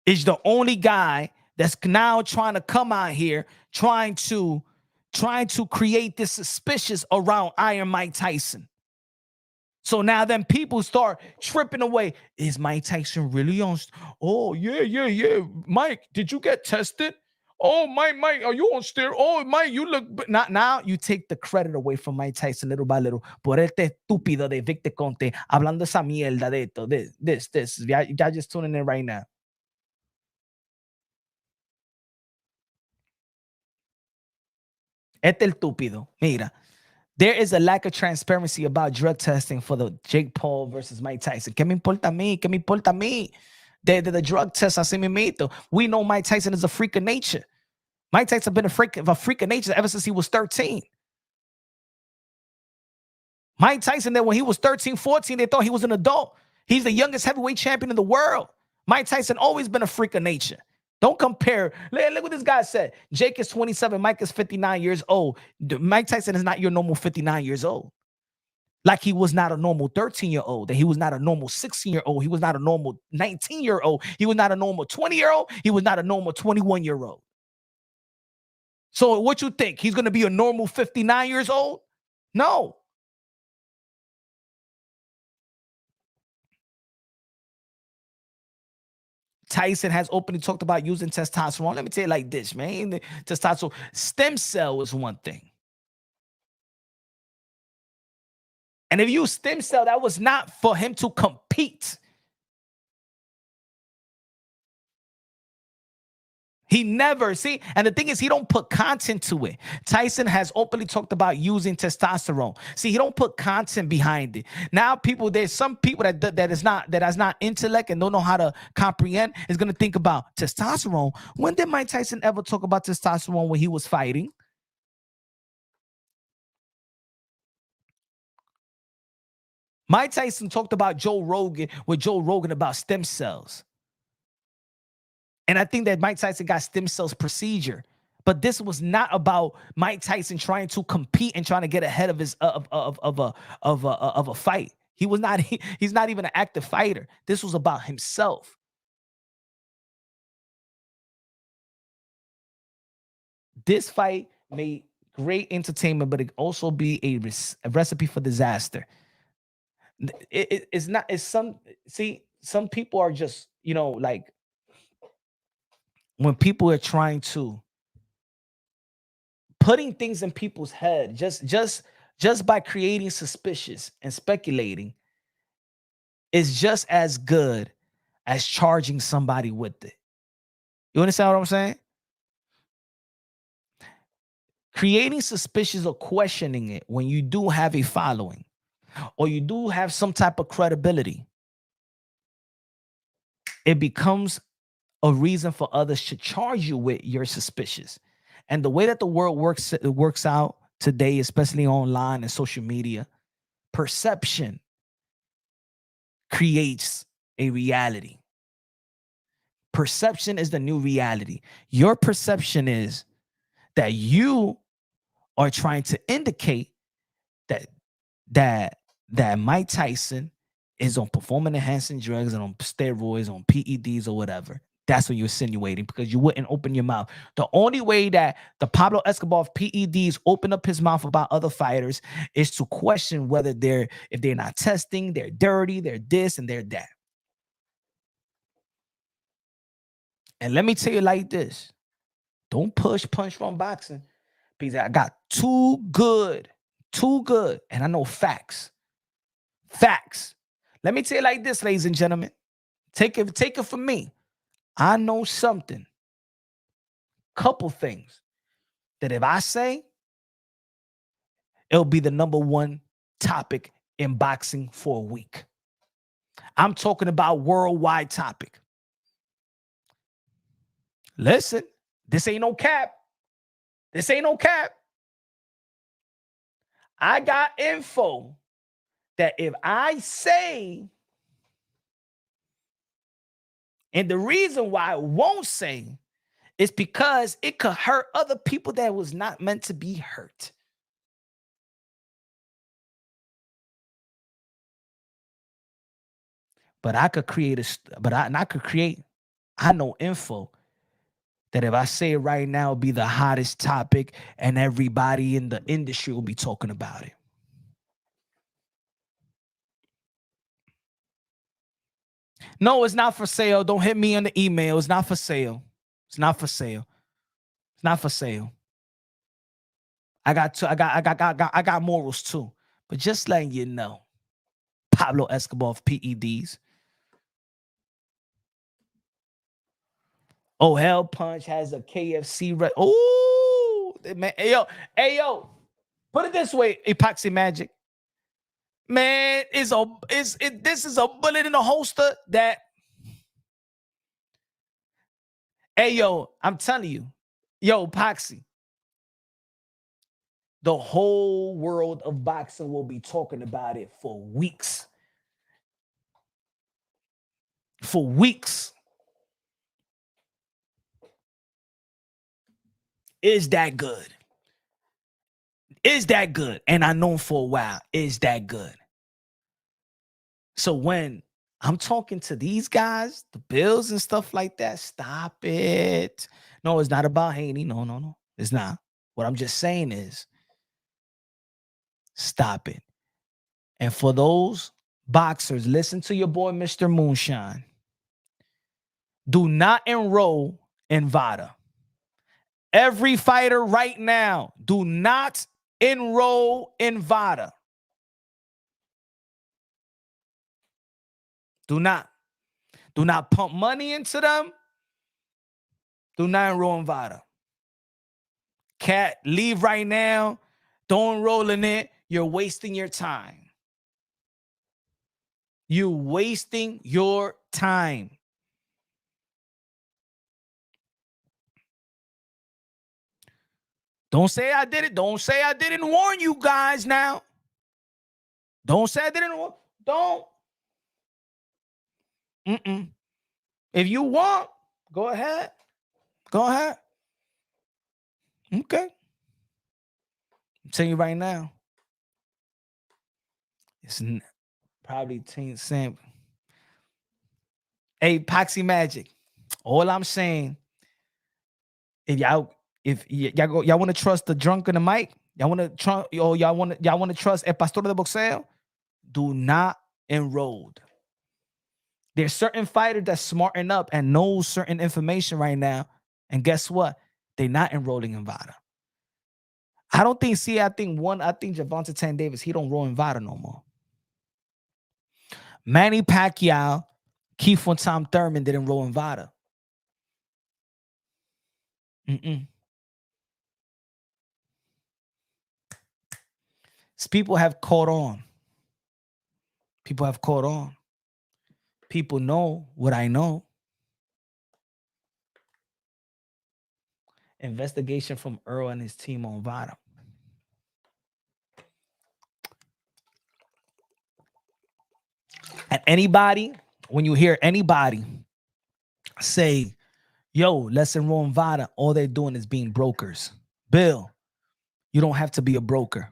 is the only guy that's now trying to come out here, trying to create this suspicious around Iron Mike Tyson. So now then people start tripping away. Is Mike Tyson really on? Oh, yeah. Mike, did you get tested? Oh, Mike, are you on steroids? Oh, Mike, you look... Not now, you take the credit away from Mike Tyson little by little. Por este estúpido de Victor Conte, hablando esa mierda de esto, this. Y'all just tuning in right now. Este estúpido, mira. There is a lack of transparency about drug testing for the Jake Paul versus Mike Tyson. ¿Qué me importa a mí? ¿Qué me importa a mí? The drug test, así mismito. We know Mike Tyson is a freak of nature. Mike Tyson has been a freak of nature ever since he was 13. Mike Tyson, then when he was 13, 14, they thought he was an adult. He's the youngest heavyweight champion in the world. Mike Tyson always been a freak of nature. Don't compare. Look what this guy said. Jake is 27. Mike is 59 years old. Mike Tyson is not your normal 59 years old. Like he was not a normal 13-year-old. He was not a normal 16-year-old. He was not a normal 19-year-old. He was not a normal 20-year-old. He was not a normal 21-year-old. So what you think? He's going to be a normal 59 years old? No. Tyson has openly talked about using testosterone. Let me tell you like this, man. Testosterone, stem cell is one thing. And if you use stem cell, that was not for him to compete. He never, see, and the thing is, he don't put content to it. Tyson has openly talked about using testosterone. See, he don't put content behind it. Now, there's some people that is not intellect and don't know how to comprehend is gonna think about testosterone. When did Mike Tyson ever talk about testosterone when he was fighting? Mike Tyson talked about Joe Rogan about stem cells. And I think that Mike Tyson got stem cells procedure. But this was not about Mike Tyson trying to compete and trying to get ahead of his of a fight. He's not even an active fighter. This was about himself. This fight made great entertainment, but it also be a recipe for disaster. It's not. It's some people are just, like, when people are trying to putting things in people's head just by creating suspicious and speculating is just as good as charging somebody with it. You understand what I'm saying? Creating suspicious or questioning it when you do have a following or you do have some type of credibility, it becomes a reason for others to charge you with you're suspicious. And the way that the world works out today, especially online and social media, perception creates a reality. Perception is the new reality. Your perception is that you are trying to indicate that Mike Tyson is on performance enhancing drugs and on steroids, on PEDs or whatever. That's what you're insinuating, because you wouldn't open your mouth. The only way that the Pablo Escobar of PEDs open up his mouth about other fighters is to question whether if they're not testing, they're dirty, they're this and they're that. And let me tell you like this. Don't push punch from boxing, because I got too good. And I know facts. Facts. Let me tell you like this, ladies and gentlemen. Take it from me. I know something. Couple things that if I say, it'll be the number one topic in boxing for a week. I'm talking about worldwide topic. Listen, this ain't no cap. This ain't no cap. I got info that if I say, and the reason why I won't say is because it could hurt other people that was not meant to be hurt. But I could create I know info that if I say it right now, it'll be the hottest topic and everybody in the industry will be talking about it. No, it's not for sale. Don't hit me on the email. It's not for sale. It's not for sale. It's not for sale. I got morals too. But just letting you know, Pablo Escobar of PEDs. Oh, Hell Punch has a KFC. Oh, man. Hey, yo. Put it this way, Epoxy Magic. Man, this is a bullet in the holster that, hey, yo, I'm telling you, yo, Epoxy, the whole world of boxing will be talking about it for weeks. For weeks. Is that good? Is that good? And I know for a while, is that good? So when I'm talking to these guys, the Bills and stuff like that, stop it. No, it's not about Haney. No. It's not. What I'm just saying is, stop it. And for those boxers, listen to your boy, Mr. Moonshine. Do not enroll in VADA. Every fighter right now, do not enroll in VADA. Do not pump money into them. Do not enroll in VADA. Cat, leave right now. Don't enroll in it. You're wasting your time. You're wasting your time. Don't say I did it. Don't say I didn't warn you guys now. Don't say I didn't warn. Don't. If you want, go ahead. Go ahead. Okay. I'm telling you right now. It's probably Taint Sam. Hey, Poxy Magic. All I'm saying, if y'all want to trust the drunk in the mic, y'all want to trust, y'all want to trust El Pastor de Boxeo, do not enroll. There's certain fighters that smarten up and know certain information right now, and guess what? They're not enrolling in VADA. I think Gervonta Tank Davis, he don't roll in VADA no more. Manny Pacquiao, Keith and Tom Thurman didn't roll in VADA. People have caught on. People have caught on. People know what I know. Investigation from Earl and his team on VADA. And anybody, when you hear anybody say, yo, let's enroll in VADA, all they're doing is being brokers. Bill, you don't have to be a broker.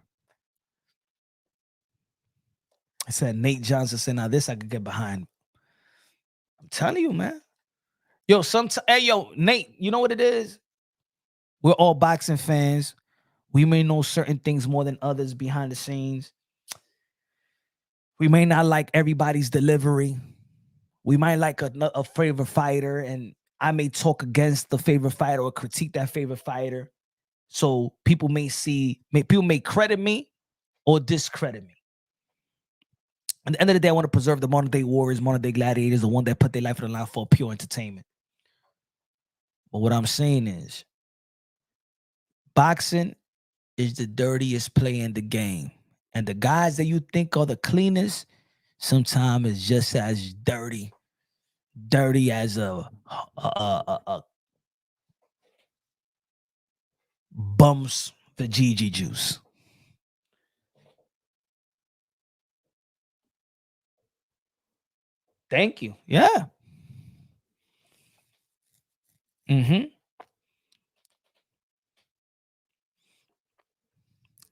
I said, Nate Johnson said, now this I could get behind. I'm telling you, man. Yo, Nate, you know what it is? We're all boxing fans. We may know certain things more than others behind the scenes. We may not like everybody's delivery. We might like a favorite fighter, and I may talk against the favorite fighter or critique that favorite fighter. So people may credit me or discredit me. At the end of the day, I want to preserve the modern day warriors, modern day gladiators, the one that put their life on the line for pure entertainment. But what I'm saying is, boxing is the dirtiest play in the game. And the guys that you think are the cleanest, sometimes it's just as dirty as a bumps the Gigi juice. Thank you. Yeah.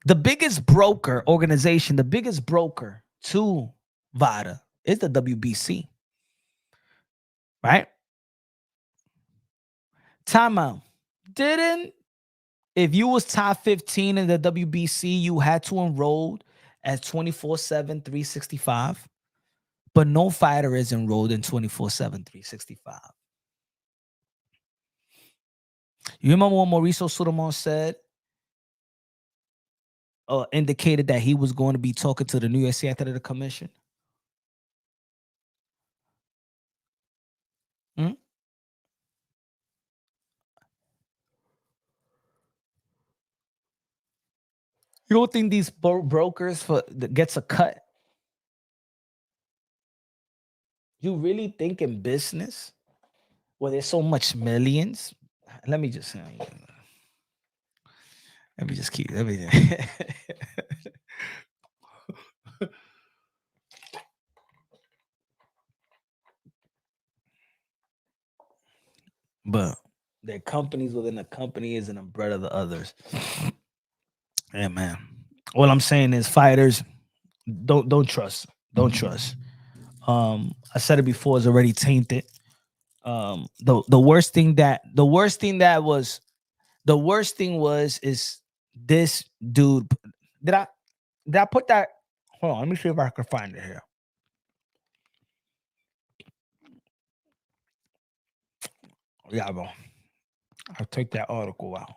The biggest broker organization, the biggest broker to VADA is the WBC. Right? Timeout. If you was top 15 in the WBC, you had to enroll as 24/7, 365. But no fighter is enrolled in 24/7, 365. You remember what Mauricio Sotomayor said? Indicated that he was going to be talking to the New York City Athletic Commission? You don't think these brokers gets a cut? You really think in business where there's so much millions? Let me just keep. But their companies within the company is an umbrella of the others. Yeah, man. All I'm saying is, fighters, don't trust. Don't trust. I said it before, it's already tainted. The worst thing was is this dude. Did I put that? Hold on, let me see if I can find it here. Yeah, bro. I'll take that article out.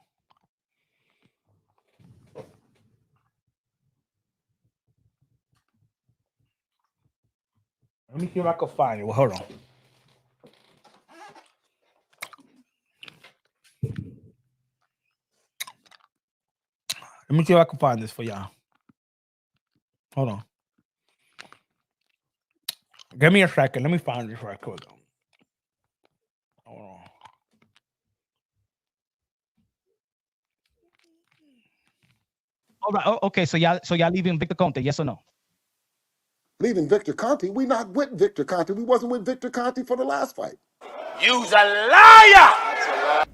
Let me see if I can find it. Well, hold on. Let me see if I can find this for y'all. Hold on. Give me a second. Let me find this right quick. Hold on. All right. Oh, okay. So y'all leaving Victor Conte? Yes or no? Leaving Victor Conte? We not with Victor Conte. We wasn't with Victor Conte for the last fight. You's a liar!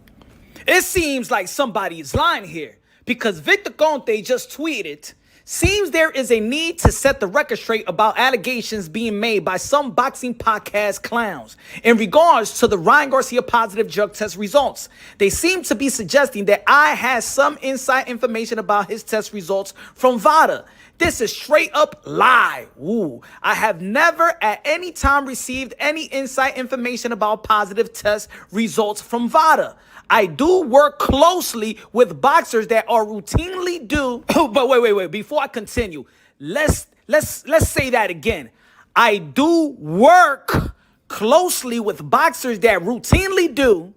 It seems like somebody is lying here because Victor Conte just tweeted, seems there is a need to set the record straight about allegations being made by some boxing podcast clowns in regards to the Ryan Garcia positive drug test results. They seem to be suggesting that I had some inside information about his test results from VADA. This is straight up lie. Ooh, I have never at any time received any inside information about positive test results from VADA. I do work closely with boxers that are routinely do. But wait. Before I continue, let's say that again. I do work closely with boxers that routinely do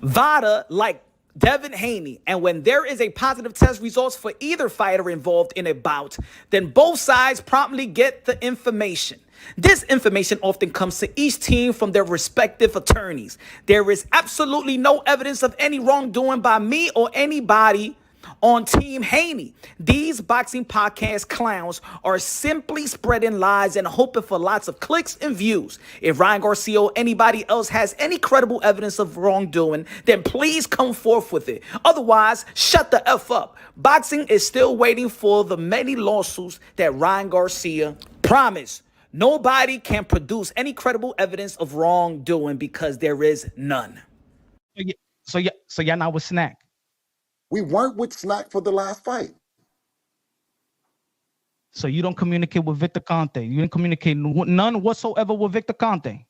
VADA, like Devin Haney, and when there is a positive test results for either fighter involved in a bout, then both sides promptly get the information. This information often comes to each team from their respective attorneys. There is absolutely no evidence of any wrongdoing by me or anybody on Team Haney. These boxing podcast clowns are simply spreading lies and hoping for lots of clicks and views. If Ryan Garcia or anybody else has any credible evidence of wrongdoing, then please come forth with it. Otherwise, shut the F up. Boxing is still waiting for the many lawsuits that Ryan Garcia promised. Nobody can produce any credible evidence of wrongdoing because there is none. So y'all not with Snack. We weren't with Snack for the last fight. So you don't communicate with Victor Conte. You didn't communicate none whatsoever with Victor Conte.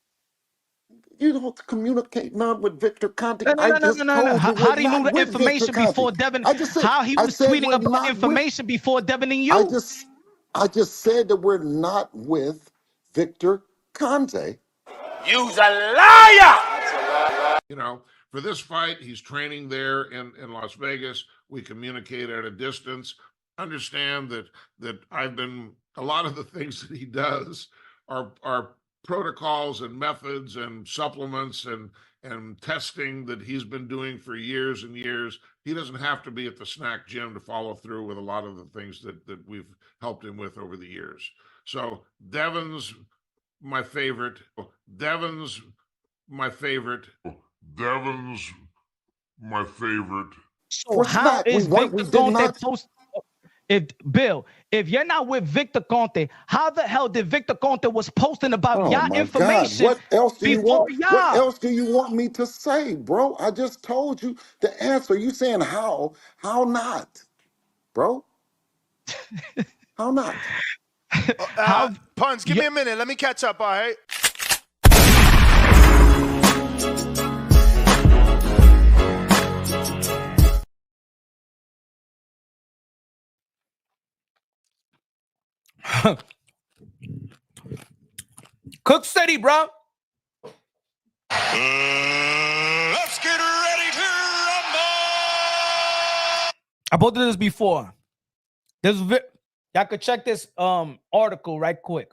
You don't communicate none with Victor Conte. No. How do you know the information before Devin? How he was tweeting about information before Devin and you? I just said that we're not with Victor Conte. You's a liar! You know, for this fight, he's training there in Las Vegas. We communicate at a distance. Understand that I've been, a lot of the things that he does are protocols and methods and supplements and testing that he's been doing for years and years. He doesn't have to be at the Snack gym to follow through with a lot of the things that we've helped him with over the years. So Devin's my favorite. Devin's my favorite. So how is Victor Conte post? If you're not with Victor Conte, how the hell did Victor Conte was posting about y'all information? God. What else do you want? Y'all? What else do you want me to say, bro? I just told you the answer. You saying how? How not, bro? How not? Puns, give me a minute. Let me catch up, all right? Cook steady, bro. Let's get ready to rumble. I posted this before. Y'all could check this article right quick.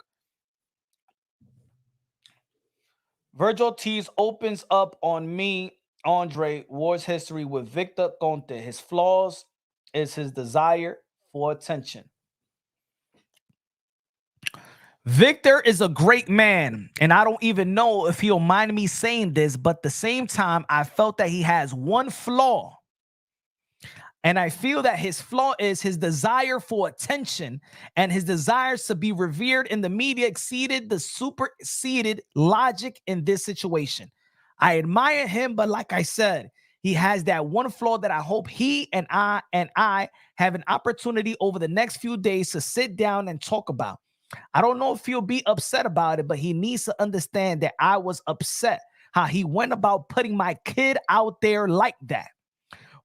Virgil Ortiz opens up on me, Andre, war's history with Victor Conte. His flaws is his desire for attention. Victor is a great man, and I don't even know if he'll mind me saying this, but at the same time, I felt that he has one flaw. And I feel that his flaw is his desire for attention, and his desires to be revered in the media exceeded the superseded logic in this situation. I admire him, but like I said, he has that one flaw that I hope he and I have an opportunity over the next few days to sit down and talk about. I don't know if he'll be upset about it, but he needs to understand that I was upset how he went about putting my kid out there like that,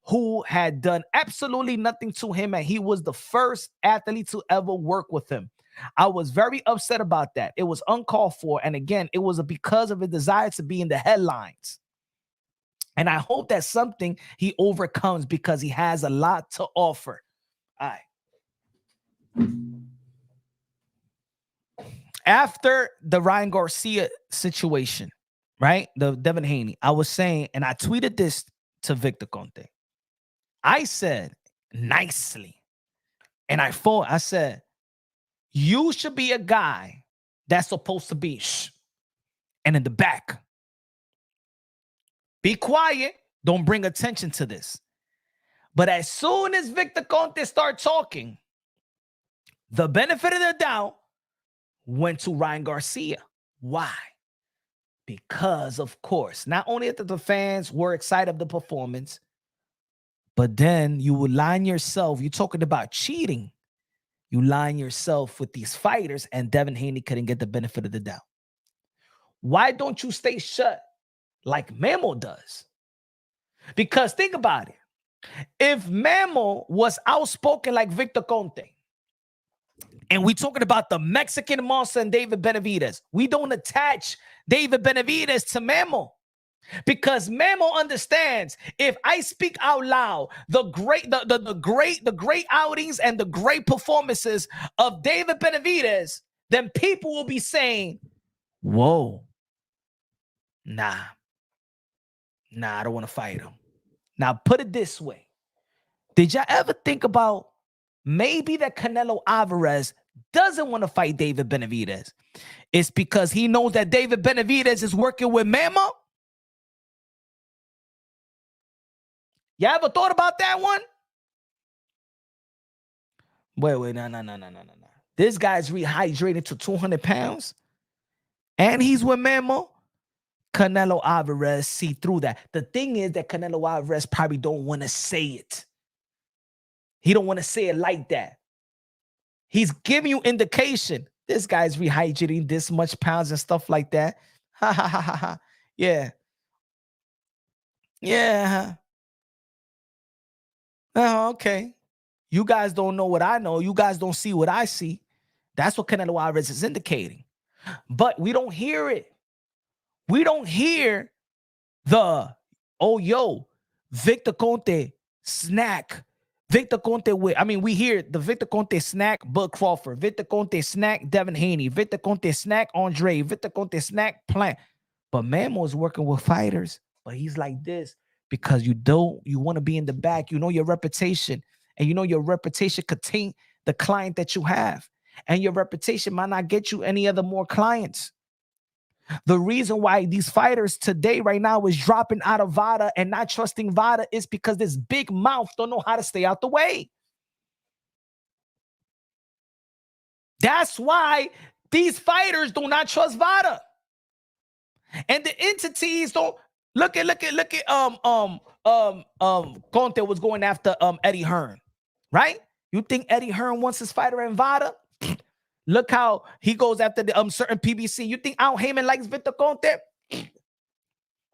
who had done absolutely nothing to him, and he was the first athlete to ever work with him. I was very upset about that. It was uncalled for, and again, it was because of his desire to be in the headlines. And I hope that's something he overcomes because he has a lot to offer. All right. After the Ryan Garcia situation, right? The Devin Haney, I was saying, and I tweeted this to Victor Conte. I said nicely, and I said, you should be a guy that's supposed to be and in the back. Be quiet. Don't bring attention to this. But as soon as Victor Conte started talking, the benefit of the doubt went to Ryan Garcia. Why? Because, of course, not only that the fans were excited of the performance, but then you would line yourself. You're talking about cheating. You line yourself with these fighters, and Devin Haney couldn't get the benefit of the doubt. Why don't you stay shut like Memo does? Because think about it. If Memo was outspoken like Victor Conte, and we're talking about the Mexican monster and David Benavidez, we don't attach David Benavidez to Memo. Because Memo understands if I speak out loud the great outings and the great performances of David Benavidez, then people will be saying, whoa, nah, I don't want to fight him. Now put it this way. Did y'all ever think about maybe that Canelo Alvarez doesn't want to fight David Benavidez? It's because he knows that David Benavidez is working with Memo? You ever thought about that one? Wait, no. This guy's rehydrated to 200 pounds, and he's with Memo. Canelo Alvarez see through that. The thing is that Canelo Alvarez probably don't want to say it. He don't want to say it like that. He's giving you indication. This guy's rehydrating this much pounds and stuff like that. Ha ha ha ha. Yeah. Oh, okay. You guys don't know what I know. You guys don't see what I see. That's what Canelo Alvarez is indicating. But we don't hear it. We don't hear the, Victor Conte snack. Victor Conte we hear the Victor Conte snack Bud Crawford. Victor Conte snack Devin Haney. Victor Conte snack Andre. Victor Conte snack Plant. But Memo is working with fighters. But he's like this. Because you want to be in the back. You know your reputation. And you know your reputation could taint the client that you have. And your reputation might not get you any other more clients. The reason why these fighters today, right now, is dropping out of VADA and not trusting VADA is because this big mouth don't know how to stay out the way. That's why these fighters do not trust VADA. And the entities don't... Look at Conte was going after Eddie Hearn, right? You think Eddie Hearn wants his fighter in VADA? Look how he goes after the certain PBC. You think Al Heyman likes Victor Conte?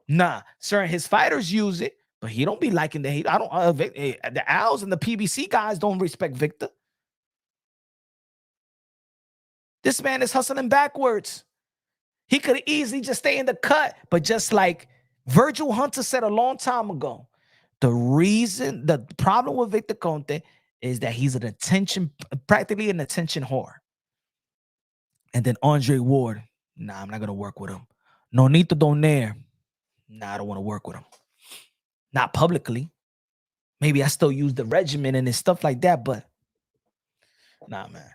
Nah, certain his fighters use it, but he don't be liking the hate. The Al's and the PBC guys don't respect Victor. This man is hustling backwards. He could easily just stay in the cut, but just like Virgil Hunter said a long time ago, the problem with Victor Conte is that he's practically an attention whore. And then Andre Ward, nah, I'm not going to work with him. Nonito Donaire, nah, I don't want to work with him. Not publicly. Maybe I still use the regimen and stuff like that, but nah, man.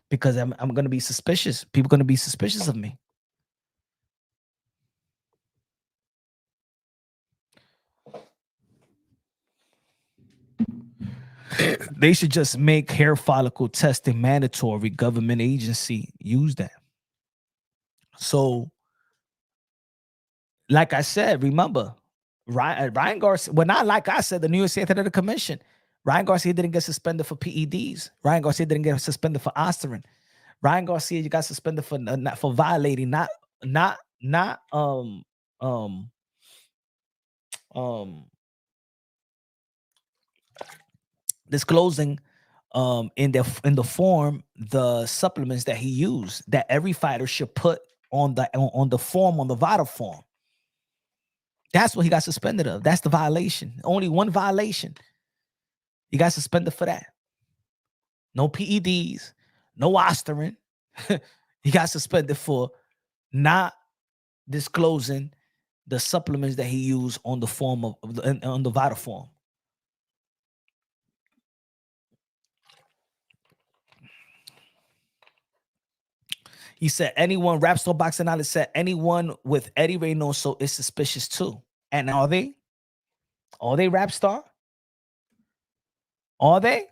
Because I'm going to be suspicious. People are going to be suspicious of me. They should just make hair follicle testing mandatory. Government agency use that. So, like I said, remember, Ryan Garcia, well, not like I said, the New York State Athletic Commission, Ryan Garcia didn't get suspended for PEDs. Ryan Garcia didn't get suspended for Osterin. Ryan Garcia got suspended for not for violating, not disclosing in the form the supplements that he used, that every fighter should put on the form, on the VADA form. That's what he got suspended of. That's the violation. Only one violation. He got suspended for that. No PEDs, no Osterin. He got suspended for not disclosing the supplements that he used on the form of on the Vita form. He said anyone, Rapstar Boxing Knowledge said anyone with Eddie Reynoso is suspicious too. And are they? Are they, Rapstar? Are they?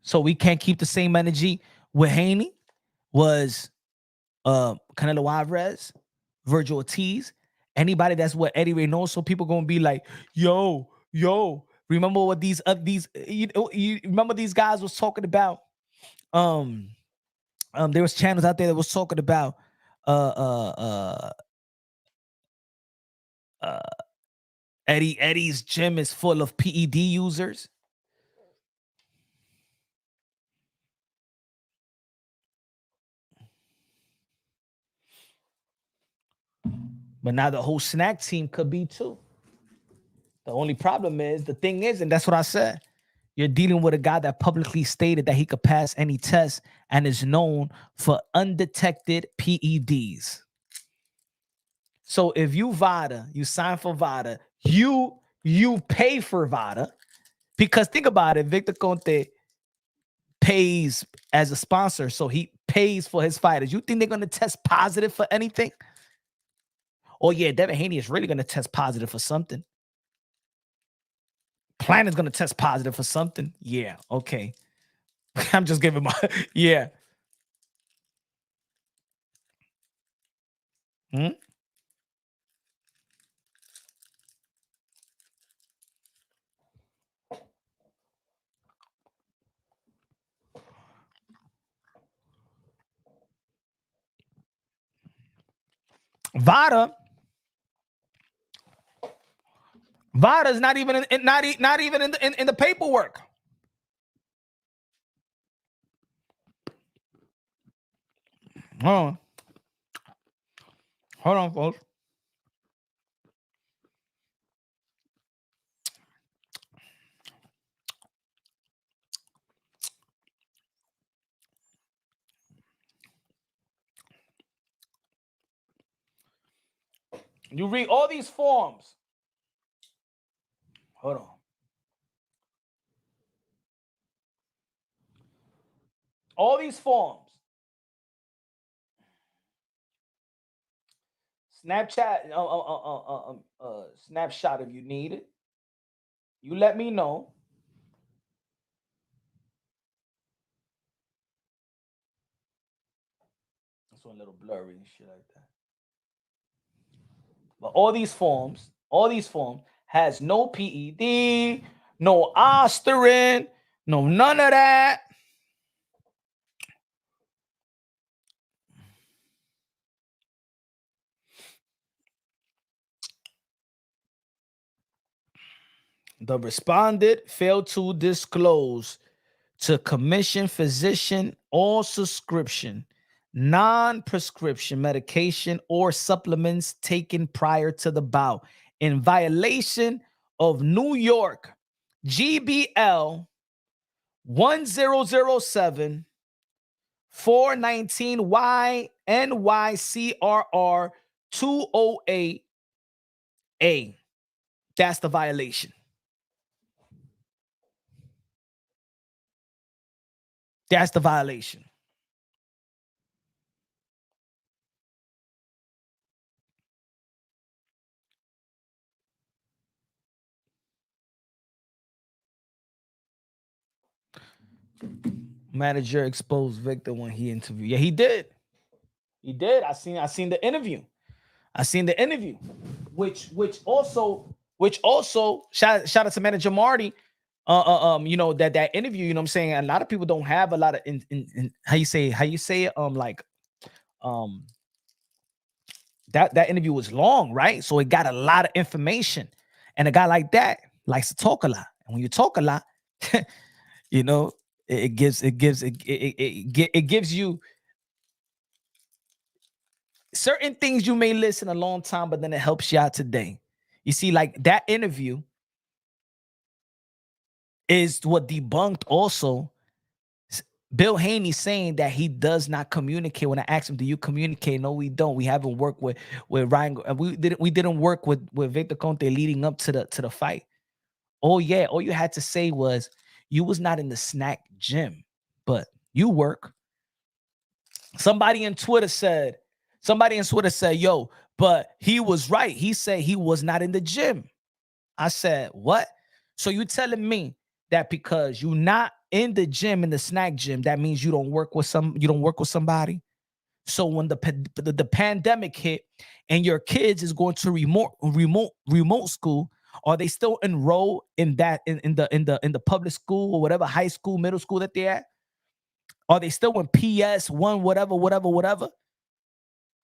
So we can't keep the same energy with Haney, was Canelo Alvarez, Virgil Ortiz, anybody that's what Eddie Reynoso. People gonna be like, yo, remember what these you remember these guys was talking about? There was channels out there that was talking about Eddie's gym is full of PED users. But now the whole snack team could be too. The only problem is, the thing is, and that's what I said, you're dealing with a guy that publicly stated that he could pass any test and is known for undetected PEDs. So if you VADA, you sign for VADA, you pay for VADA, because think about it, Victor Conte pays as a sponsor, so he pays for his fighters. You think they're going to test positive for anything? Oh yeah, Devin Haney is really going to test positive for something. Plan is going to test positive for something. Yeah, okay. I'm just giving my, yeah. VADA is not even in the paperwork. Hold on, folks. You read all these forms. Hold on. All these forms. Snapchat, snapshot if you need it. You let me know. This one a little blurry and shit like that. But all these forms has no PED, no Osterin, no none of that. The respondent failed to disclose to commission physician all subscription, non-prescription medication or supplements taken prior to the bout in violation of New York GBL 1007 419 YNYCRR 208A. That's the violation. That's the violation. Manager exposed Victor when he interviewed. Yeah, he did. He did. I seen the interview. Which also shout out to Manager Marty. You know, that interview, you know what I'm saying? A lot of people don't have a lot of in how you say it, that interview was long, right? So it got a lot of information. And a guy like that likes to talk a lot. And when you talk a lot, you know, it gives you certain things you may listen a long time, but then it helps you out today. You see, like that interview is what debunked also Bill Haney saying that he does not communicate. When I asked him, do you communicate? No, we don't. We haven't worked with Ryan. We didn't work with Victor Conte leading up to the fight. Oh yeah, all you had to say was you was not in the snack gym, but you work. Somebody in Twitter said, yo, but he was right. He said he was not in the gym. I said, what? So you telling me that because you're not in the gym, in the snack gym, that means you don't work with somebody? So when the pandemic hit and your kids is going to remote school, are they still enrolled in that in the public school or whatever, high school, middle school that they're at? Are they still in PS1, whatever?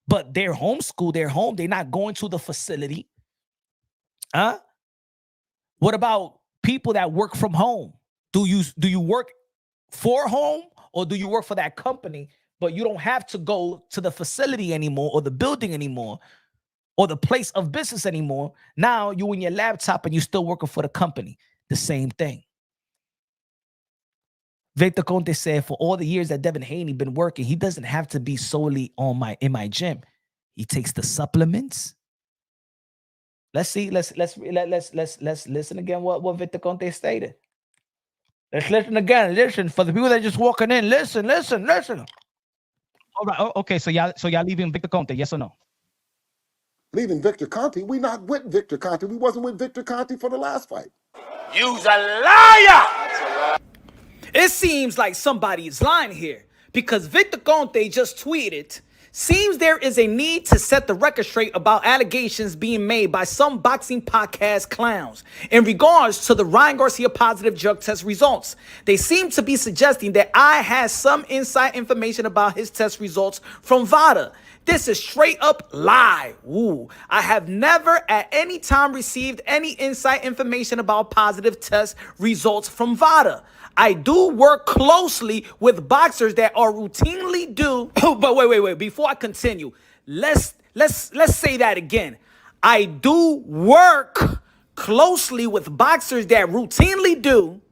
But they're homeschooled, they're home, they're not going to the facility. Huh? What about people that work from home? Do you work for home or do you work for that company, but you don't have to go to the facility anymore or the building anymore or the place of business anymore? Now you in your laptop and you still working for the company. The same thing. Victor Conte said for all the years that Devin Haney been working, he doesn't have to be solely in my gym. He takes the supplements. Let's listen again what Victor Conte stated. Let's listen again. Listen for the people that are just walking in. Listen. All right. Okay. So y'all leaving Victor Conte? Yes or no? Leaving Victor Conte? We not with Victor Conte. We wasn't with Victor Conte for the last fight. You's a liar. It seems like somebody is lying here because Victor Conte just tweeted, seems there is a need to set the record straight about allegations being made by some boxing podcast clowns in regards to the Ryan Garcia positive drug test results. They seem to be suggesting that I had some inside information about his test results from VADA. This is straight up lie. Ooh, I have never at any time received any inside information about positive test results from VADA. I do work closely with boxers that are routinely do. But wait. Before I continue, let's say that again. I do work closely with boxers that routinely do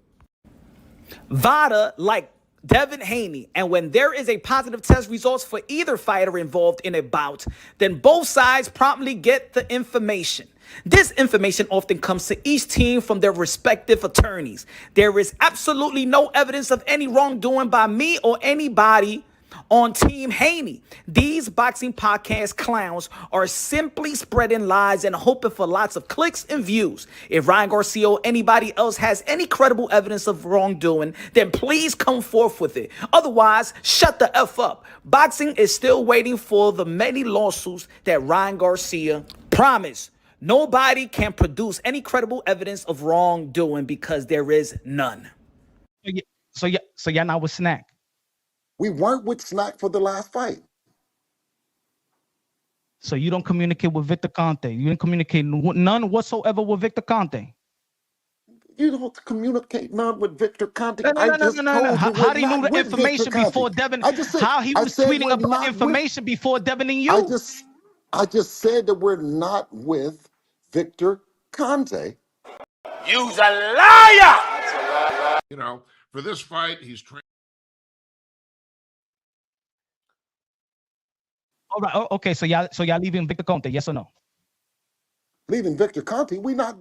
VADA like Devin Haney, and when there is a positive test results for either fighter involved in a bout, then both sides promptly get the information. This information often comes to each team from their respective attorneys. There is absolutely no evidence of any wrongdoing by me or anybody on Team Haney. These boxing podcast clowns are simply spreading lies and hoping for lots of clicks and views. If Ryan Garcia or anybody else has any credible evidence of wrongdoing, then please come forth with it. Otherwise, shut the F up. Boxing is still waiting for the many lawsuits that Ryan Garcia promised. Nobody can produce any credible evidence of wrongdoing because there is none. So y'all not with Snack. We weren't with Snack for the last fight. So you don't communicate with Victor Conte. You didn't communicate none whatsoever with Victor Conte. You don't communicate none with Victor Conte. No. How do you know the information before Devin? How he was tweeting about information before Devin and you? I just said that we're not with Victor Conte. You's a liar. You know, for this fight, he's trained. All right. Okay. So y'all leaving Victor Conte? Yes or no? Leaving Victor Conte? We not.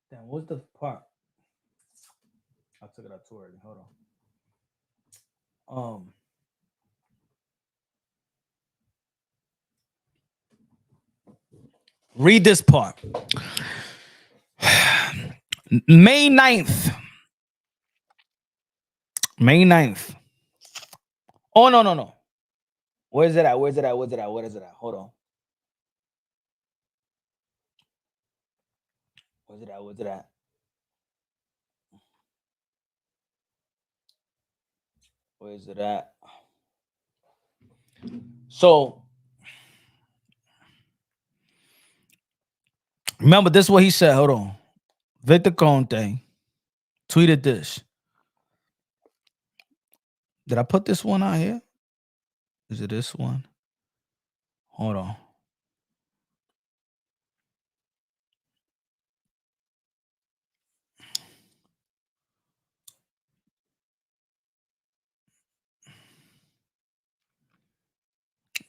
Damn. What's the part? I took it out too early. Hold on. Read this part. May 9th. Oh, no. Where is it at? What is it at? Hold on. Where's it at? Where is it at? So, remember, this is what he said. Hold on. Victor Conte tweeted this. Did I put this one out here? Is it this one? Hold on.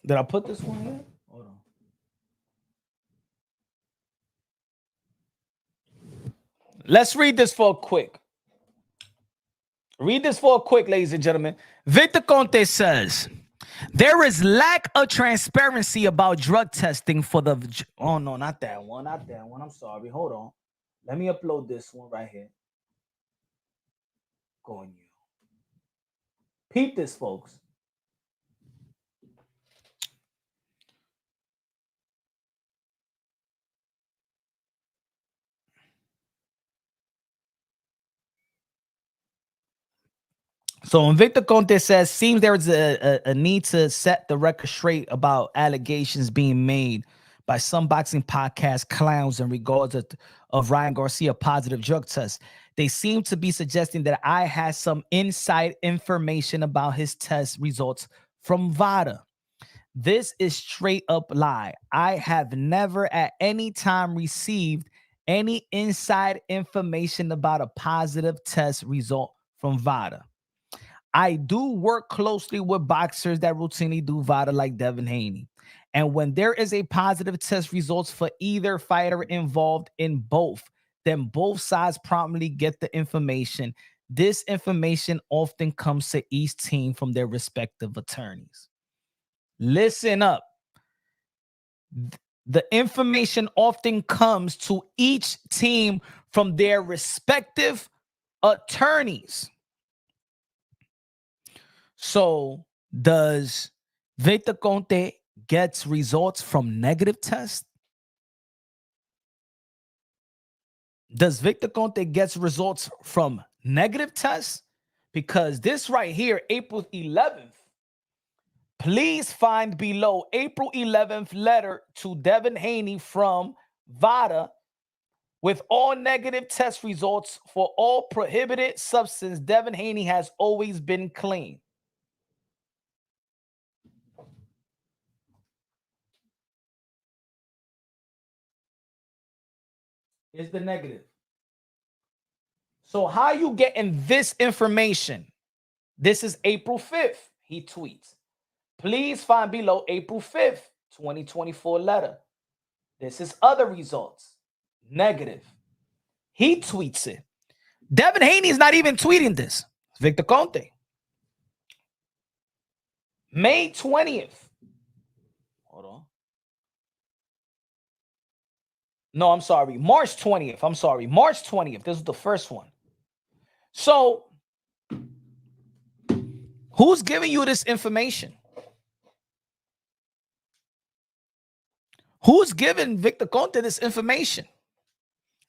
Did I put this one here? Hold on. Let's read this for a quick. Read this for a quick, ladies and gentlemen. Victor Conte says, there is lack of transparency about drug testing for the... Oh, no, not that one. Not that one. I'm sorry. Hold on. Let me upload this one right here. Go on you. Peep this, folks. So when Victor Conte says, seems there's a need to set the record straight about allegations being made by some boxing podcast clowns in regards of Ryan Garcia positive drug tests. They seem to be suggesting that I had some inside information about his test results from VADA. This is straight up lie. I have never at any time received any inside information about a positive test result from VADA. I do work closely with boxers that routinely do VADA like Devin Haney. And when there is a positive test results for either fighter involved in both, then both sides promptly get the information. This information often comes to each team from their respective attorneys. Listen up. The information often comes to each team from their respective attorneys. So does Victor Conte gets results from negative tests? Does Victor Conte gets results from negative tests? Because this right here, April 11th, please find below April 11th letter to Devin Haney from VADA with all negative test results for all prohibited substance. Devin Haney has always been clean. Is the negative. So how you getting this information? This is April 5th. He tweets. Please find below April 5th, 2024 letter. This is other results. Negative. He tweets it. Devin Haney is not even tweeting this. It's Victor Conte. May 20th. Hold on. No, I'm sorry. March 20th. I'm sorry. March 20th. This is the first one. So, who's giving you this information? Who's giving Victor Conte this information?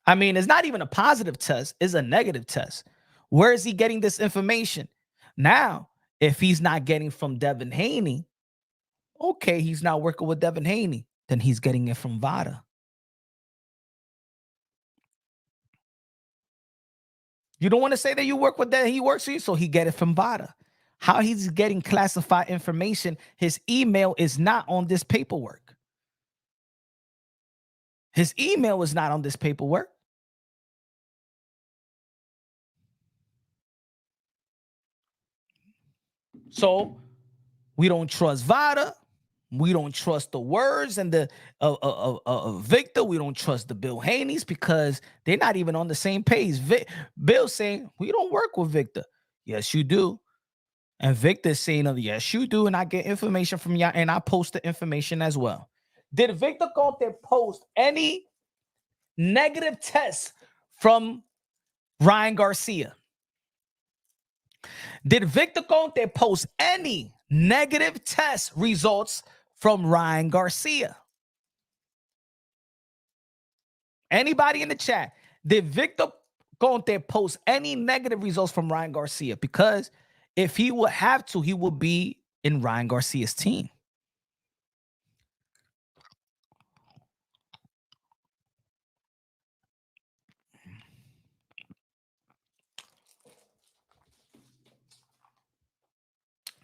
I mean, it's not even a positive test. It's a negative test. Where is he getting this information? Now, if he's not getting from Devin Haney, okay, he's not working with Devin Haney. Then he's getting it from VADA. You don't want to say that you work with that he works for you, so he get it from VADA. How he's getting classified information, his email is not on this paperwork. His email is not on this paperwork. So we don't trust VADA. We don't trust the words and the Victor. We don't trust the Bill Haney's because they're not even on the same page. Bill saying, we don't work with Victor. Yes, you do. And Victor saying, oh, yes, you do. And I get information from y'all and I post the information as well. Did Victor Conte post any negative tests from Ryan Garcia? Did Victor Conte post any negative test results from Ryan Garcia? Anybody in the chat? Did Victor Conte post any negative results from Ryan Garcia? Because if he would have to, he would be in Ryan Garcia's team.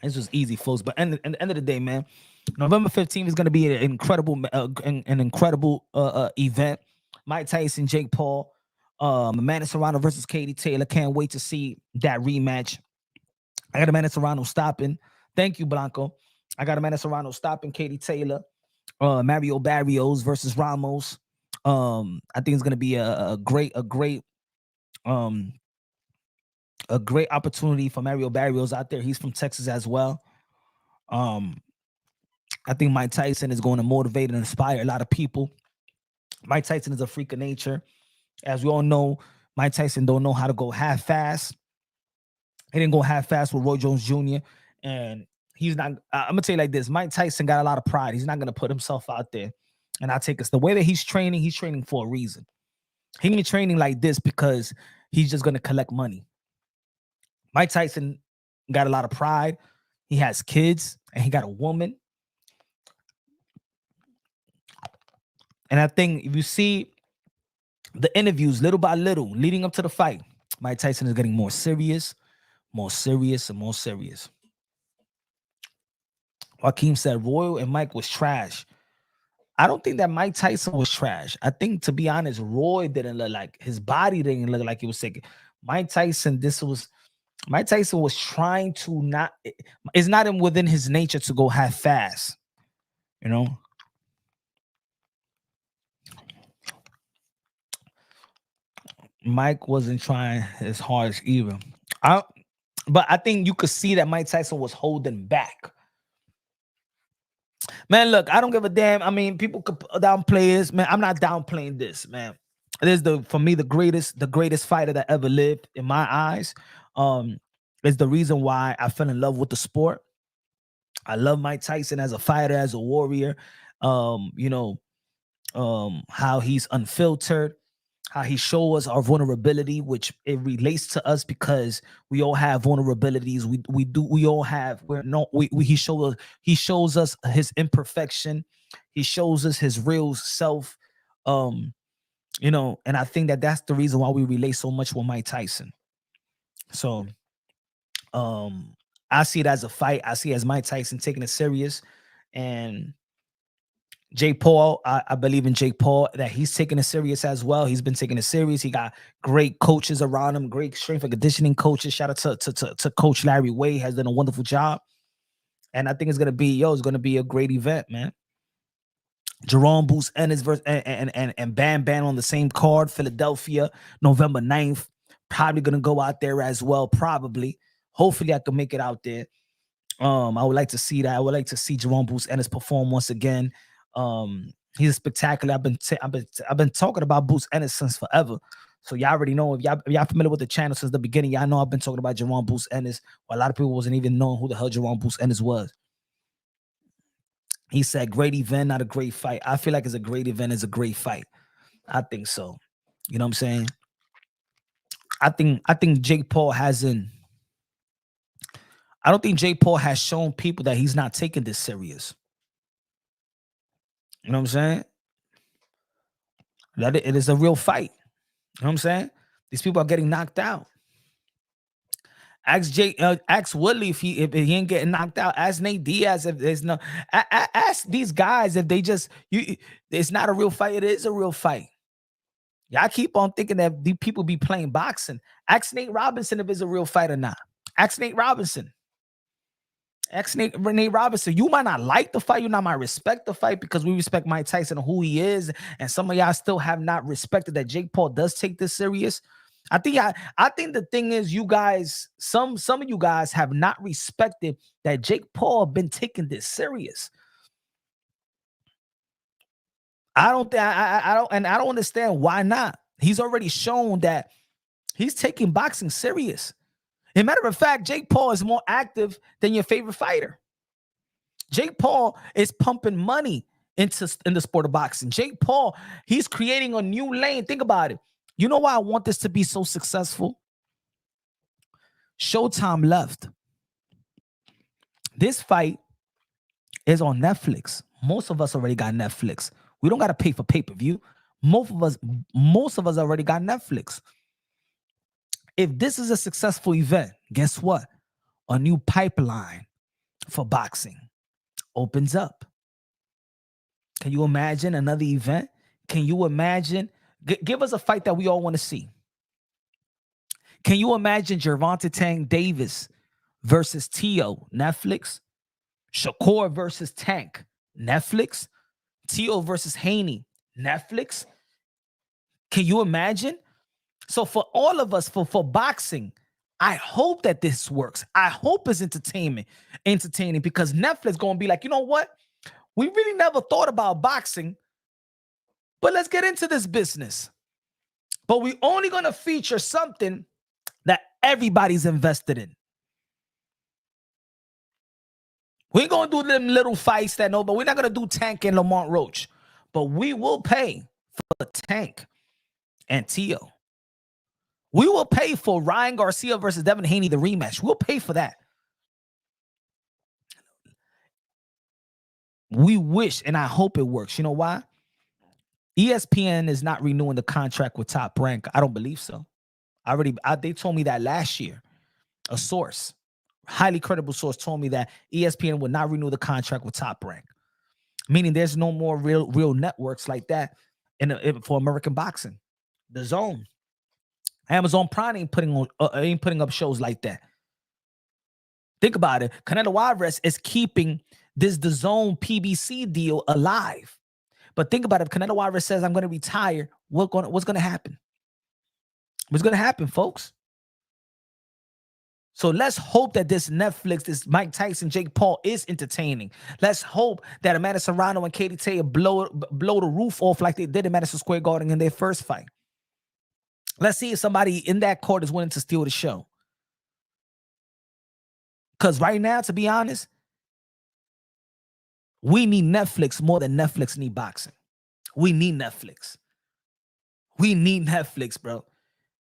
This was easy, folks. But at the end of the day, man, November 15th is going to be an incredible event. Mike Tyson, Jake Paul, Amanda Serrano versus Katie Taylor. Can't wait to see that rematch. I got Amanda Serrano stopping. Thank you, Blanco. I got Amanda Serrano stopping Katie Taylor. Mario Barrios versus Ramos. I think it's going to be a great opportunity for Mario Barrios out there. He's from Texas as well. I think Mike Tyson is going to motivate and inspire a lot of people. Mike Tyson is a freak of nature. As we all know, Mike Tyson don't know how to go half-fast. He didn't go half-fast with Roy Jones Jr. And he's not, I'm going to tell you like this. Mike Tyson got a lot of pride. He's not going to put himself out there. And I take us the way that he's training for a reason. He ain't training like this because he's just going to collect money. Mike Tyson got a lot of pride. He has kids and he got a woman. And I think if you see the interviews little by little leading up to the fight, Mike Tyson is getting more serious, and more serious. Joaquin said Royal and Mike was trash. I don't think that Mike Tyson was trash. I think, to be honest, Roy didn't look like, his body didn't look like he was sick. Mike Tyson was trying to not, it's not within his nature to go half fast, you know? Mike wasn't trying as hard as either. But I think you could see that Mike Tyson was holding back. Man, look, I don't give a damn. I mean, people could downplay this. Man, I'm not downplaying this, man. It is for me the greatest fighter that ever lived in my eyes. It's the reason why I fell in love with the sport. I love Mike Tyson as a fighter, as a warrior. How he's unfiltered, how he shows us our vulnerability, which it relates to us because we all have vulnerabilities. He shows us his imperfection. He shows us his real self. And I think that's the reason why we relate so much with Mike Tyson. So I see it as a fight. I see it as Mike Tyson taking it serious. And Jake Paul, I believe in Jake Paul, that he's taking it serious as well. He's been taking it serious. He got great coaches around him, great strength and conditioning coaches. Shout out to Coach Larry Way, has done a wonderful job. And I think it's gonna be a great event, man. Jerome Boots Ennis versus and Bam Bam on the same card. Philadelphia, November 9th. Probably gonna go out there as well. Probably. Hopefully I can make it out there. I would like to see that. I would like to see Jerome Boots Ennis perform once again. He's spectacular. I've been talking about Boots Ennis since forever. So y'all already know, if y'all familiar with the channel since the beginning, y'all know I've been talking about Jerome Boots Ennis. Well, a lot of people wasn't even knowing who the hell Jerome Boots Ennis was. He said, great event, not a great fight. I feel like it's a great event, it's a great fight. I think so. You know what I'm saying? I think Jake Paul hasn't. I don't think Jake Paul has shown people that he's not taking this serious. You know what I'm saying? That it is a real fight. You know what I'm saying? These people are getting knocked out. Ask Woodley if he ain't getting knocked out. Ask Nate Diaz if there's no. Ask these guys if they just it's not a real fight. It is a real fight. Y'all keep on thinking that these people be playing boxing. Ask Nate Robinson if it's a real fight or not. Ask Nate Robinson. Nate Robinson, you might not like the fight, you might respect the fight because we respect Mike Tyson and who he is, and some of y'all still have not respected that Jake Paul does take this serious. I think the thing is, you guys, some of you guys have not respected that Jake Paul been taking this serious. I don't understand why not. He's already shown that he's taking boxing serious. As a matter of fact, Jake Paul is more active than your favorite fighter. Jake Paul is pumping money in the sport of boxing. Jake Paul, he's creating a new lane. Think about it. You know why I want this to be so successful? Showtime left. This fight is on Netflix. Most of us already got Netflix. We don't got to pay for pay-per-view. Most of us already got Netflix. If this is a successful event, guess what? A new pipeline for boxing opens up. Can you imagine another event? Can you imagine? Give us a fight that we all want to see. Can you imagine Gervonta Tank Davis versus Teo, Netflix? Shakur versus Tank, Netflix? Teo versus Haney, Netflix? Can you imagine? So for all of us, for boxing, I hope that this works. I hope it's entertaining, because Netflix going to be like, you know what? We really never thought about boxing, but let's get into this business. But we only going to feature something that everybody's invested in. We're going to do them little fights that but we're not going to do Tank and Lamont Roach. But we will pay for Tank and Teo. We will pay for Ryan Garcia versus Devin Haney, the rematch. We'll pay for that. We wish, and I hope it works. You know why? ESPN is not renewing the contract with Top Rank. I don't believe so. They told me that last year. A source, highly credible source, told me that ESPN would not renew the contract with Top Rank, meaning there's no more real networks like that for American boxing. The Zone, Amazon Prime ain't putting up shows like that. Think about it. Canelo Alvarez is keeping the Zone PBC deal alive. But think about it. If Canelo Alvarez says, I'm going to retire, what's going to happen? What's going to happen, folks? So let's hope that this Netflix, this Mike Tyson, Jake Paul is entertaining. Let's hope that Amanda Serrano and Katie Taylor blow the roof off like they did in Madison Square Garden in their first fight. Let's see if somebody in that court is willing to steal the show. Because right now, to be honest, we need Netflix more than Netflix need boxing. We need Netflix. We need Netflix, bro.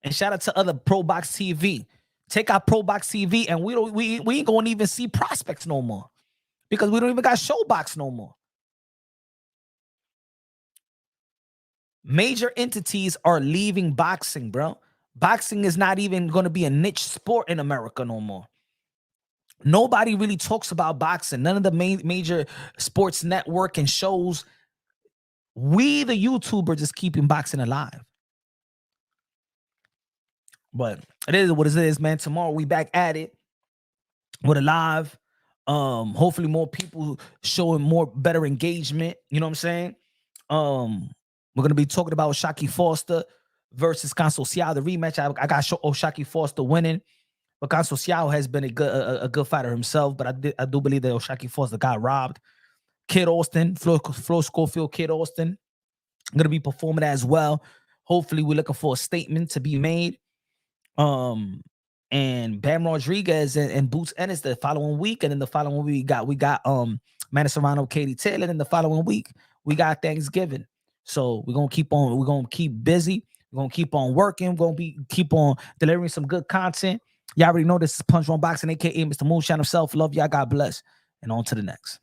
And shout out to other Pro Box TV. Take out Pro Box TV, and we ain't gonna even see prospects no more, because we don't even got Showbox no more. Major entities are leaving boxing, bro. Boxing is not even going to be a niche sport in America no more. Nobody really talks about boxing. None of the major sports network and shows. We, the YouTubers, is keeping boxing alive. But it is what it is, man. Tomorrow we back at it with a live. Hopefully more people showing better engagement. You know what I'm saying? We're gonna be talking about Oshaki Foster versus Consorcial, the rematch. I got Oshaki Foster winning, but Consorcial has been a good fighter himself. But I do believe that Oshaki Foster got robbed. Kid Austin, Flo Schofield, Kid Austin, gonna be performing as well. Hopefully, we're looking for a statement to be made. And Bam Rodriguez and Boots Ennis the following week, and then the following week we got Manny Serrano, Katie Taylor, and the following week we got Thanksgiving. So we're gonna keep busy, we're gonna keep on working, we're gonna keep on delivering some good content. Y'all already know this is Punch One Boxing, aka Mr. Moonshine himself. Love y'all, God bless, and on to the next.